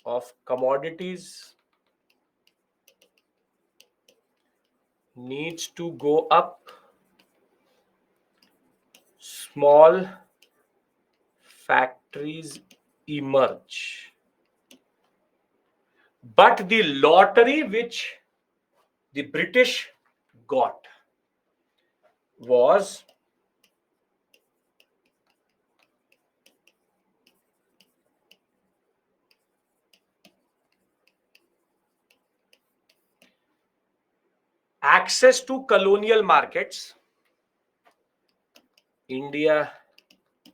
of commodities needs to go up, small factories emerge. But the lottery which the British got was access to colonial markets, India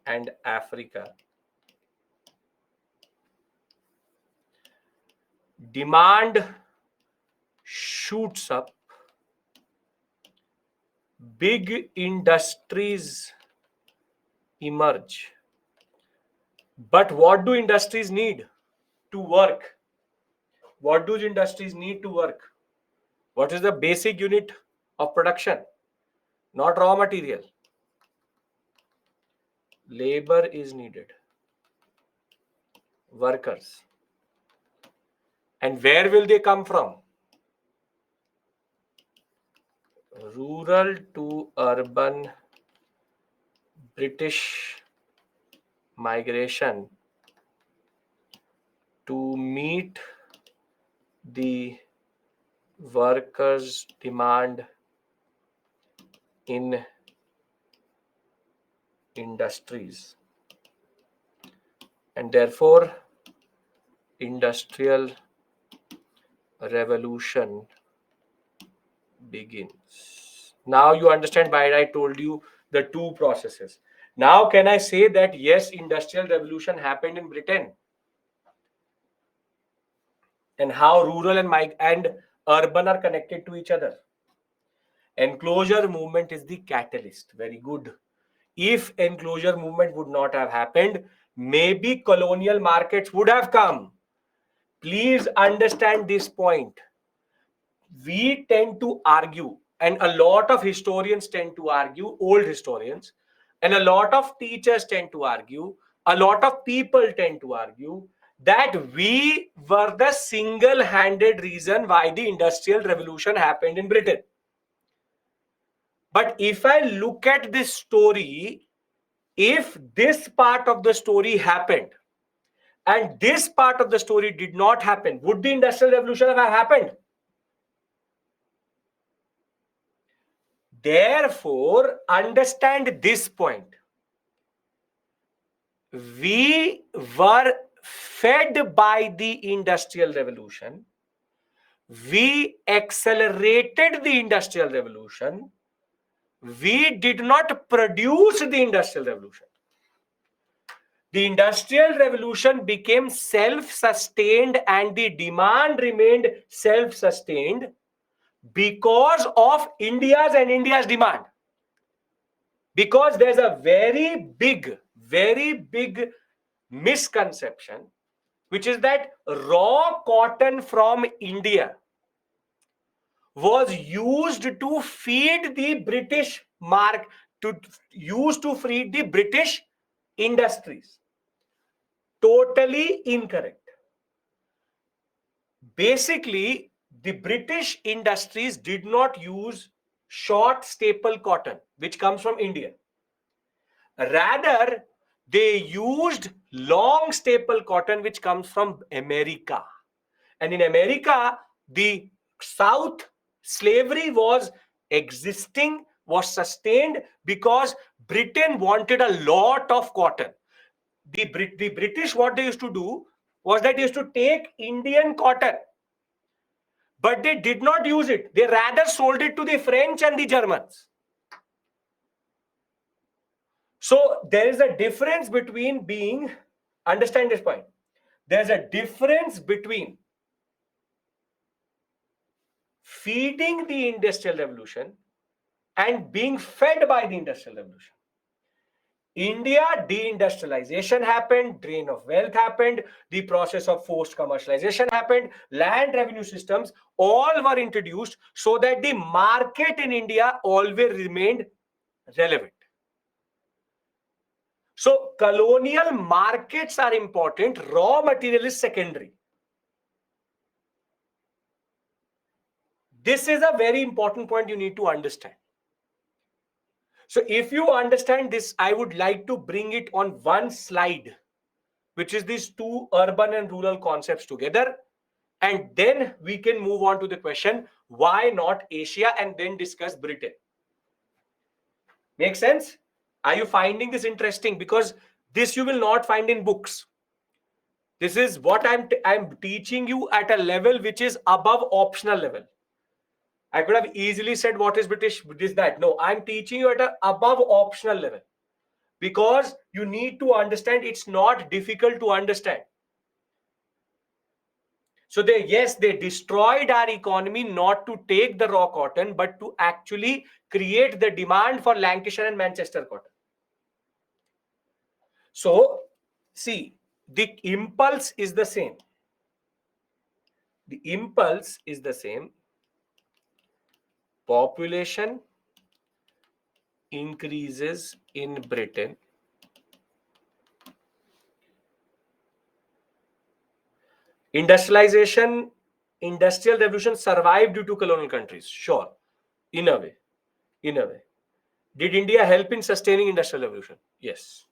and Africa. Demand shoots up, big industries emerge. But what do industries need to work? What do industries need to work? What is the basic unit of production? Not raw material. Labor is needed. Workers. And where will they come from? Rural to urban British migration to meet the workers' demand in industries. And therefore, industrial revolution begins. Now you understand why I told you the two processes. Now can I say that yes, industrial revolution happened in Britain? And how rural and urban are connected to each other? Enclosure movement is the catalyst. Very good. If enclosure movement would not have happened, maybe colonial markets would have come. Please understand this point. we tend to argue, and a lot of historians tend to argue, old historians, and a lot of teachers tend to argue, a lot of people tend to argue that we were the single-handed reason why the Industrial Revolution happened in Britain. But if I look at this story, if this part of the story happened and this part of the story did not happen, would the Industrial Revolution have happened? Therefore, understand this point. We were fed by the Industrial Revolution. We accelerated the Industrial Revolution. We did not produce the Industrial Revolution. The Industrial Revolution became self-sustained and the demand remained self-sustained because of India's demand. Because there's a very big misconception, which is that raw cotton from India was used to feed the British to feed the British industries. Totally incorrect. Basically, the British industries did not use short staple cotton, which comes from India. Rather, they used long staple cotton, which comes from America. And in America, the South slavery was existing, was sustained because Britain wanted a lot of cotton. The British, what they used to do was that they used to take Indian cotton, but they did not use it. They rather sold it to the French and the Germans. So there is a difference between understand this point. There's a difference between feeding the Industrial Revolution and being fed by the Industrial Revolution. India deindustrialization happened, drain of wealth happened, the process of forced commercialization happened, land revenue systems all were introduced so that the market in India always remained relevant. So colonial markets are important, raw material is secondary. This is a very important point you need to understand. So if you understand this, I would like to bring it on one slide, which is these two urban and rural concepts together. And then we can move on to the question, why not Asia, and then discuss Britain. Make sense? Are you finding this interesting? Because this you will not find in books. This is what I'm teaching you at a level which is above optional level. I could have easily said what is British, this, that. No, I'm teaching you at an above optional level because you need to understand it's not difficult to understand. So they destroyed our economy not to take the raw cotton, but to actually create the demand for Lancashire and Manchester cotton. So see, the impulse is the same. The impulse is the same. Population increases in Britain. Industrialization, Industrial Revolution survived due to colonial countries. Sure, in a way. Did India help in sustaining Industrial Revolution? Yes.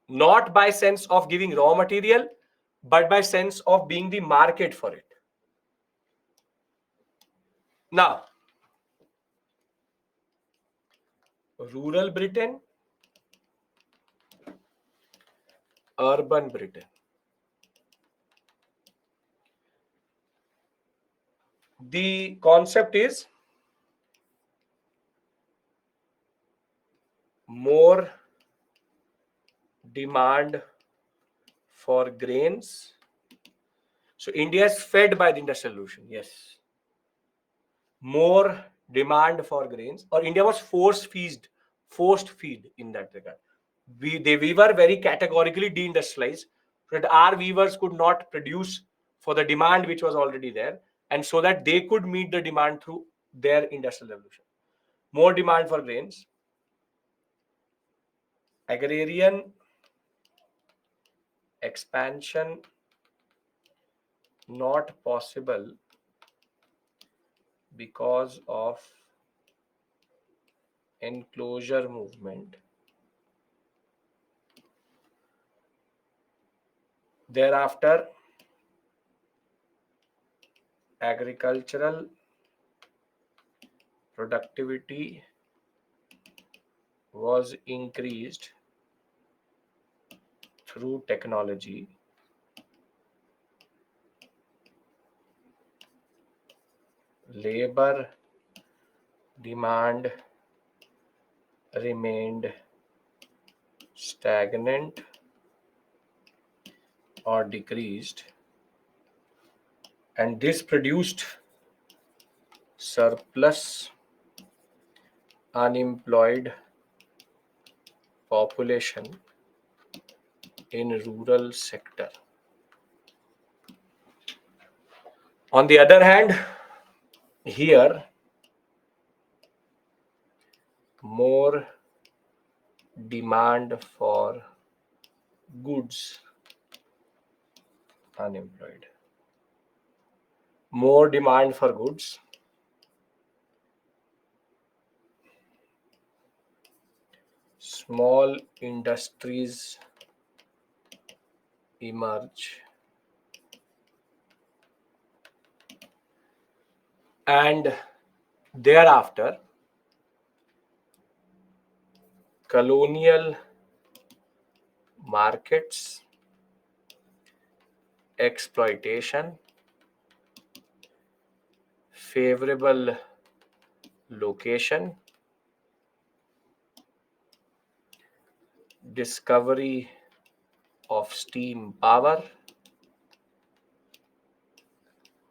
Not by sense of giving raw material, but by sense of being the market for it. Now, rural Britain, urban Britain. The concept is more demand for grains. So India is fed by the Industrial Revolution. Yes. More demand for grains, or India was forced feed in that regard. We were very categorically deindustrialized so that our weavers could not produce for the demand which was already there, and so that they could meet the demand through their industrial revolution. More demand for grains, agrarian expansion not possible because of enclosure movement. Thereafter, agricultural productivity was increased through technology. Labor demand remained stagnant or decreased, and this produced surplus unemployed population in rural sector. On the other hand, here more demand for goods, unemployed, more demand for goods, small industries emerge, and thereafter colonial markets, exploitation, favorable location, discovery of steam power,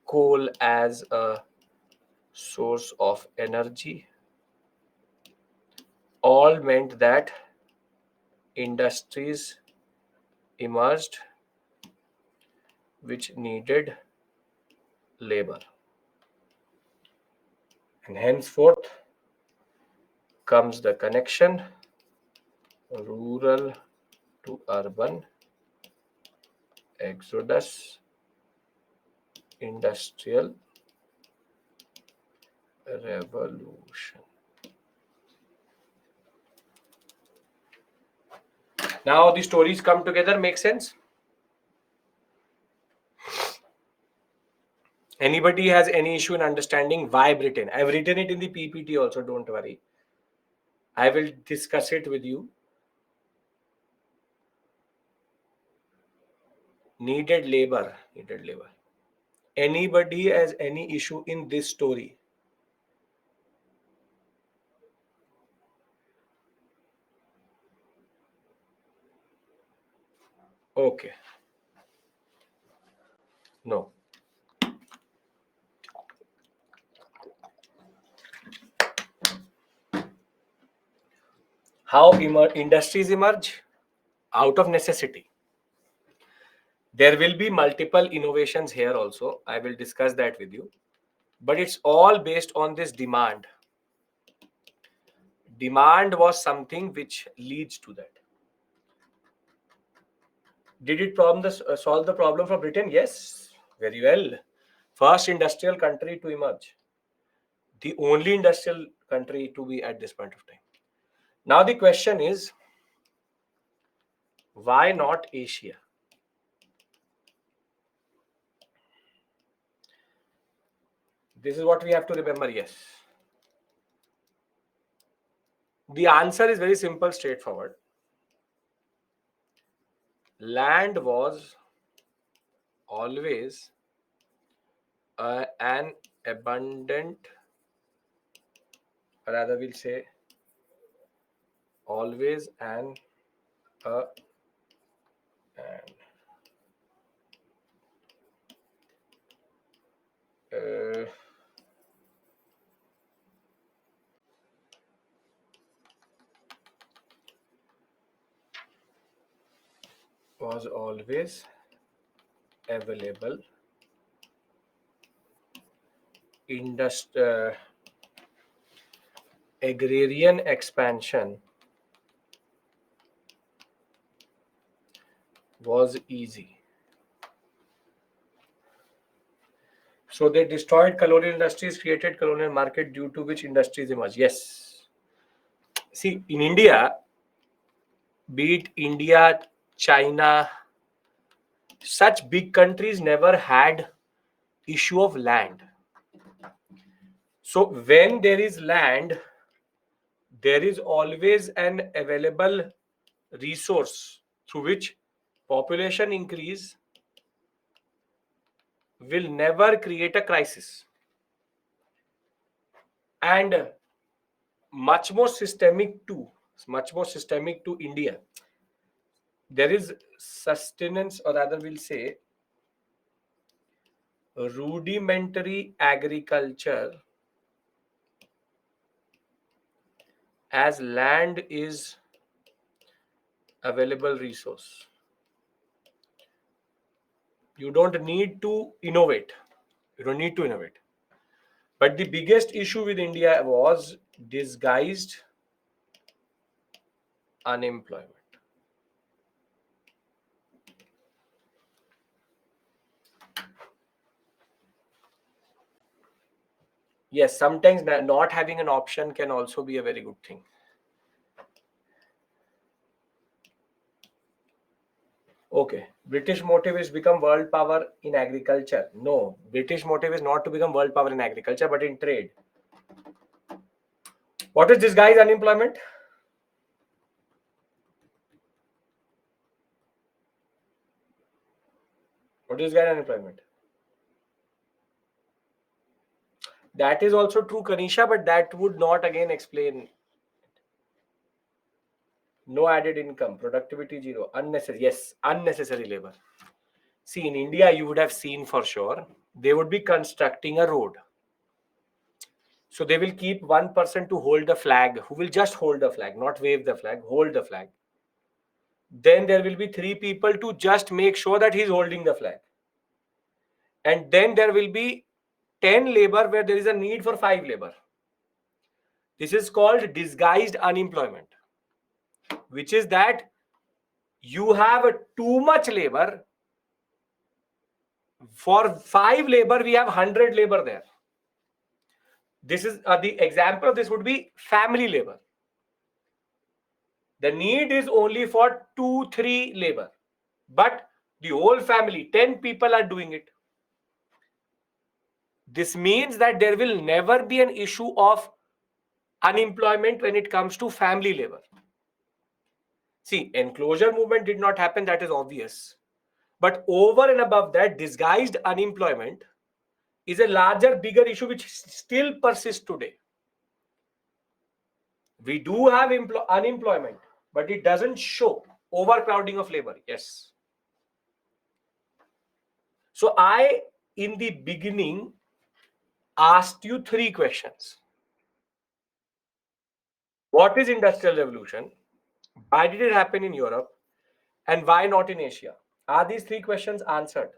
coal as a source of energy, all meant that industries emerged which needed labor. And henceforth comes the connection rural to urban, exodus, industrial revolution. Now the stories come together, make sense? Anybody has any issue in understanding why Britain? I've written it in the PPT also, don't worry. I will discuss it with you. Needed labor. Anybody has any issue in this story? Okay. No. How industries emerge? Out of necessity. There will be multiple innovations here also. I will discuss that with you. But it's all based on this demand. Demand was something which leads to that. Did it solve the problem for Britain? Yes, very well. First industrial country to emerge. The only industrial country to be at this point of time. Now the question is, why not Asia? This is what we have to remember, yes. The answer is very simple, straightforward. Land was always an abundant, rather we'll say always an was always available agrarian expansion was easy. So they destroyed colonial industries, created colonial market, due to which industries emerged. Yes. See, in India, be it India, China, such big countries never had issue of land. So when there is land, there is always an available resource through which population increase will never create a crisis. And much more systemic to India, there is sustenance, or rather we'll say rudimentary agriculture, as land is available resource. You don't need to innovate. But the biggest issue with India was disguised unemployment. Yes, sometimes not having an option can also be a very good thing. Okay, British motive is become world power in agriculture. No, British motive is not to become world power in agriculture, but in trade. What is disguised unemployment? What is disguised unemployment? That is also true, Kanisha, but that would not again explain. No added income, productivity zero, unnecessary. Yes, unnecessary labor. See, in India, you would have seen for sure, they would be constructing a road. So they will keep one person to hold the flag, who will just hold the flag, not wave the flag, hold the flag. Then there will be 3 people to just make sure that he's holding the flag. And then there will be 10 labor where there is a need for 5 labor. This is called disguised unemployment, which is that you have too much labor. For 5 labor, we have 100 labor there. This is the example of this would be family labor. The need is only for 2-3 labor, but the whole family, 10 people are doing it. This means that there will never be an issue of unemployment when it comes to family labor. See, enclosure movement did not happen, that is obvious. But over and above that, disguised unemployment is a larger, bigger issue which still persists today. We do have unemployment, but it doesn't show overcrowding of labor. Yes. So I, in the beginning, asked you 3 questions. What is Industrial Revolution? Why did it happen in Europe? And why not in Asia? Are these 3 questions answered?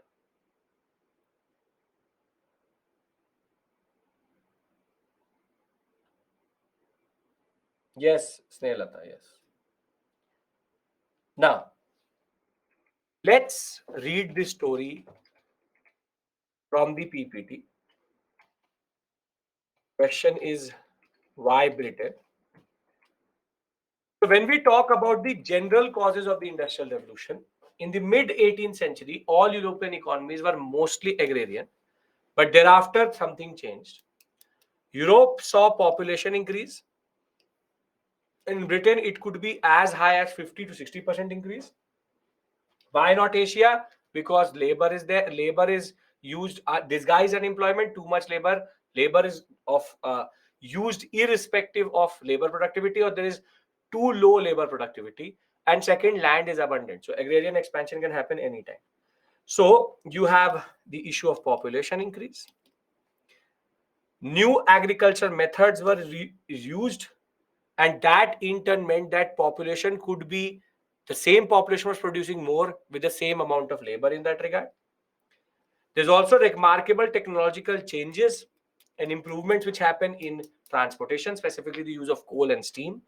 Yes, Snehata, yes. Now, let's read this story from the PPT. Question is, why Britain? So when we talk about the general causes of the Industrial Revolution, in the mid-18th century, all European economies were mostly agrarian, but thereafter something changed. Europe saw population increase. In Britain, it could be as high as 50 to 60% increase. Why not Asia? Because labor is there. Labor is used, disguised unemployment, too much labor. Labor is used irrespective of labor productivity, or there is too low labor productivity. And second, land is abundant. So agrarian expansion can happen anytime. So you have the issue of population increase. New agriculture methods were used, and that in turn meant that population could be, the same population was producing more with the same amount of labor in that regard. There's also remarkable technological changes. and improvements which happen in transportation, specifically the use of coal and steam.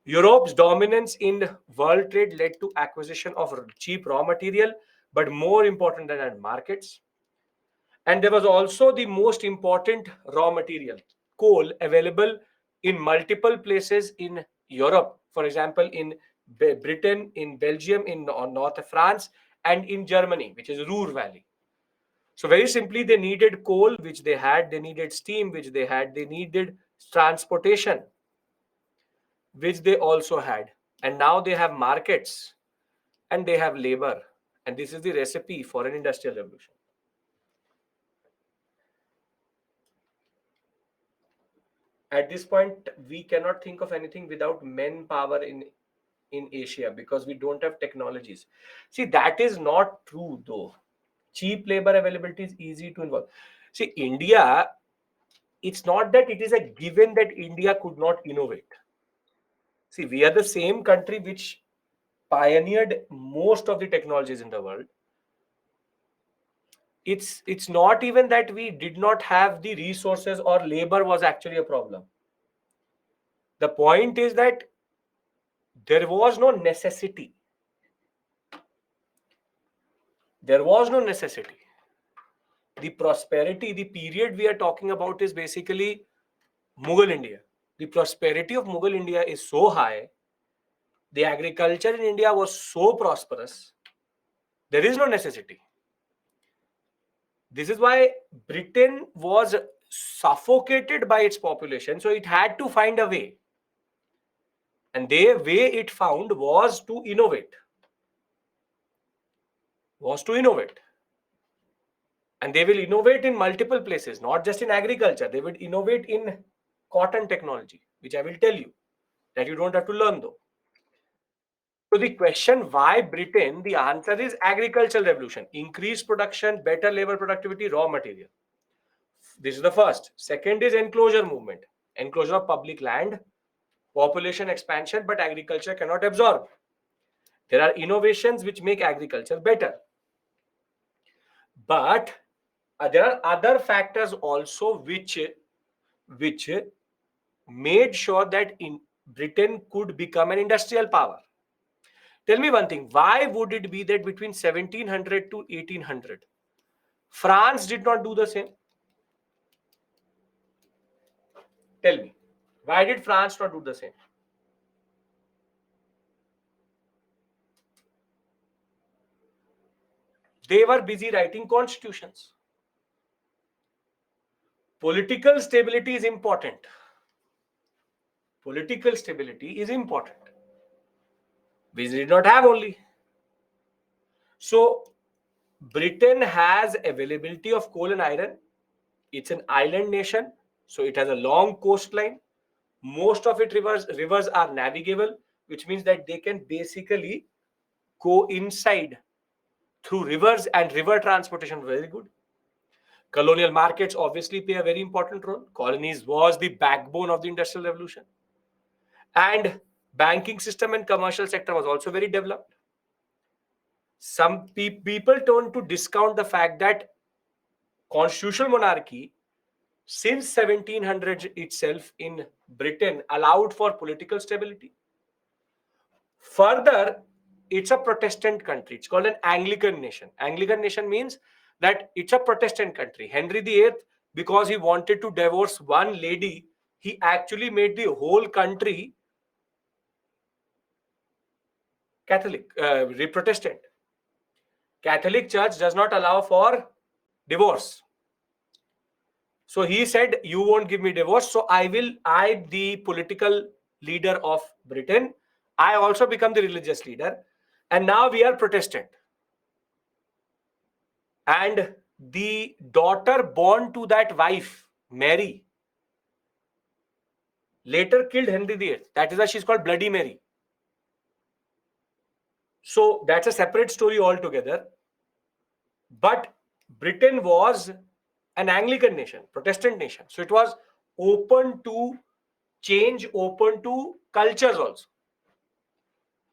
Europe's dominance in world trade led to acquisition of cheap raw material, but more important than that, markets. And there was also the most important raw material, coal, available in multiple places in Europe. For example, in Britain, in Belgium, in North of France, and in Germany, which is Ruhr Valley. So very simply, they needed coal, which they had. They needed steam, which they had. They needed transportation, which they also had. And now they have markets and they have labor. And this is the recipe for an industrial revolution. At this point, we cannot think of anything without manpower in Asia, because we don't have technologies. See, that is not true though. Cheap labor availability is easy to involve. See, India, it's not that it is a given that India could not innovate. See, we are the same country which pioneered most of the technologies in the world. It's not even that we did not have the resources or labor was actually a problem. The point is that there was no necessity. There was no necessity. The prosperity, the period we are talking about is basically Mughal India. The prosperity of Mughal India is so high. The agriculture in India was so prosperous. There is no necessity. This is why Britain was suffocated by its population. So it had to find a way. And the way it found was to innovate. And they will innovate in multiple places, not just in agriculture. They will innovate in cotton technology, which I will tell you, that you don't have to learn though. So the question why Britain, the answer is agricultural revolution. Increased production, better labor productivity, raw material. This is the first. Second is enclosure movement. Enclosure of public land, population expansion, but agriculture cannot absorb. There are innovations which make agriculture better. But there are other factors also which made sure that in Britain could become an industrial power. Tell me one thing, why would it be that between 1700 to 1800, France did not do the same? Tell me, why did France not do the same? They were busy writing constitutions. Political stability is important. Political stability is important. We did not have only. So Britain has availability of coal and iron. It's an island nation, so it has a long coastline. Most of its rivers are navigable, which means that they can basically go inside through rivers, and river transportation very good. Colonial markets obviously play a very important role. Colonies was the backbone of the industrial revolution. And banking system and commercial sector was also very developed. Some people tend to discount the fact that constitutional monarchy since 1700 itself in Britain allowed for political stability. Further, it's a Protestant country. It's called an Anglican nation. Anglican nation means that it's a Protestant country. Henry VIII, because he wanted to divorce one lady, he actually made the whole country Catholic, Protestant. Catholic Church does not allow for divorce. So he said, you won't give me divorce, so I, the political leader of Britain, I also become the religious leader. And now we are Protestant. And the daughter born to that wife, Mary, later killed Henry VIII. That is why she's called Bloody Mary. So that's a separate story altogether. But Britain was an Anglican nation, Protestant nation. So it was open to change, open to cultures also.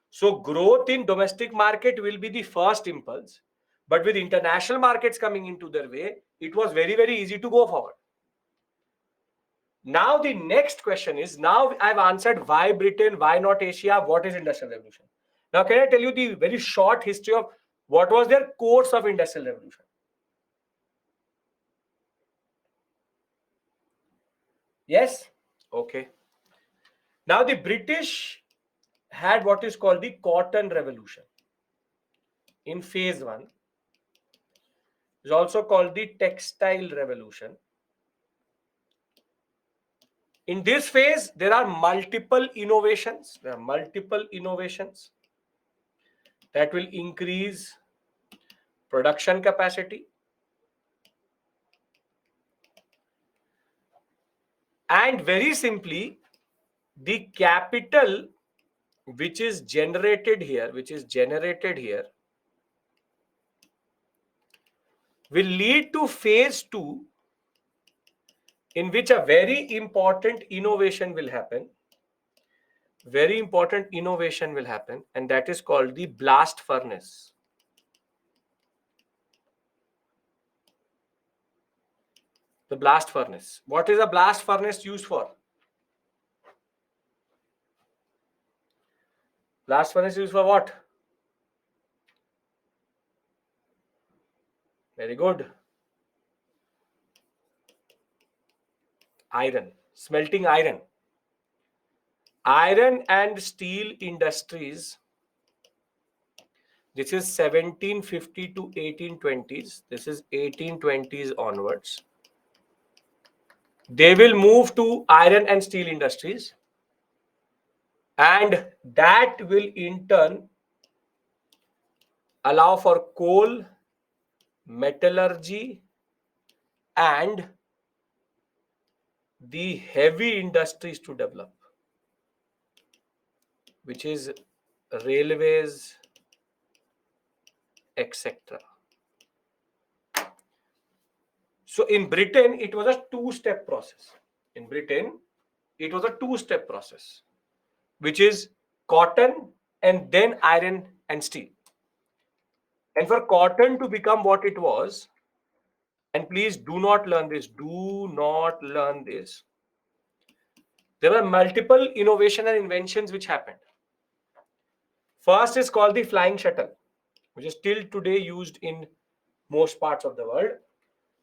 So growth in domestic market will be the first impulse. But with international markets coming into their way, it was very, very easy to go forward. Now the next question is, now I've answered why Britain, why not Asia, what is Industrial Revolution. Now can I tell you the very short history of what was their course of Industrial Revolution? Yes? Okay. Now the British had what is called the Cotton Revolution in phase 1. It's also called the Textile Revolution. In this phase, there are multiple innovations. There are multiple innovations that will increase production capacity and very simply the capital which is generated here will lead to phase 2 in which a very important innovation will happen. Very important innovation will happen, and that is called the blast furnace. The blast furnace. What is a blast furnace used for? Blast furnace used for what? Very good. Iron. Smelting iron. Iron and steel industries. This is 1750 to 1820s. This is 1820s onwards. They will move to iron and steel industries, and that will in turn allow for coal, metallurgy, and the heavy industries to develop, which is railways, etc. So in Britain, it was a two-step process. In Britain, it was a two-step process, which is cotton and then iron and steel. And for cotton to become what it was, and please do not learn this, there were multiple innovation and inventions which happened. First is called the flying shuttle, which is still today used in most parts of the world.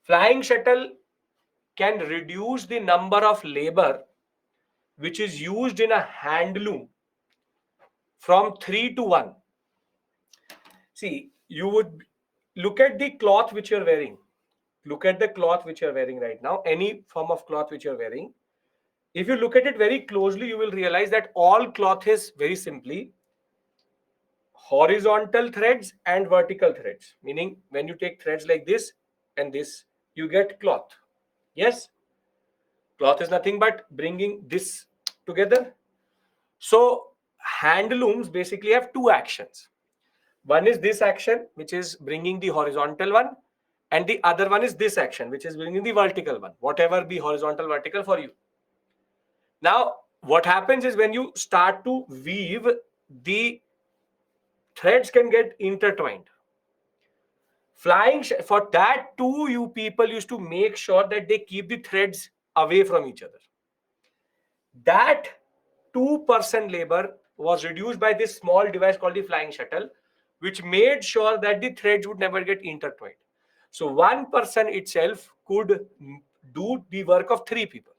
Flying shuttle can reduce the number of labor which is used in a handloom from 3 to 1. See, you would look at the cloth which you're wearing. Look at the cloth which you're wearing right now, any form of cloth which you're wearing. If you look at it very closely, you will realize that all cloth is very simply horizontal threads and vertical threads. Meaning when you take threads like this and this, you get cloth. Yes? Cloth is nothing but bringing this together. So handlooms basically have two actions. One is this action, which is bringing the horizontal one, and the other one is this action, which is bringing the vertical one, whatever be horizontal, vertical for you. Now, what happens is when you start to weave, the threads can get intertwined. For that too, you people used to make sure that they keep the threads away from each other. That 2% labor was reduced by this small device called the flying shuttle, which made sure that the threads would never get intertwined. So one person itself could do the work of 3 people.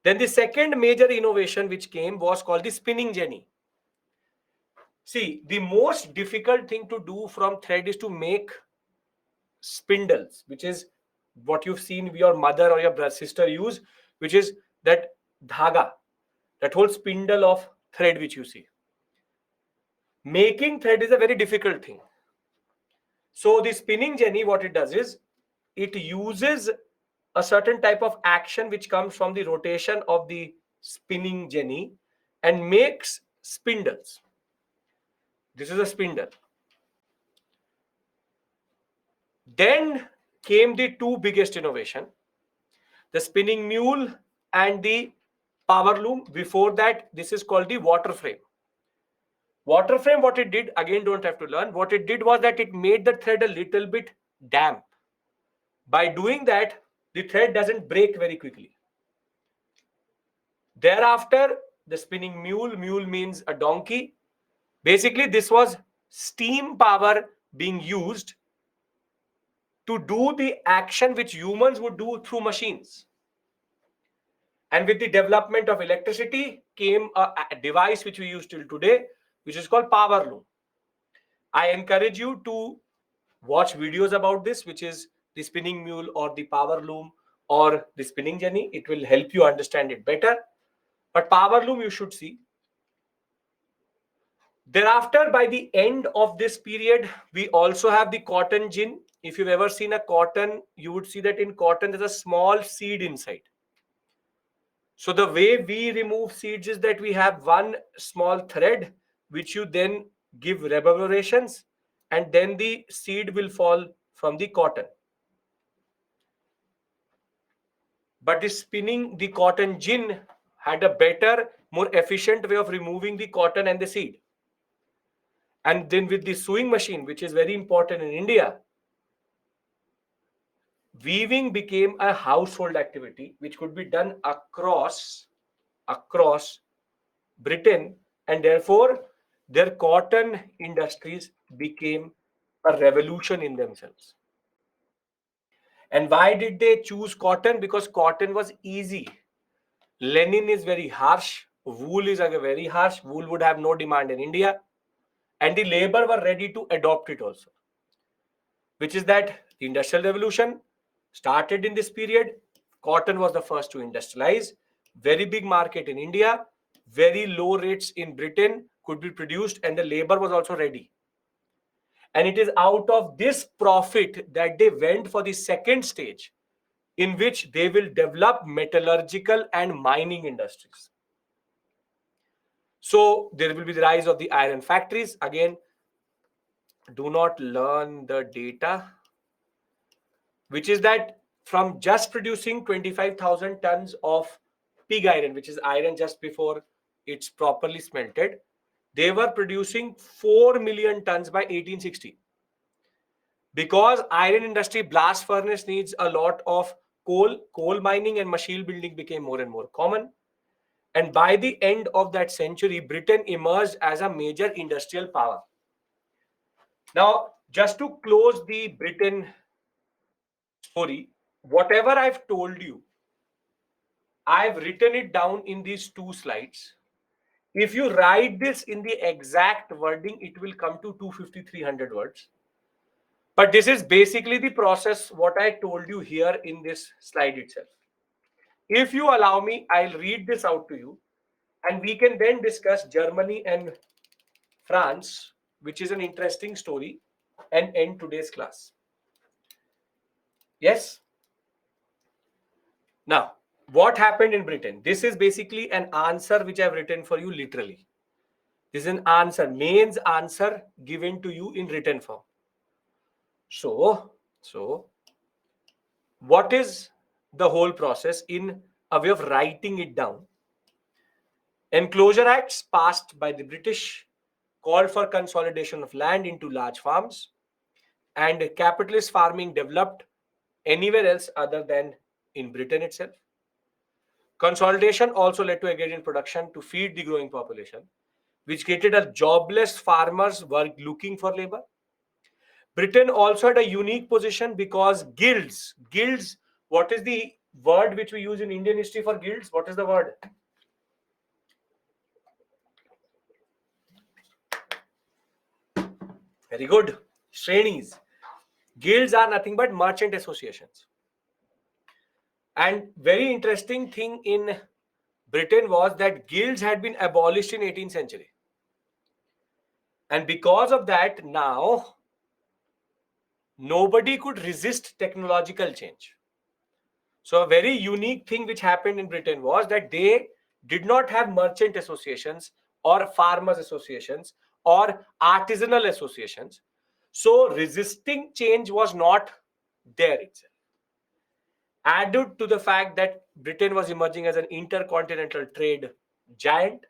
Then the second major innovation which came was called the spinning jenny. See, the most difficult thing to do from thread is to make spindles, which is what you've seen your mother or your sister use, which is that dhaga, that whole spindle of thread which you see. Making thread is a very difficult thing. So the spinning jenny, what it does is it uses a certain type of action which comes from the rotation of the spinning jenny and makes spindles. This is a spindle. Then came the two biggest innovation, the spinning mule and the power loom. Before that, this is called the water frame. Water frame, what it did, again, don't have to learn. What it did was that it made the thread a little bit damp. By doing that, the thread doesn't break very quickly. Thereafter, the spinning mule, mule means a donkey. Basically, this was steam power being used to do the action which humans would do through machines. And with the development of electricity came a device which we use till today, which is called power loom. I encourage you to watch videos about this, which is the spinning mule or the power loom or the spinning jenny. It will help you understand it better. But power loom you should see. Thereafter, by the end of this period, we also have the cotton gin. If you've ever seen a cotton, you would see that in cotton there's a small seed inside. So the way we remove seeds is that we have one small thread, which you then give reverberations, and then the seed will fall from the cotton. But the spinning the cotton gin had a better, more efficient way of removing the cotton and the seed. And then with the sewing machine, which is very important in India, weaving became a household activity which could be done across Britain, and therefore their cotton industries became a revolution in themselves. And why did they choose cotton? Because cotton was easy. Linen is very harsh. Wool is very harsh. Wool would have no demand in India. And the labor were ready to adopt it also. Which is that the Industrial Revolution started in this period. Cotton was the first to industrialize. Very big market in India. Very low rates in Britain could be produced, and the labor was also ready. And it is out of this profit that they went for the second stage, in which they will develop metallurgical and mining industries. So there will be the rise of the iron factories. Again, do not learn the data, which is that from just producing 25,000 tons of pig iron, which is iron just before it's properly smelted, they were producing 4 million tons by 1860. Because iron industry blast furnace needs a lot of coal mining and machine building became more and more common. And by the end of that century, Britain emerged as a major industrial power. Now, just to close the Britain story, whatever I've told you, I've written it down in these two slides. If you write this in the exact wording, it will come to 250, 300 words. But this is basically the process, what I told you here in this slide itself. If you allow me, I'll read this out to you, and we can then discuss Germany and France, which is an interesting story, and end today's class. Yes? Now, what happened in Britain? This is basically an answer which I've written for you literally. This is an answer, Main's answer given to you in written form. So what is the whole process in a way of writing it down? Enclosure Acts passed by the British called for consolidation of land into large farms, and capitalist farming developed anywhere else other than in Britain itself. Consolidation also led to agrarian production to feed the growing population, which created a jobless farmers were looking for labor. Britain also had a unique position because guilds, what is the word which we use in Indian history for guilds? What is the word? Very good. Shrenis. Guilds are nothing but merchant associations. And very interesting thing in Britain was that guilds had been abolished in 18th century. And because of that, now nobody could resist technological change. So a very unique thing which happened in Britain was that they did not have merchant associations or farmers associations or artisanal associations. So resisting change was not there itself. Added to the fact that Britain was emerging as an intercontinental trade giant,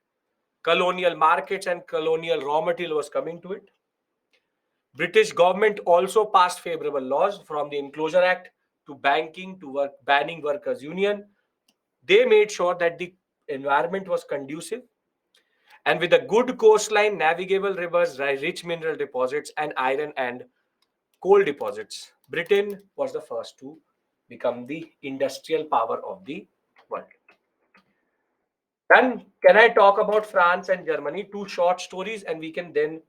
colonial markets and colonial raw material was coming to it. British government also passed favorable laws from the Enclosure Act to banking to banning workers' union. They made sure that the environment was conducive, and with a good coastline, navigable rivers, rich mineral deposits, and iron and coal deposits, Britain was the first to become the industrial power of the world. Then, can I talk about France and Germany? Two short stories, and we can then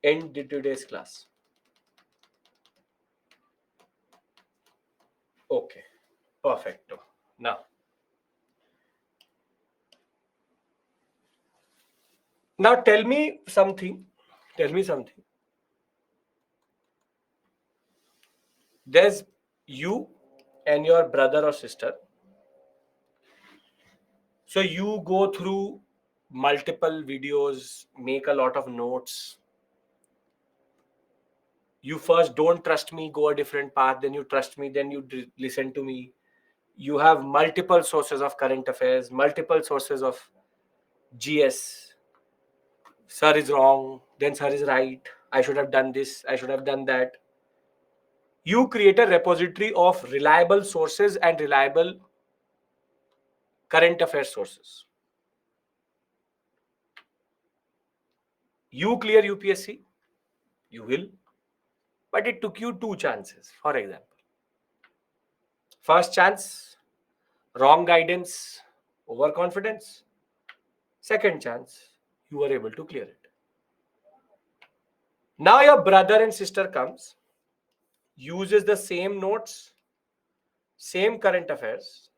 end today's class. Okay, perfecto. Now tell me something. Tell me something. There's you and your brother or sister. So you go through multiple videos, make a lot of notes. You first don't trust me, go a different path, then you trust me, then you listen to me. You have multiple sources of current affairs, multiple sources of GS. Sir is wrong, then sir is right. I should have done this, I should have done that. You create a repository of reliable sources and reliable current affairs sources. You clear UPSC, you will, but it took you 2 chances. For example, first chance, wrong guidance, overconfidence. Second chance, you were able to clear it. Now your brother and sister comes, uses the same notes, same current affairs.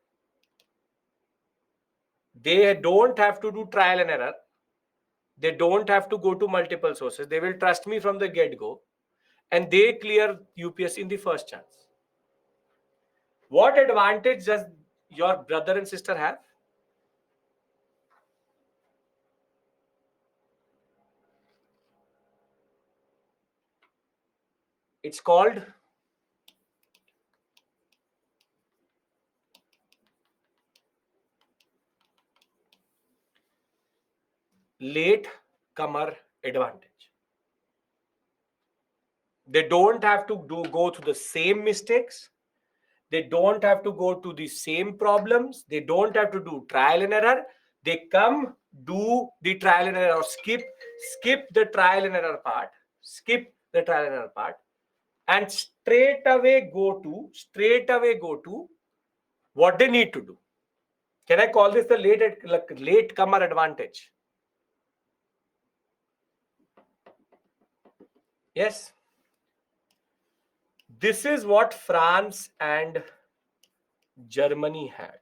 They don't have to do trial and error. They don't have to go to multiple sources. They will trust me from the get-go, and they clear UPSC in the first chance. What advantage does your brother and sister have? It's called late comer advantage. They don't have to go through the same mistakes. They don't have to go to the same problems. They don't have to do trial and error. They come, do the trial and error, or skip the trial and error part, and straight away go to what they need to do. Can I call this the late comer advantage? Yes. This is what France and Germany had.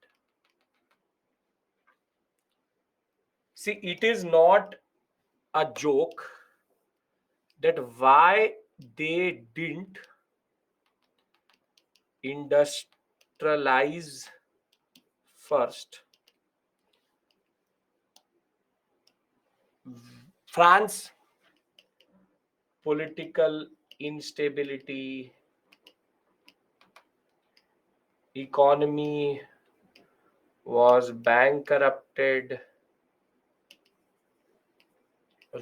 See, it is not a joke that why they didn't industrialize first. France, political instability, economy was bankrupted,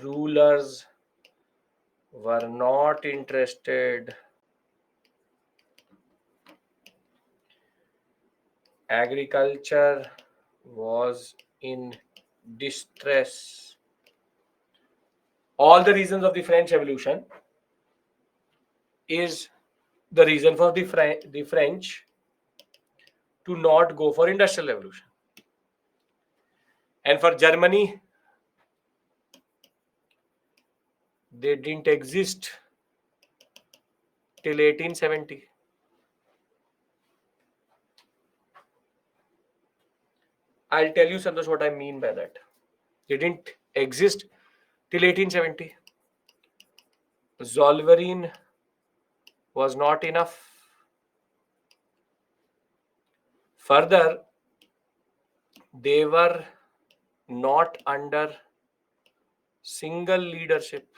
rulers were not interested, agriculture was in distress. All the reasons of the French Revolution is the reason for the French to not go for industrial revolution. And for Germany, they didn't exist till 1870. I'll tell you, Santosh, what I mean by that. They didn't exist till 1870. Zollverein was not enough. Further, they were not under single leadership.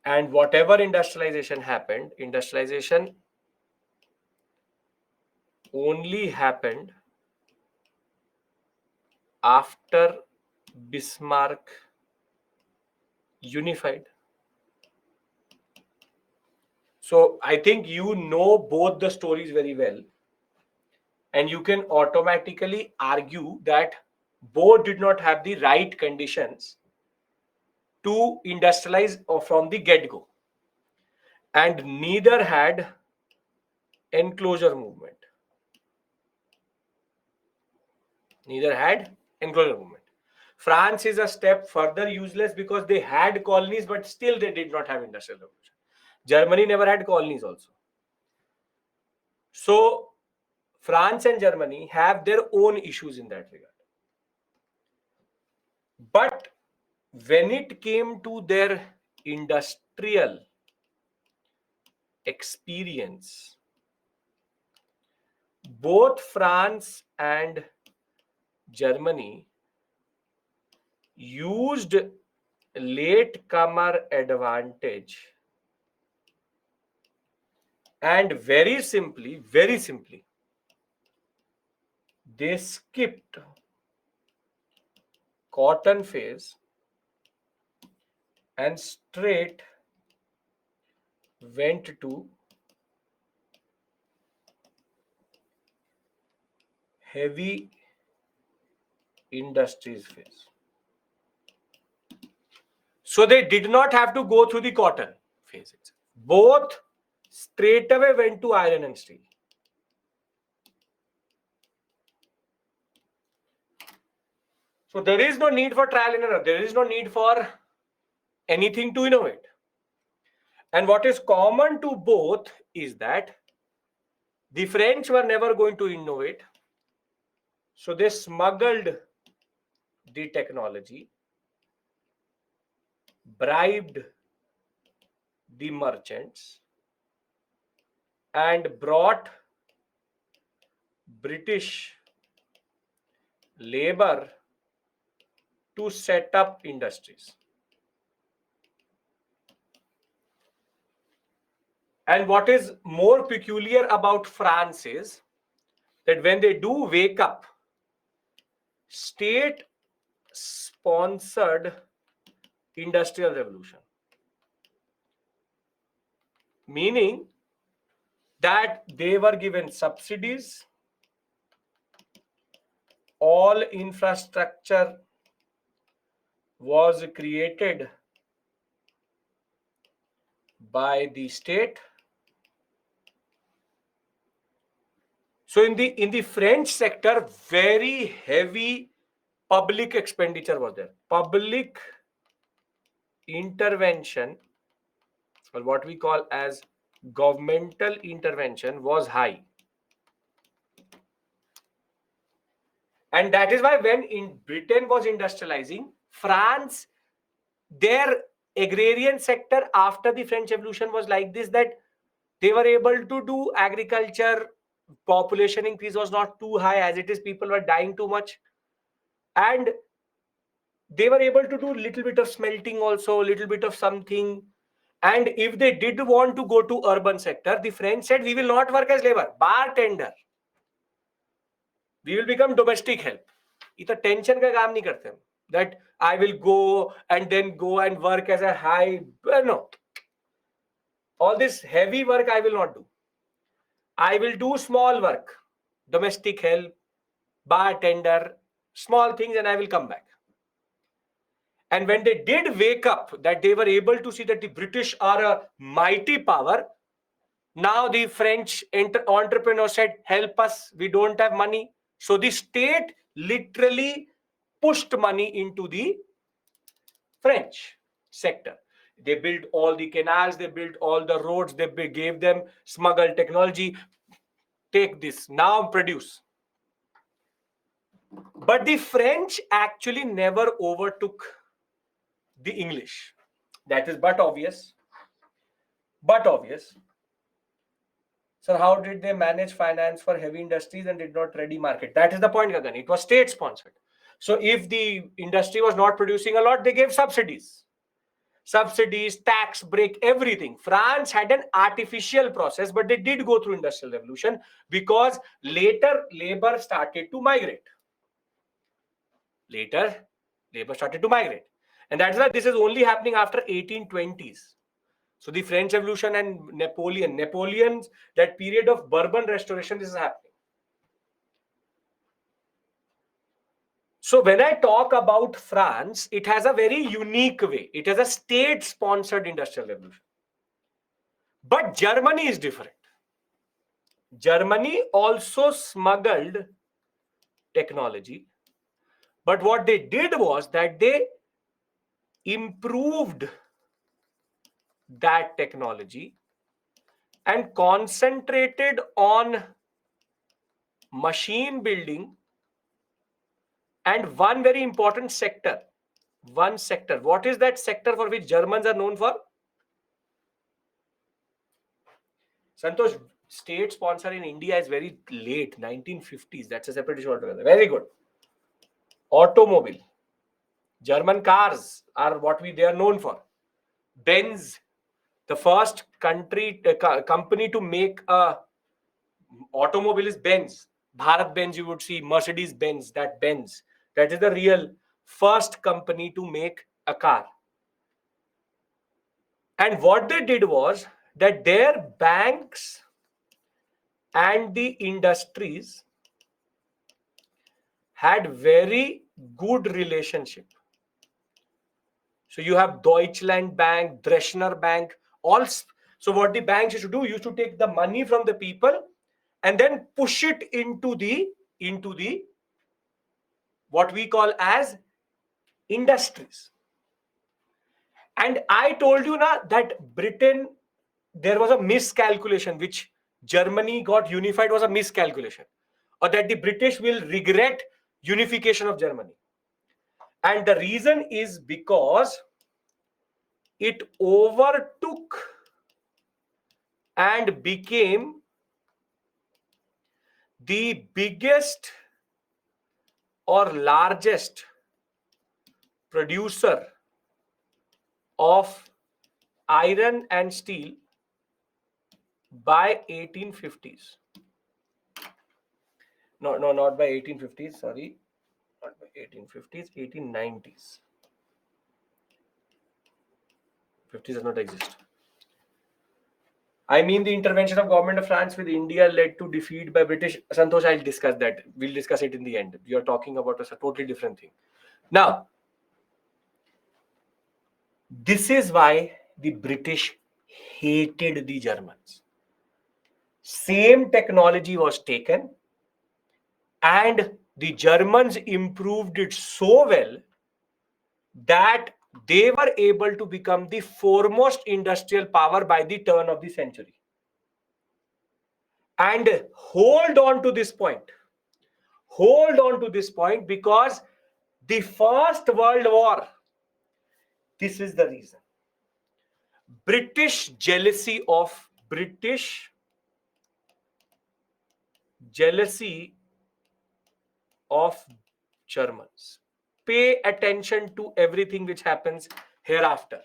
And whatever industrialization happened, industrialization only happened after Bismarck unified. So I think you know both the stories very well, and you can automatically argue that both did not have the right conditions to industrialize from the get-go, and neither had enclosure movement. Neither had enclosure movement. France is a step further useless because they had colonies, but still they did not have industrial revolution. Germany never had colonies also. So France and Germany have their own issues in that regard. But when it came to their industrial experience, both France and Germany used latecomer advantage, and very simply, they skipped cotton phase and straight went to heavy industries phase. So they did not have to go through the cotton phases. Both straight away went to iron and steel. So there is no need for trial and error. There is no need for anything to innovate. And what is common to both is that the French were never going to innovate. So they smuggled the technology, bribed the merchants, and brought British labor to set up industries. And what is more peculiar about France is that when they do wake up, state sponsored industrial revolution, meaning that they were given subsidies, all infrastructure was created by the state. So in the French sector, very heavy public expenditure was there. Public intervention, or what we call as governmental intervention, was high. And that is why when in Britain was industrializing, France, their agrarian sector after the French Revolution was like this, that they were able to do agriculture, population increase was not too high as it is, people were dying too much, and they were able to do little bit of smelting also, little bit of something. And if they did want to go to urban sector, the French said, we will not work as labor, bartender, we will become domestic help. इतना tension का काम नहीं करते हम, that I will go and work as a high, no, all this heavy work I will not do. I will do small work, domestic help, bartender, small things, and I will come back. And when they did wake up, that they were able to see that the British are a mighty power, now the French entrepreneur said, help us, we don't have money. So the state literally pushed money into the French sector. They built all the canals, they built all the roads, they gave them smuggled technology. Take this, now produce. But the French actually never overtook the English. That is but obvious. But obvious. So how did they manage finance for heavy industries and did not ready market? That is the point, Gagan. It was state sponsored. So if the industry was not producing a lot, they gave subsidies. Subsidies, tax break, everything. France had an artificial process, but they did go through industrial revolution because later labor started to migrate. And that's why this is only happening after 1820s. So the French Revolution and Napoleon's that period of Bourbon restoration, this is happening. So when I talk about France, it has a very unique way. It has a state-sponsored industrial revolution. But Germany is different. Germany also smuggled technology. But what they did was that they improved that technology and concentrated on machine building and one very important sector. One sector. What is that sector for which Germans are known for? Santosh, state sponsor in India is very late, 1950s. That's a separate issue altogether. Very good. Automobile. German cars are what they are known for. Benz, the first company to make a automobile is Benz. Bharat Benz, you would see Mercedes Benz, that Benz. That is the real first company to make a car. And what they did was that their banks and the industries had very good relationship. So you have Deutschland Bank, Dresdner Bank, all. So what the banks used to do, used to take the money from the people and then push it into the what we call as industries. And I told you now that Britain, there was a miscalculation, which Germany got unified was a miscalculation, or that the British will regret unification of Germany. And the reason is because it overtook and became the biggest or largest producer of iron and steel by 1850s. No, not by 1850s, sorry. Not by 1850s, 1890s. 50s does not exist. I mean, the intervention of government of France with India led to defeat by British. Santosh, I'll discuss that. We'll discuss it in the end. You're talking about a totally different thing. Now, this is why the British hated the Germans. Same technology was taken and the Germans improved it so well that they were able to become the foremost industrial power by the turn of the century. And hold on to this point. Hold on to this point, because the First World War, this is the reason. British jealousy of Germans. Pay attention to everything which happens hereafter.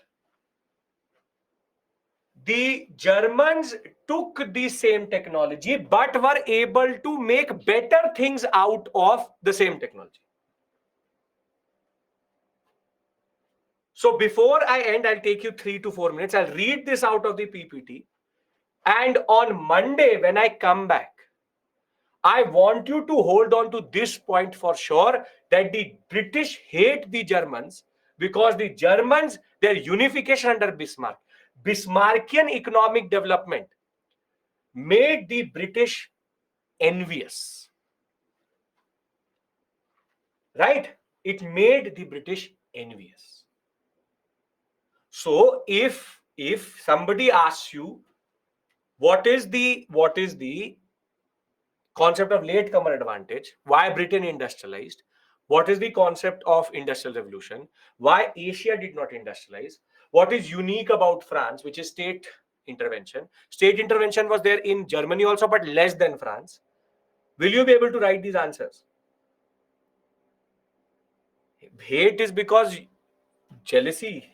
The Germans took the same technology but were able to make better things out of the same technology. So before I end, I'll take you 3 to 4 minutes. I'll read this out of the PPT. And on Monday, when I come back, I want you to hold on to this point for sure, that the British hate the Germans because the Germans, their unification under Bismarck, Bismarckian economic development made the British envious. Right? It made the British envious. So if somebody asks you, what is the concept of latecomer advantage, why Britain industrialized, what is the concept of industrial revolution, why Asia did not industrialize, what is unique about France, which is state intervention. State intervention was there in Germany also, but less than France. Will you be able to write these answers? Hate is because jealousy,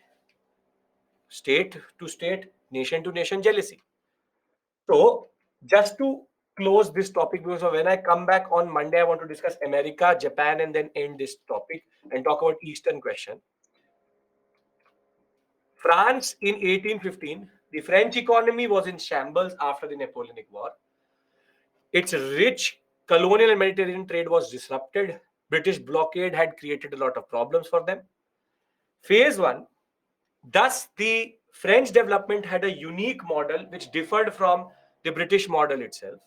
state to state, nation to nation jealousy. So just to close this topic, because when I come back on Monday, I want to discuss America, Japan, and then end this topic and talk about Eastern question. France in 1815 The French economy was in shambles after the Napoleonic War. Its rich colonial and Mediterranean trade was disrupted. British blockade had created a lot of problems for them. Phase 1, thus the French development had a unique model which differed from the British model itself.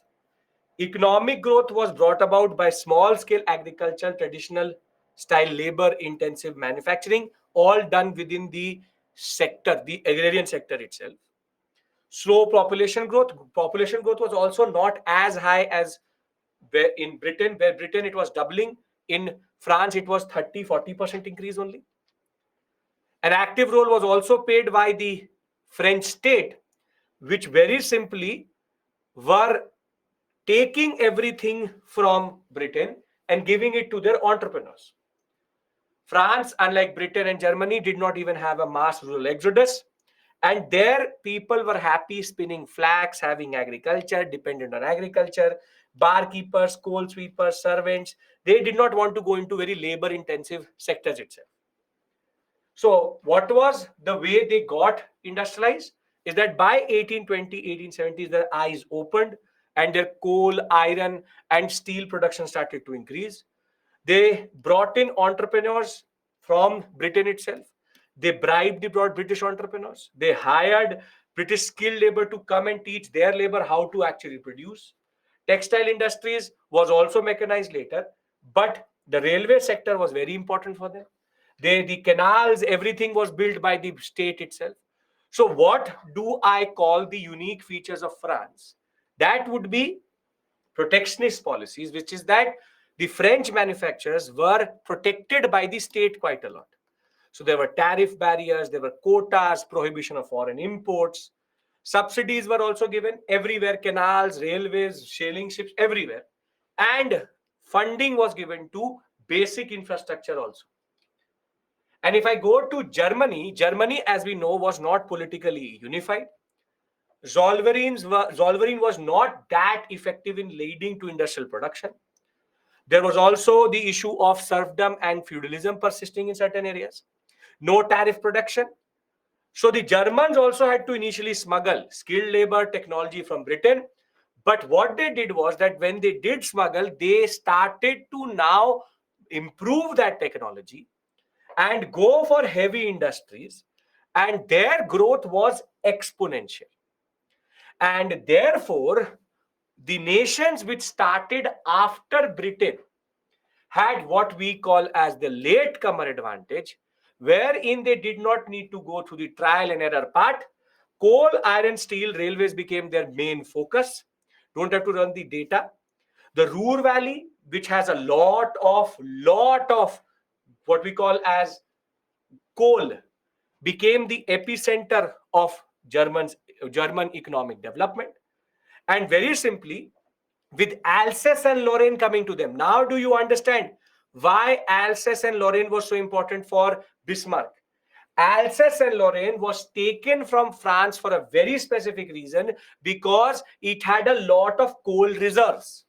Economic growth was brought about by small-scale agriculture, traditional style labor-intensive manufacturing, all done within the sector, the agrarian sector itself. Slow population growth. Population growth was also not as high as in Britain, where Britain it was doubling. In France, it was 30-40% increase only. An active role was also played by the French state, which very simply were taking everything from Britain and giving it to their entrepreneurs. France, unlike Britain and Germany, did not even have a mass rural exodus. And there, people were happy spinning flax, having agriculture, dependent on agriculture, barkeepers, coal sweepers, servants. They did not want to go into very labor-intensive sectors itself. So what was the way they got industrialized? Is that by 1820, 1870s, their eyes opened and their coal, iron, and steel production started to increase. They brought in entrepreneurs from Britain itself. They bribed the British entrepreneurs. They hired British skilled labor to come and teach their labor how to actually produce. Textile industries was also mechanized later, but the railway sector was very important for them. The canals, everything was built by the state itself. So what do I call the unique features of France? That would be protectionist policies, which is that the French manufacturers were protected by the state quite a lot. So there were tariff barriers, there were quotas, prohibition of foreign imports. Subsidies were also given everywhere, canals, railways, sailing ships, everywhere. And funding was given to basic infrastructure also. And if I go to Germany, Germany, as we know, was not politically unified. Zollverein was not that effective in leading to industrial production. There was also the issue of serfdom and feudalism persisting in certain areas. No tariff production. So the Germans also had to initially smuggle skilled labor technology from Britain. But what they did was that when they did smuggle, they started to now improve that technology and go for heavy industries. And their growth was exponential. And therefore, the nations which started after Britain had what we call as the latecomer advantage, wherein they did not need to go through the trial and error part. Coal, iron, steel, railways became their main focus. Don't have to run the data. The Ruhr Valley, which has a lot of what we call as coal, became the epicenter of German economic development. And very simply, with Alsace and Lorraine coming to them. Now, do you understand why Alsace and Lorraine was so important for Bismarck? Alsace and Lorraine was taken from France for a very specific reason, because it had a lot of coal reserves.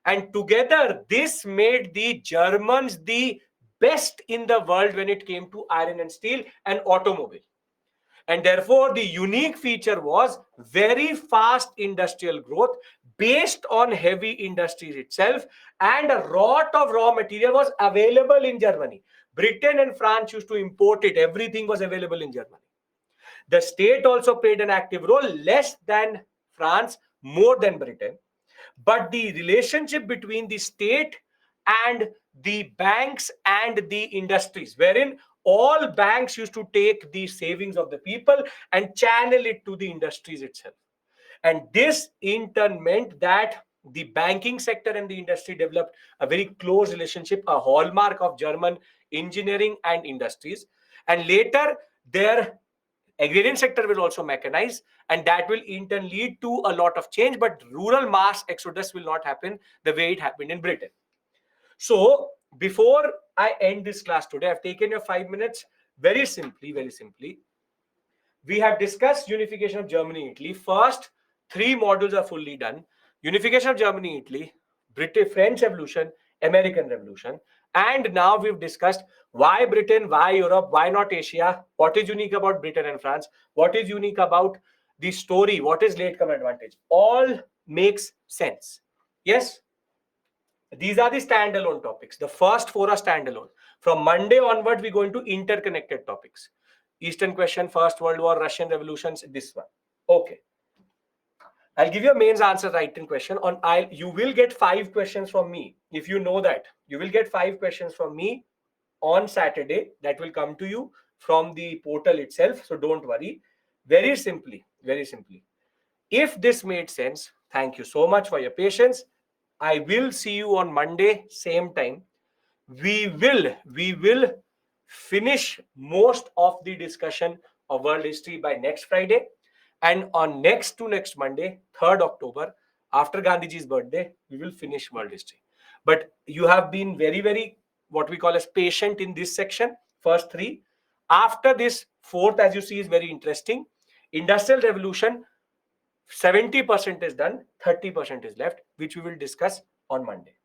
And together, this made the Germans the best in the world when it came to iron and steel and automobile. And therefore, the unique feature was very fast industrial growth based on heavy industries itself, and a lot of raw material was available in Germany. Britain and France used to import it. Everything was available in Germany. The state also played an active role, less than France, more than Britain. But the relationship between the state and the banks and the industries, wherein all banks used to take the savings of the people and channel it to the industries itself. And this in turn meant that the banking sector and the industry developed a very close relationship, a hallmark of German engineering and industries. And later, their agrarian sector will also mechanize, and that will in turn lead to a lot of change, but rural mass exodus will not happen the way it happened in Britain. So before I end this class today, I've taken your 5 minutes. Very simply, we have discussed unification of Germany, Italy. First 3 modules are fully done. Unification of Germany, Italy, British, French Revolution, American Revolution. And now we've discussed why Britain, why Europe, why not Asia, what is unique about Britain and France, what is unique about the story, what is latecomer advantage. All makes sense. Yes? These are the standalone topics. The first four are standalone. From Monday onward, we're going to interconnected topics. Eastern question, First World War, Russian revolutions, this one. Okay. I'll give you a mains answer writing question on you will get 5 questions from me. If you know that, you will get 5 questions from me on Saturday that will come to you from the portal itself. So don't worry. Very simply. If this made sense, thank you so much for your patience. I will see you on Monday, same time. We will finish most of the discussion of world history by next Friday. And on next Monday, 3rd October, after Gandhiji's birthday, we will finish world history. But you have been very, very, what we call as patient in this section, first 3. After this, 4th, as you see, is very interesting. Industrial Revolution, 70% is done, 30% is left, which we will discuss on Monday.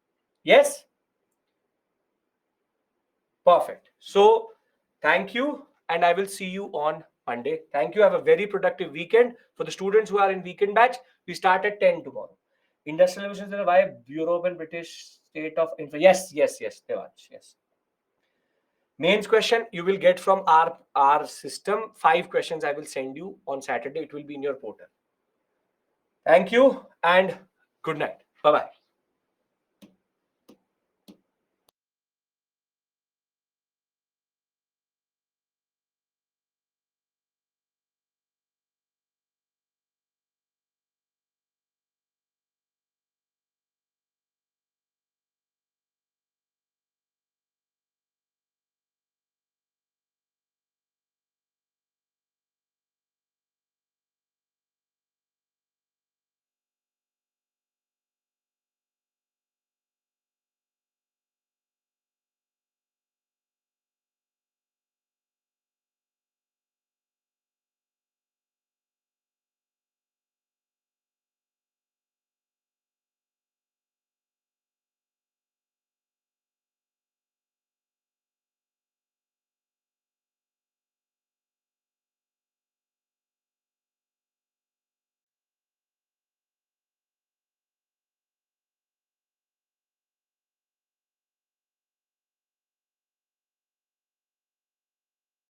Yes? Perfect. So thank you, and I will see you on Monday. Thank you. Have a very productive weekend. For the students who are in weekend batch, we start at 10 tomorrow. Industrial Revolution, why Europe and British state of info. Yes, Devansh, yes. Mains question you will get from our system. 5 questions I will send you on Saturday. It will be in your portal. Thank you and good night. Bye-bye.